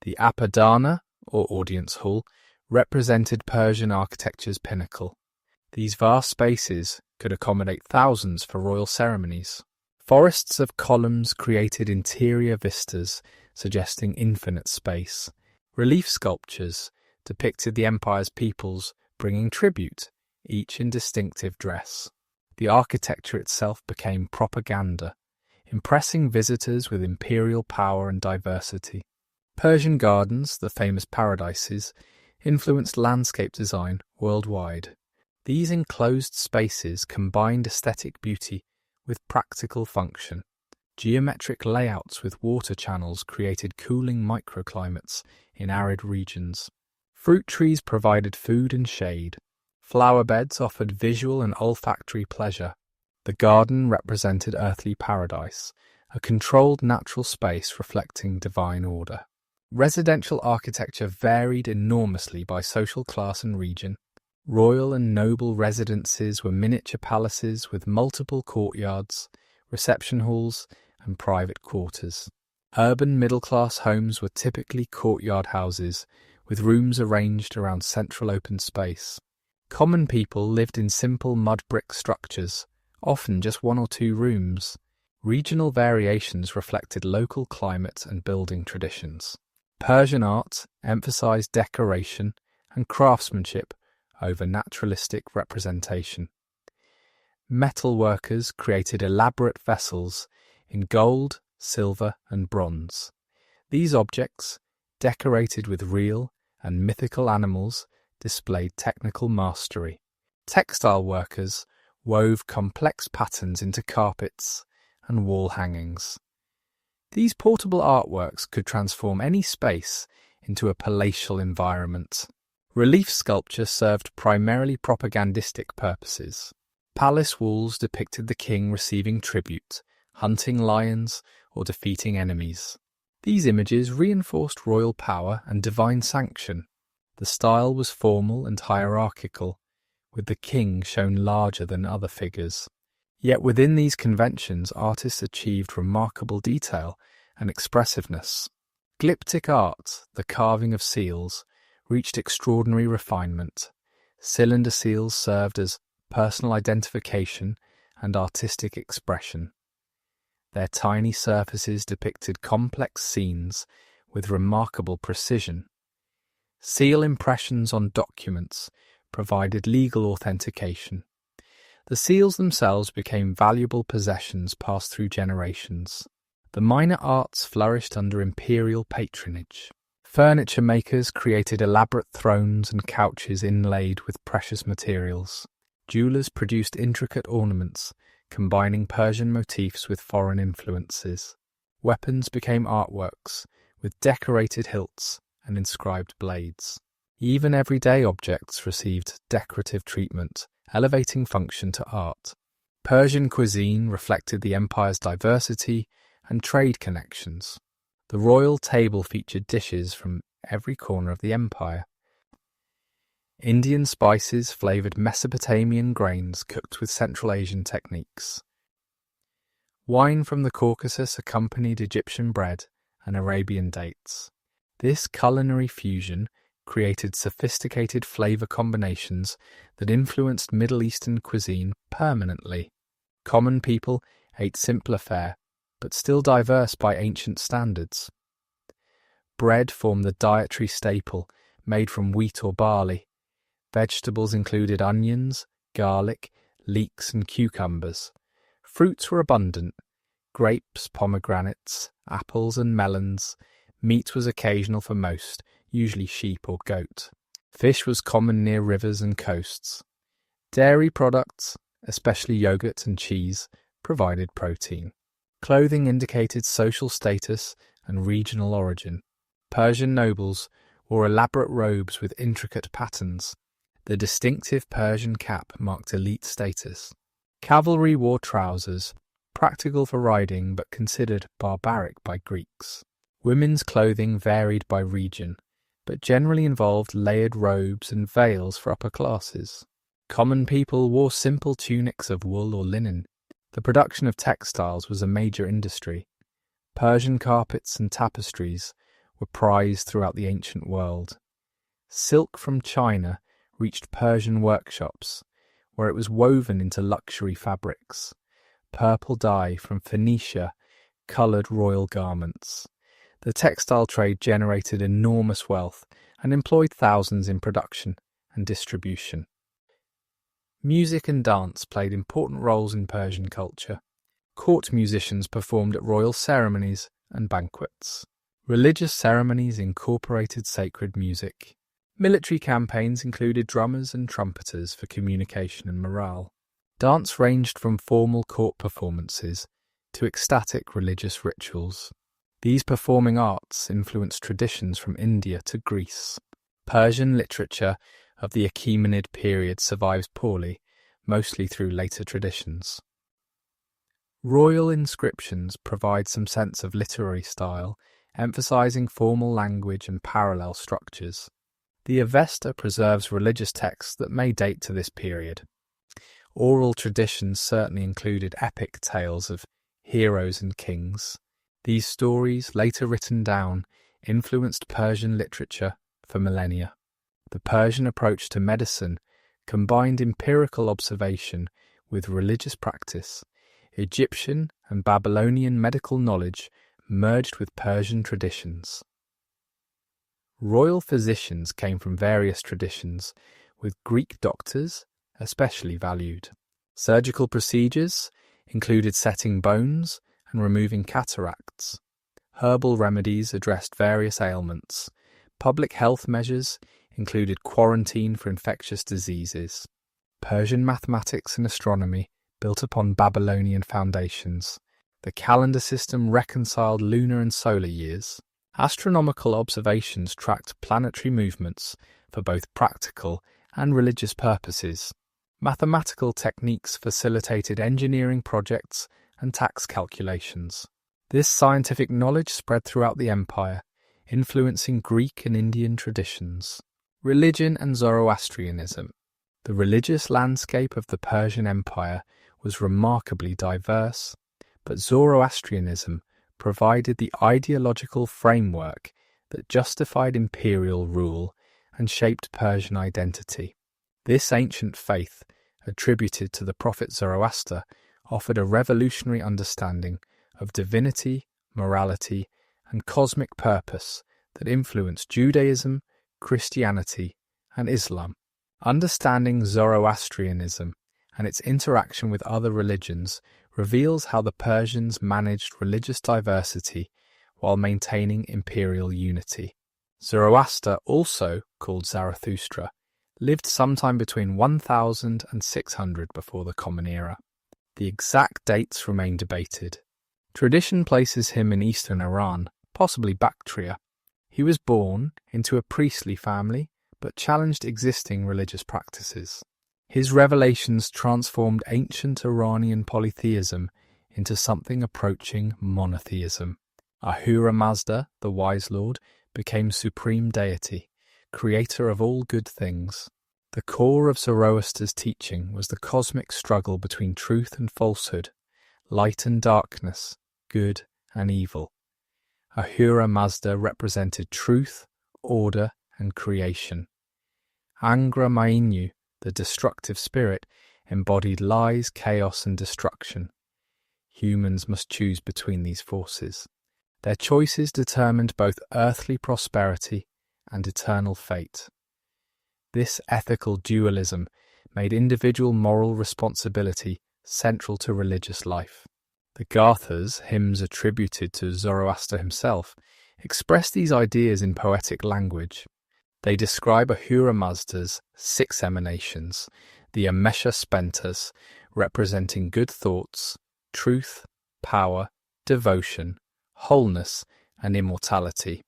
The Apadana, or audience hall, represented Persian architecture's pinnacle. These vast spaces could accommodate thousands for royal ceremonies. Forests of columns created interior vistas, suggesting infinite space. Relief sculptures depicted the empire's peoples bringing tribute, each in distinctive dress. The architecture itself became propaganda, impressing visitors with imperial power and diversity. Persian gardens, the famous paradises, influenced landscape design worldwide. These enclosed spaces combined aesthetic beauty with practical function. Geometric layouts with water channels created cooling microclimates in arid regions. Fruit trees provided food and shade. Flower beds offered visual and olfactory pleasure. The garden represented earthly paradise, a controlled natural space reflecting divine order. Residential architecture varied enormously by social class and region. Royal and noble residences were miniature palaces with multiple courtyards, reception halls, and private quarters. Urban middle-class homes were typically courtyard houses, with rooms arranged around central open space. Common people lived in simple mud brick structures, often just one or two rooms. Regional variations reflected local climate and building traditions. Persian art emphasized decoration and craftsmanship over naturalistic representation. Metal workers created elaborate vessels in gold, silver, and bronze. These objects, decorated with real and mythical animals, displayed technical mastery. Textile workers wove complex patterns into carpets and wall hangings. These portable artworks could transform any space into a palatial environment. Relief sculpture served primarily propagandistic purposes. Palace walls depicted the king receiving tribute, hunting lions, or defeating enemies. These images reinforced royal power and divine sanction. The style was formal and hierarchical, with the king shown larger than other figures. Yet within these conventions, artists achieved remarkable detail and expressiveness. Glyptic art, the carving of seals, reached extraordinary refinement. Cylinder seals served as personal identification and artistic expression. Their tiny surfaces depicted complex scenes with remarkable precision. Seal impressions on documents provided legal authentication. The seals themselves became valuable possessions passed through generations. The minor arts flourished under imperial patronage. Furniture makers created elaborate thrones and couches inlaid with precious materials. Jewelers produced intricate ornaments, combining Persian motifs with foreign influences. Weapons became artworks, with decorated hilts and inscribed blades. Even everyday objects received decorative treatment, elevating function to art. Persian cuisine reflected the empire's diversity and trade connections. The royal table featured dishes from every corner of the empire. Indian spices flavoured Mesopotamian grains cooked with Central Asian techniques. Wine from the Caucasus accompanied Egyptian bread and Arabian dates. This culinary fusion created sophisticated flavour combinations that influenced Middle Eastern cuisine permanently. Common people ate simpler fare, but still diverse by ancient standards. Bread formed the dietary staple, made from wheat or barley. Vegetables included onions, garlic, leeks and cucumbers. Fruits were abundant: grapes, pomegranates, apples and melons. Meat was occasional for most, usually sheep or goat. Fish was common near rivers and coasts. Dairy products, especially yogurt and cheese, provided protein. Clothing indicated social status and regional origin. Persian nobles wore elaborate robes with intricate patterns. The distinctive Persian cap marked elite status. Cavalry wore trousers, practical for riding but considered barbaric by Greeks. Women's clothing varied by region, but generally involved layered robes and veils for upper classes. Common people wore simple tunics of wool or linen. The production of textiles was a major industry. Persian carpets and tapestries were prized throughout the ancient world. Silk from China reached Persian workshops, where it was woven into luxury fabrics. Purple dye from Phoenicia coloured royal garments. The textile trade generated enormous wealth and employed thousands in production and distribution. Music and dance played important roles in Persian culture. Court musicians performed at royal ceremonies and banquets. Religious ceremonies incorporated sacred music. Military campaigns included drummers and trumpeters for communication and morale. Dance ranged from formal court performances to ecstatic religious rituals. These performing arts influenced traditions from India to Greece. Persian literature of the Achaemenid period survives poorly, mostly through later traditions. Royal inscriptions provide some sense of literary style, emphasizing formal language and parallel structures. The Avesta preserves religious texts that may date to this period. Oral traditions certainly included epic tales of heroes and kings. These stories, later written down, influenced Persian literature for millennia. The Persian approach to medicine combined empirical observation with religious practice. Egyptian and Babylonian medical knowledge merged with Persian traditions. Royal physicians came from various traditions, with Greek doctors especially valued. Surgical procedures included setting bones and removing cataracts. Herbal remedies addressed various ailments. Public health measures included quarantine for infectious diseases. Persian mathematics and astronomy built upon Babylonian foundations. The calendar system reconciled lunar and solar years. Astronomical observations tracked planetary movements for both practical and religious purposes. Mathematical techniques facilitated engineering projects and tax calculations. This scientific knowledge spread throughout the empire, influencing Greek and Indian traditions. Religion and Zoroastrianism. The religious landscape of the Persian Empire was remarkably diverse, but Zoroastrianism provided the ideological framework that justified imperial rule and shaped Persian identity. This ancient faith, attributed to the prophet Zoroaster, offered a revolutionary understanding of divinity, morality, and cosmic purpose that influenced Judaism, Christianity, and Islam. Understanding Zoroastrianism and its interaction with other religions reveals how the Persians managed religious diversity while maintaining imperial unity. Zoroaster, also called Zarathustra, lived sometime between 1000 and 600 before the Common Era. The exact dates remain debated. Tradition places him in eastern Iran, possibly Bactria. He was born into a priestly family, but challenged existing religious practices. His revelations transformed ancient Iranian polytheism into something approaching monotheism. Ahura Mazda, the wise lord, became supreme deity, creator of all good things. The core of Zoroaster's teaching was the cosmic struggle between truth and falsehood, light and darkness, good and evil. Ahura Mazda represented truth, order, and creation. Angra Mainyu, the destructive spirit, embodied lies, chaos, and destruction. Humans must choose between these forces. Their choices determined both earthly prosperity and eternal fate. This ethical dualism made individual moral responsibility central to religious life. The Gathas, hymns attributed to Zoroaster himself, express these ideas in poetic language. They describe Ahura Mazda's 6 emanations, the Amesha Spentas, representing good thoughts, truth, power, devotion, wholeness, and immortality.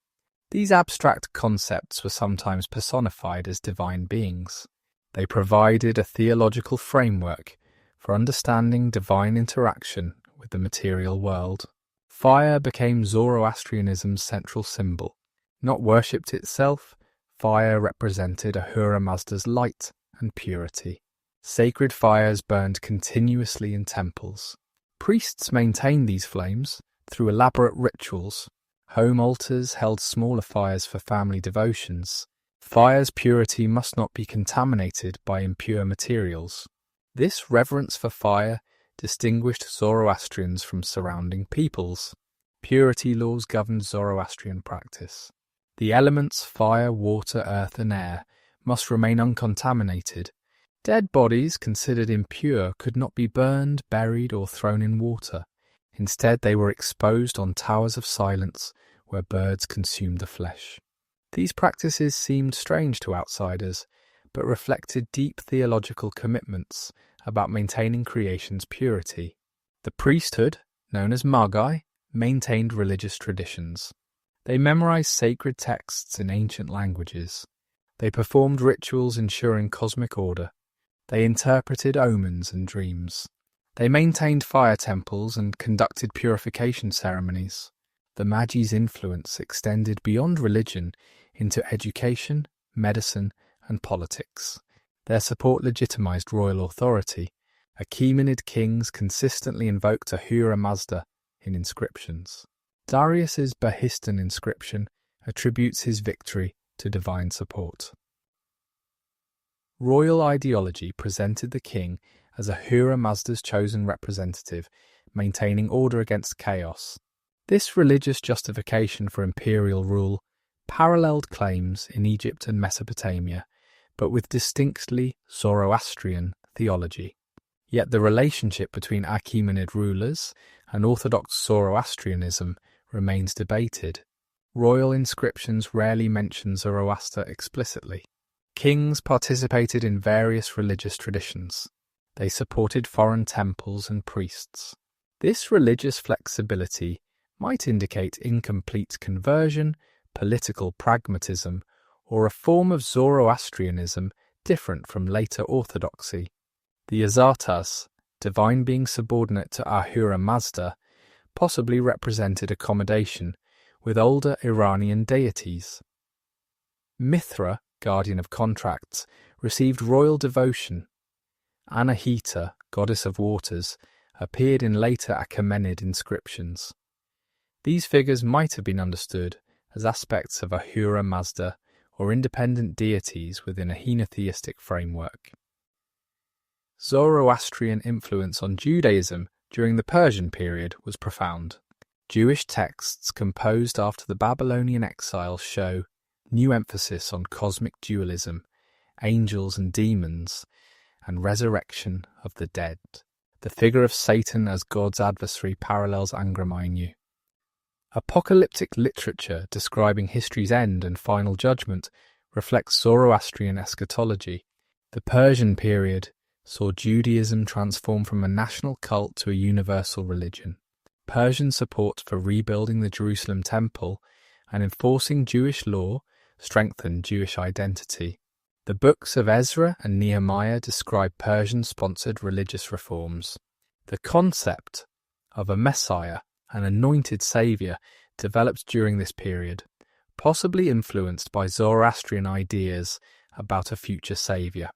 These abstract concepts were sometimes personified as divine beings. They provided a theological framework for understanding divine interaction with the material world. Fire became Zoroastrianism's central symbol. Not worshipped itself, fire represented Ahura Mazda's light and purity. Sacred fires burned continuously in temples. Priests maintained these flames through elaborate rituals. Home altars held smaller fires for family devotions. Fire's purity must not be contaminated by impure materials. This reverence for fire distinguished Zoroastrians from surrounding peoples. Purity laws governed Zoroastrian practice. The elements fire, water, earth, and air must remain uncontaminated. Dead bodies considered impure could not be burned, buried, or thrown in water. Instead, they were exposed on towers of silence where birds consumed the flesh. These practices seemed strange to outsiders, but reflected deep theological commitments about maintaining creation's purity. The priesthood, known as Magi, maintained religious traditions. They memorized sacred texts in ancient languages. They performed rituals ensuring cosmic order. They interpreted omens and dreams. They maintained fire temples and conducted purification ceremonies. The Magi's influence extended beyond religion into education, medicine, and politics. Their support legitimized royal authority. Achaemenid kings consistently invoked Ahura Mazda in inscriptions. Darius's Behistun inscription attributes his victory to divine support. Royal ideology presented the king as Ahura Mazda's chosen representative, maintaining order against chaos. This religious justification for imperial rule paralleled claims in Egypt and Mesopotamia, but with distinctly Zoroastrian theology. Yet the relationship between Achaemenid rulers and Orthodox Zoroastrianism remains debated. Royal inscriptions rarely mention Zoroaster explicitly. Kings participated in various religious traditions. They supported foreign temples and priests. This religious flexibility might indicate incomplete conversion, political pragmatism, or a form of Zoroastrianism different from later orthodoxy. The Azatas, divine being subordinate to Ahura Mazda, possibly represented accommodation with older Iranian deities. Mithra, guardian of contracts, received royal devotion. Anahita, goddess of waters, appeared in later Achaemenid inscriptions. These figures might have been understood as aspects of Ahura Mazda or independent deities within a henotheistic framework. Zoroastrian influence on Judaism during the Persian period was profound. Jewish texts composed after the Babylonian exile show new emphasis on cosmic dualism, angels and demons, and resurrection of the dead. The figure of Satan as God's adversary parallels Angramaynu. Apocalyptic literature describing history's end and final judgment reflects Zoroastrian eschatology. The Persian period saw Judaism transform from a national cult to a universal religion. Persian support for rebuilding the Jerusalem temple and enforcing Jewish law strengthened Jewish identity. The books of Ezra and Nehemiah describe Persian-sponsored religious reforms. The concept of a Messiah, an anointed saviour, developed during this period, possibly influenced by Zoroastrian ideas about a future saviour.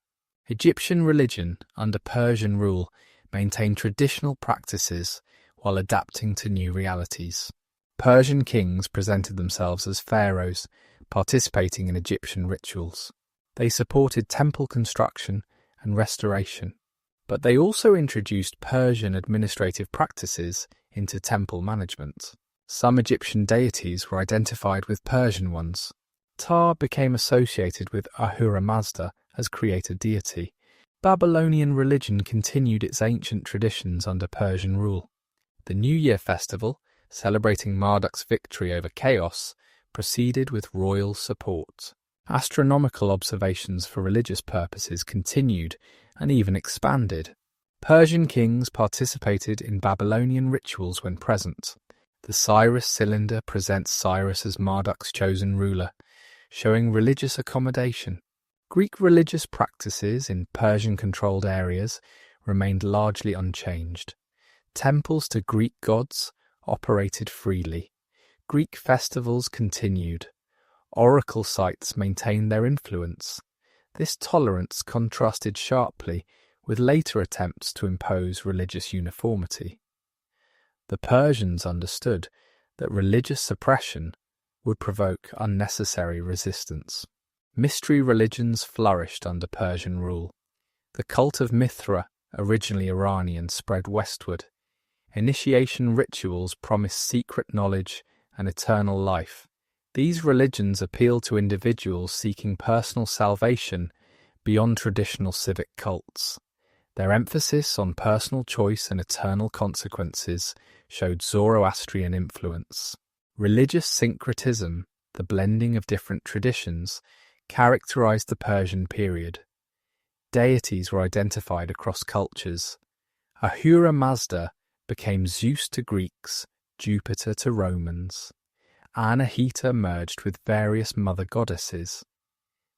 Egyptian religion under Persian rule maintained traditional practices while adapting to new realities. Persian kings presented themselves as pharaohs, participating in Egyptian rituals. They supported temple construction and restoration, but they also introduced Persian administrative practices into temple management. Some Egyptian deities were identified with Persian ones. Ptah became associated with Ahura Mazda as creator deity. Babylonian religion continued its ancient traditions under Persian rule. The New Year festival, celebrating Marduk's victory over chaos, proceeded with royal support. Astronomical observations for religious purposes continued and even expanded. Persian kings participated in Babylonian rituals when present. The Cyrus cylinder presents Cyrus as Marduk's chosen ruler, showing religious accommodation. Greek religious practices in Persian-controlled areas remained largely unchanged. Temples to Greek gods operated freely. Greek festivals continued. Oracle sites maintained their influence. This tolerance contrasted sharply with later attempts to impose religious uniformity. The Persians understood that religious suppression would provoke unnecessary resistance. Mystery religions flourished under Persian rule. The cult of Mithra, originally Iranian, spread westward. Initiation rituals promised secret knowledge and eternal life. These religions appealed to individuals seeking personal salvation beyond traditional civic cults. Their emphasis on personal choice and eternal consequences showed Zoroastrian influence. Religious syncretism, the blending of different traditions, characterized the Persian period. Deities were identified across cultures. Ahura Mazda became Zeus to Greeks, Jupiter to Romans. Anahita merged with various mother goddesses.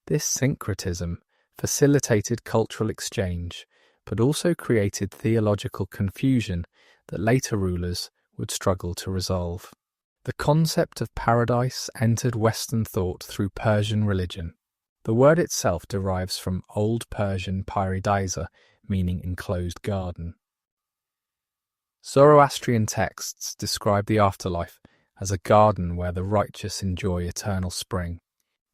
This syncretism facilitated cultural exchange, but also created theological confusion that later rulers would struggle to resolve. The concept of paradise entered Western thought through Persian religion. The word itself derives from Old Persian paradisa, meaning enclosed garden. Zoroastrian texts describe the afterlife as a garden where the righteous enjoy eternal spring.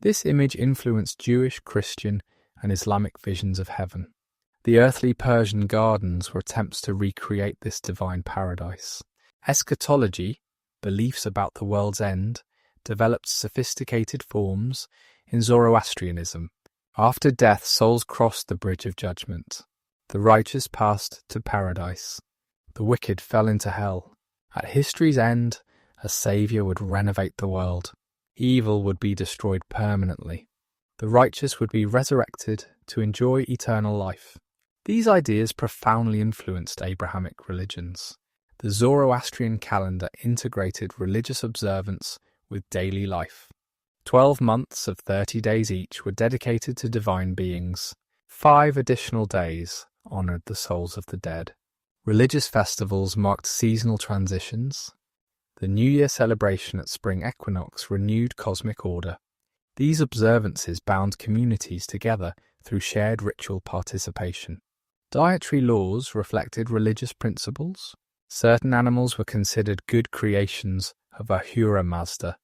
This image influenced Jewish, Christian, and Islamic visions of heaven. The earthly Persian gardens were attempts to recreate this divine paradise. Eschatology, beliefs about the world's end, developed sophisticated forms in Zoroastrianism. After death, souls crossed the bridge of judgment. The righteous passed to paradise. The wicked fell into hell. At history's end, a saviour would renovate the world. Evil would be destroyed permanently. The righteous would be resurrected to enjoy eternal life. These ideas profoundly influenced Abrahamic religions. The Zoroastrian calendar integrated religious observance with daily life. 12 months of 30 days each were dedicated to divine beings. 5 additional days honoured the souls of the dead. Religious festivals marked seasonal transitions. The New Year celebration at spring equinox renewed cosmic order. These observances bound communities together through shared ritual participation. Dietary laws reflected religious principles. Certain animals were considered good creations of Ahura Mazda,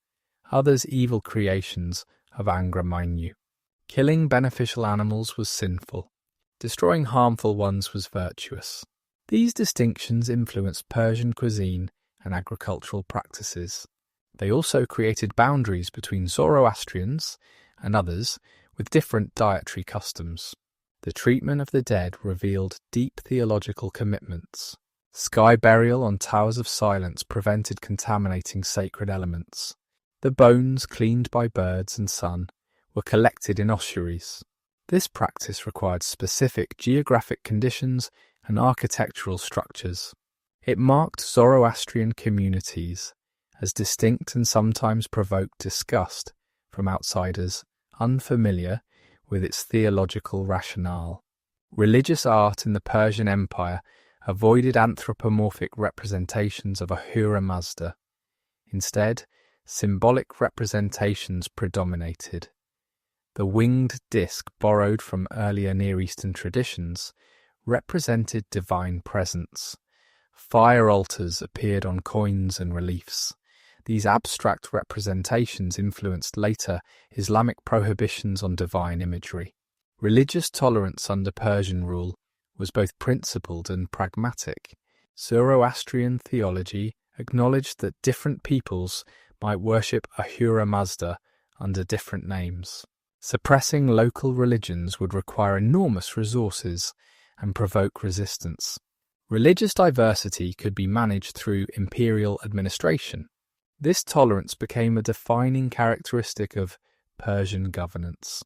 others evil creations of Angra Mainyu. Killing beneficial animals was sinful. Destroying harmful ones was virtuous. These distinctions influenced Persian cuisine and agricultural practices. They also created boundaries between Zoroastrians and others with different dietary customs. The treatment of the dead revealed deep theological commitments. Sky burial on towers of silence prevented contaminating sacred elements. The bones, cleaned by birds and sun, were collected in ossuaries. This practice required specific geographic conditions and architectural structures. It marked Zoroastrian communities as distinct and sometimes provoked disgust from outsiders unfamiliar with its theological rationale. Religious art in the Persian Empire avoided anthropomorphic representations of Ahura Mazda. Instead, symbolic representations predominated. The winged disc, borrowed from earlier Near Eastern traditions, represented divine presence. Fire altars appeared on coins and reliefs. These abstract representations influenced later Islamic prohibitions on divine imagery. Religious tolerance under Persian rule was both principled and pragmatic. Zoroastrian theology acknowledged that different peoples might worship Ahura Mazda under different names. Suppressing local religions would require enormous resources and provoke resistance. Religious diversity could be managed through imperial administration. This tolerance became a defining characteristic of Persian governance.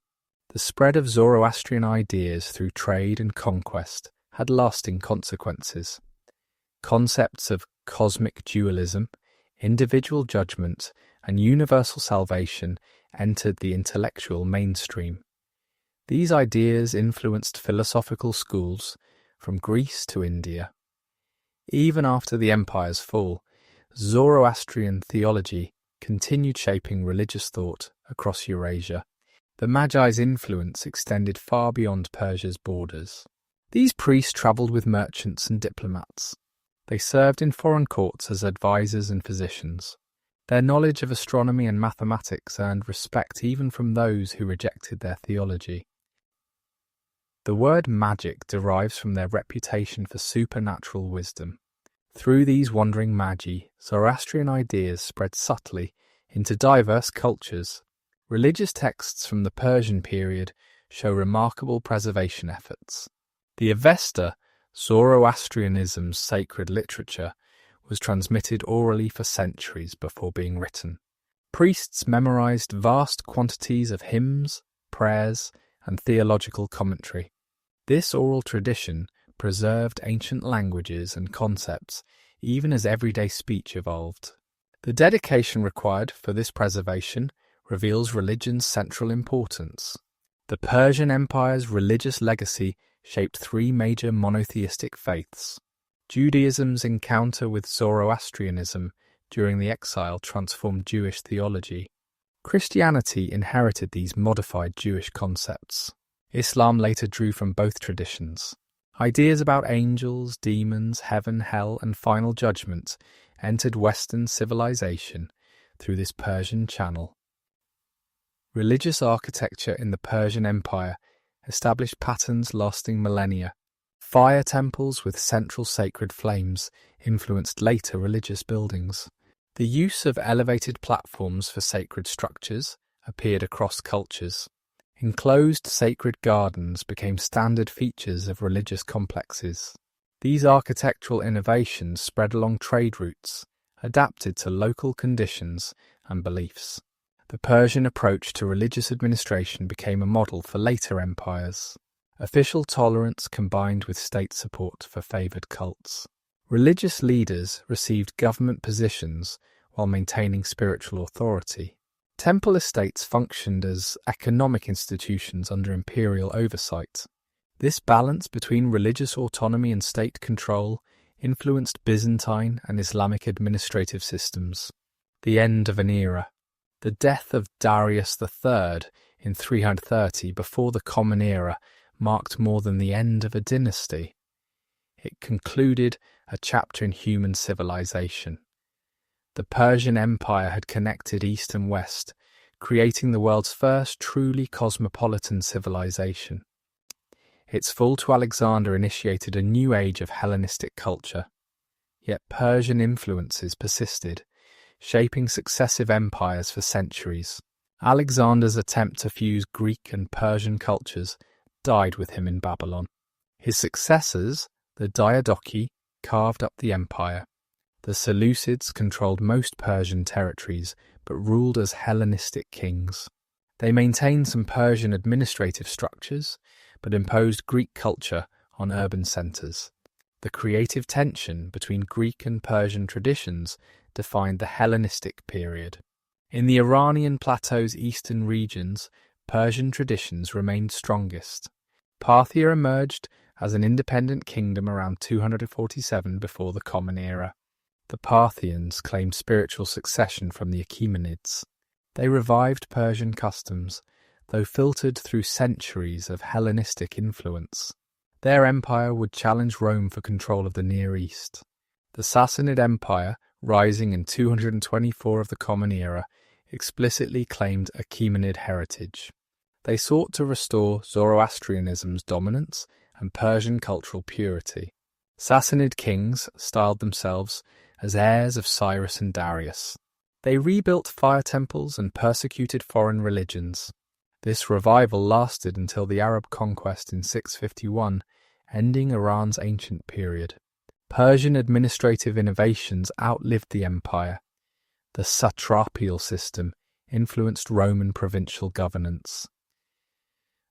The spread of Zoroastrian ideas through trade and conquest had lasting consequences. Concepts of cosmic dualism, individual judgment, and universal salvation entered the intellectual mainstream. These ideas influenced philosophical schools from Greece to India. Even after the empire's fall, Zoroastrian theology continued shaping religious thought across Eurasia. The Magi's influence extended far beyond Persia's borders. These priests travelled with merchants and diplomats. They served in foreign courts as advisors and physicians. Their knowledge of astronomy and mathematics earned respect even from those who rejected their theology. The word magic derives from their reputation for supernatural wisdom. Through these wandering magi, Zoroastrian ideas spread subtly into diverse cultures. Religious texts from the Persian period show remarkable preservation efforts. The Avesta, Zoroastrianism's sacred literature, was transmitted orally for centuries before being written. Priests memorized vast quantities of hymns, prayers, and theological commentary. This oral tradition preserved ancient languages and concepts even as everyday speech evolved. The dedication required for this preservation reveals religion's central importance. The Persian Empire's religious legacy shaped three major monotheistic faiths. Judaism's encounter with Zoroastrianism during the exile transformed Jewish theology. Christianity inherited these modified Jewish concepts. Islam later drew from both traditions. Ideas about angels, demons, heaven, hell, and final judgment entered Western civilization through this Persian channel. Religious architecture in the Persian Empire established patterns lasting millennia. Fire temples with central sacred flames influenced later religious buildings. The use of elevated platforms for sacred structures appeared across cultures. Enclosed sacred gardens became standard features of religious complexes. These architectural innovations spread along trade routes, adapted to local conditions and beliefs. The Persian approach to religious administration became a model for later empires. Official tolerance combined with state support for favoured cults. Religious leaders received government positions while maintaining spiritual authority. Temple estates functioned as economic institutions under imperial oversight. This balance between religious autonomy and state control influenced Byzantine and Islamic administrative systems. The end of an era. The death of Darius III in 330 before the Common Era marked more than the end of a dynasty. It concluded a chapter in human civilization. The Persian Empire had connected East and West, creating the world's first truly cosmopolitan civilization. Its fall to Alexander initiated a new age of Hellenistic culture. Yet Persian influences persisted, shaping successive empires for centuries. Alexander's attempt to fuse Greek and Persian cultures died with him in Babylon. His successors, the Diadochi, carved up the empire. The Seleucids controlled most Persian territories, but ruled as Hellenistic kings. They maintained some Persian administrative structures, but imposed Greek culture on urban centres. The creative tension between Greek and Persian traditions defined the Hellenistic period. In the Iranian plateau's eastern regions, Persian traditions remained strongest. Parthia emerged as an independent kingdom around 247 before the Common Era. The Parthians claimed spiritual succession from the Achaemenids. They revived Persian customs, though filtered through centuries of Hellenistic influence. Their empire would challenge Rome for control of the Near East. The Sassanid Empire, rising in 224 of the Common Era, explicitly claimed Achaemenid heritage. They sought to restore Zoroastrianism's dominance and Persian cultural purity. Sassanid kings styled themselves as heirs of Cyrus and Darius. They rebuilt fire temples and persecuted foreign religions. This revival lasted until the Arab conquest in 651, ending Iran's ancient period. Persian administrative innovations outlived the empire. The satrapial system influenced Roman provincial governance.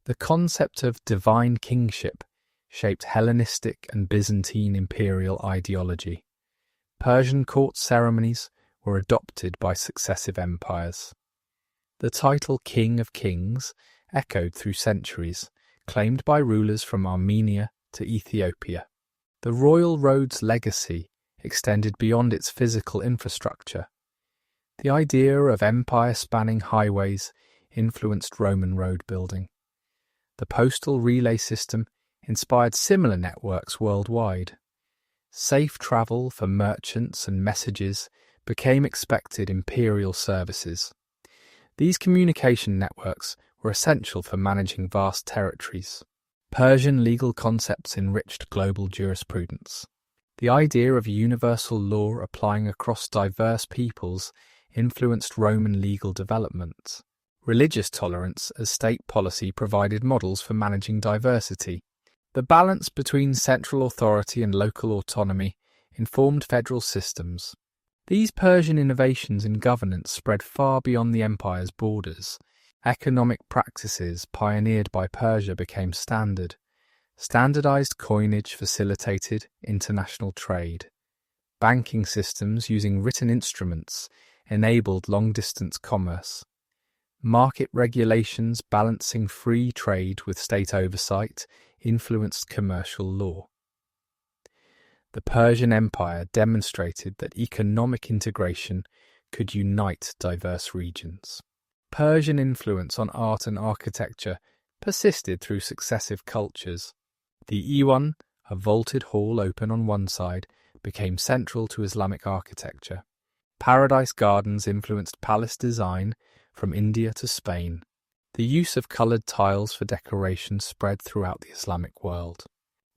The concept of divine kingship shaped Hellenistic and Byzantine imperial ideology. Persian court ceremonies were adopted by successive empires. The title King of Kings echoed through centuries, claimed by rulers from Armenia to Ethiopia. The royal road's legacy extended beyond its physical infrastructure. The idea of empire-spanning highways influenced Roman road building. The postal relay system inspired similar networks worldwide. Safe travel for merchants and messages became expected imperial services. These communication networks were essential for managing vast territories. Persian legal concepts enriched global jurisprudence. The idea of universal law applying across diverse peoples influenced Roman legal development. Religious tolerance as state policy provided models for managing diversity. The balance between central authority and local autonomy informed federal systems. These Persian innovations in governance spread far beyond the empire's borders. Economic practices pioneered by Persia became standard. Standardized coinage facilitated international trade. Banking systems using written instruments enabled long-distance commerce. Market regulations balancing free trade with state oversight influenced commercial law. The Persian Empire demonstrated that economic integration could unite diverse regions. Persian influence on art and architecture persisted through successive cultures. The Iwan, a vaulted hall open on one side, became central to Islamic architecture. Paradise gardens influenced palace design from India to Spain. The use of coloured tiles for decoration spread throughout the Islamic world.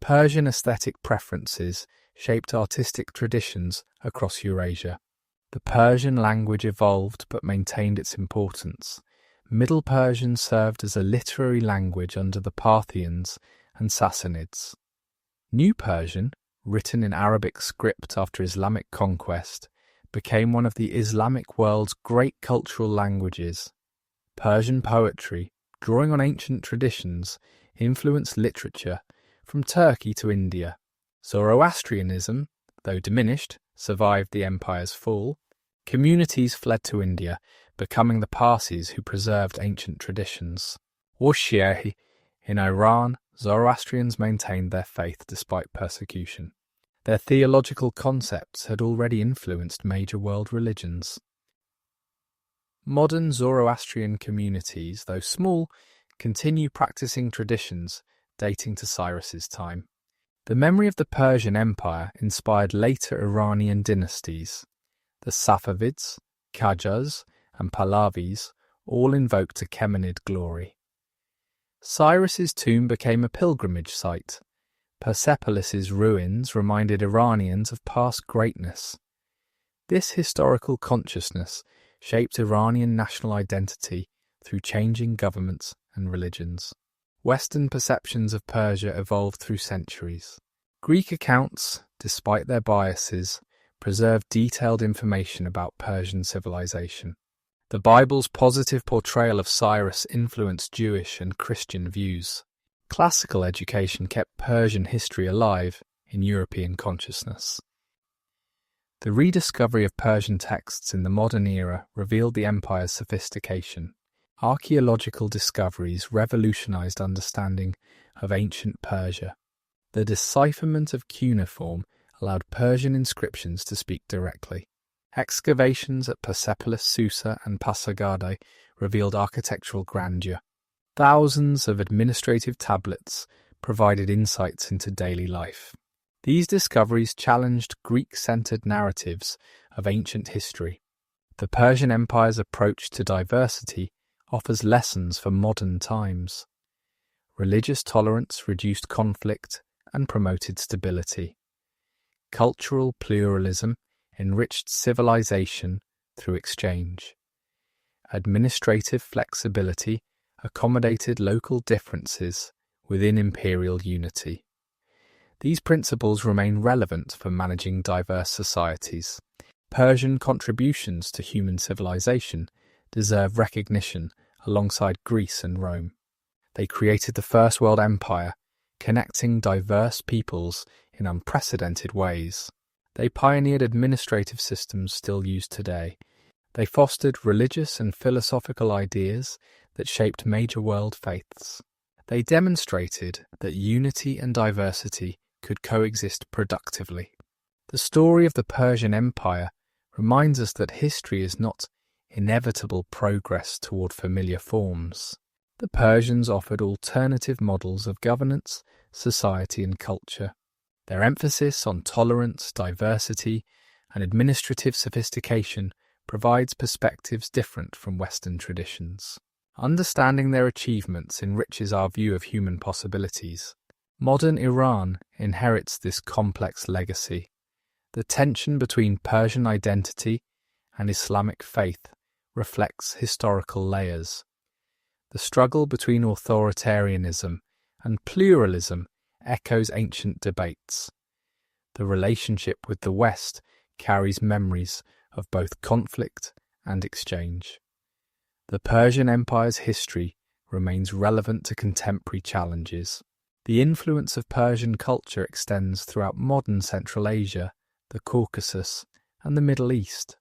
Persian aesthetic preferences shaped artistic traditions across Eurasia. The Persian language evolved but maintained its importance. Middle Persian served as a literary language under the Parthians and Sassanids. New Persian, written in Arabic script after Islamic conquest, became one of the Islamic world's great cultural languages. Persian poetry, drawing on ancient traditions, influenced literature from Turkey to India. Zoroastrianism, though diminished, survived the empire's fall. Communities fled to India, becoming the Parsis who preserved ancient traditions. Washiahi, in Iran, Zoroastrians maintained their faith despite persecution. Their theological concepts had already influenced major world religions. Modern Zoroastrian communities, though small, continue practicing traditions dating to Cyrus's time. The memory of the Persian Empire inspired later Iranian dynasties. The Safavids, Qajars, and Pahlavis all invoked Achaemenid glory. Cyrus's tomb became a pilgrimage site. Persepolis's ruins reminded Iranians of past greatness. This historical consciousness shaped Iranian national identity through changing governments and religions. Western perceptions of Persia evolved through centuries. Greek accounts, despite their biases, preserve detailed information about Persian civilization. The Bible's positive portrayal of Cyrus influenced Jewish and Christian views. Classical education kept Persian history alive in European consciousness. The rediscovery of Persian texts in the modern era revealed the empire's sophistication. Archaeological discoveries revolutionized understanding of ancient Persia. The decipherment of cuneiform allowed Persian inscriptions to speak directly. Excavations at Persepolis, Susa, and Pasargadae revealed architectural grandeur. Thousands of administrative tablets provided insights into daily life. These discoveries challenged Greek-centered narratives of ancient history. The Persian Empire's approach to diversity offers lessons for modern times. Religious tolerance reduced conflict and promoted stability. Cultural pluralism enriched civilization through exchange. Administrative flexibility accommodated local differences within imperial unity. These principles remain relevant for managing diverse societies. Persian contributions to human civilization deserve recognition alongside Greece and Rome. They created the First World Empire, connecting diverse peoples in unprecedented ways. They pioneered administrative systems still used today. They fostered religious and philosophical ideas that shaped major world faiths. They demonstrated that unity and diversity could coexist productively. The story of the Persian Empire reminds us that history is not inevitable progress toward familiar forms. The Persians offered alternative models of governance, society, and culture. Their emphasis on tolerance, diversity, and administrative sophistication provides perspectives different from Western traditions. Understanding their achievements enriches our view of human possibilities. Modern Iran inherits this complex legacy. The tension between Persian identity and Islamic faith reflects historical layers. The struggle between authoritarianism and pluralism echoes ancient debates. The relationship with the West carries memories of both conflict and exchange. The Persian Empire's history remains relevant to contemporary challenges. The influence of Persian culture extends throughout modern Central Asia, the Caucasus, and the Middle East.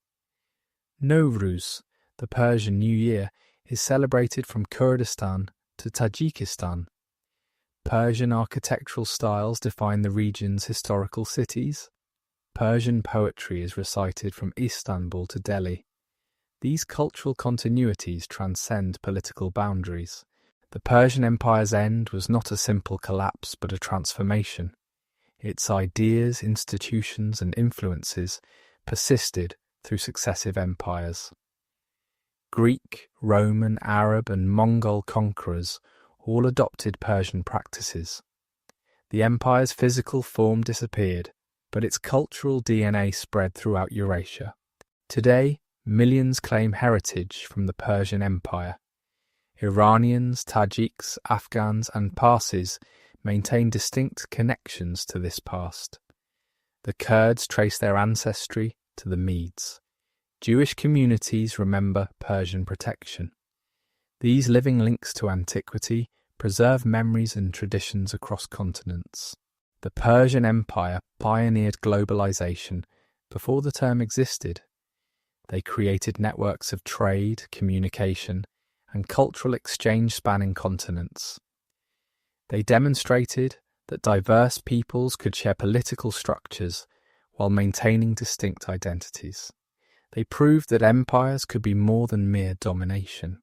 Nowruz, the Persian New Year, is celebrated from Kurdistan to Tajikistan. Persian architectural styles define the region's historical cities. Persian poetry is recited from Istanbul to Delhi. These cultural continuities transcend political boundaries. The Persian Empire's end was not a simple collapse but a transformation. Its ideas, institutions, and influences persisted through successive empires. Greek, Roman, Arab, and Mongol conquerors all adopted Persian practices. The empire's physical form disappeared, but its cultural DNA spread throughout Eurasia. Today, millions claim heritage from the Persian Empire. Iranians, Tajiks, Afghans, and Parsis maintain distinct connections to this past. The Kurds trace their ancestry to the Medes. Jewish communities remember Persian protection. These living links to antiquity preserve memories and traditions across continents. The Persian Empire pioneered globalization before the term existed. They created networks of trade, communication, and cultural exchange spanning continents. They demonstrated that diverse peoples could share political structures while maintaining distinct identities. They proved that empires could be more than mere domination.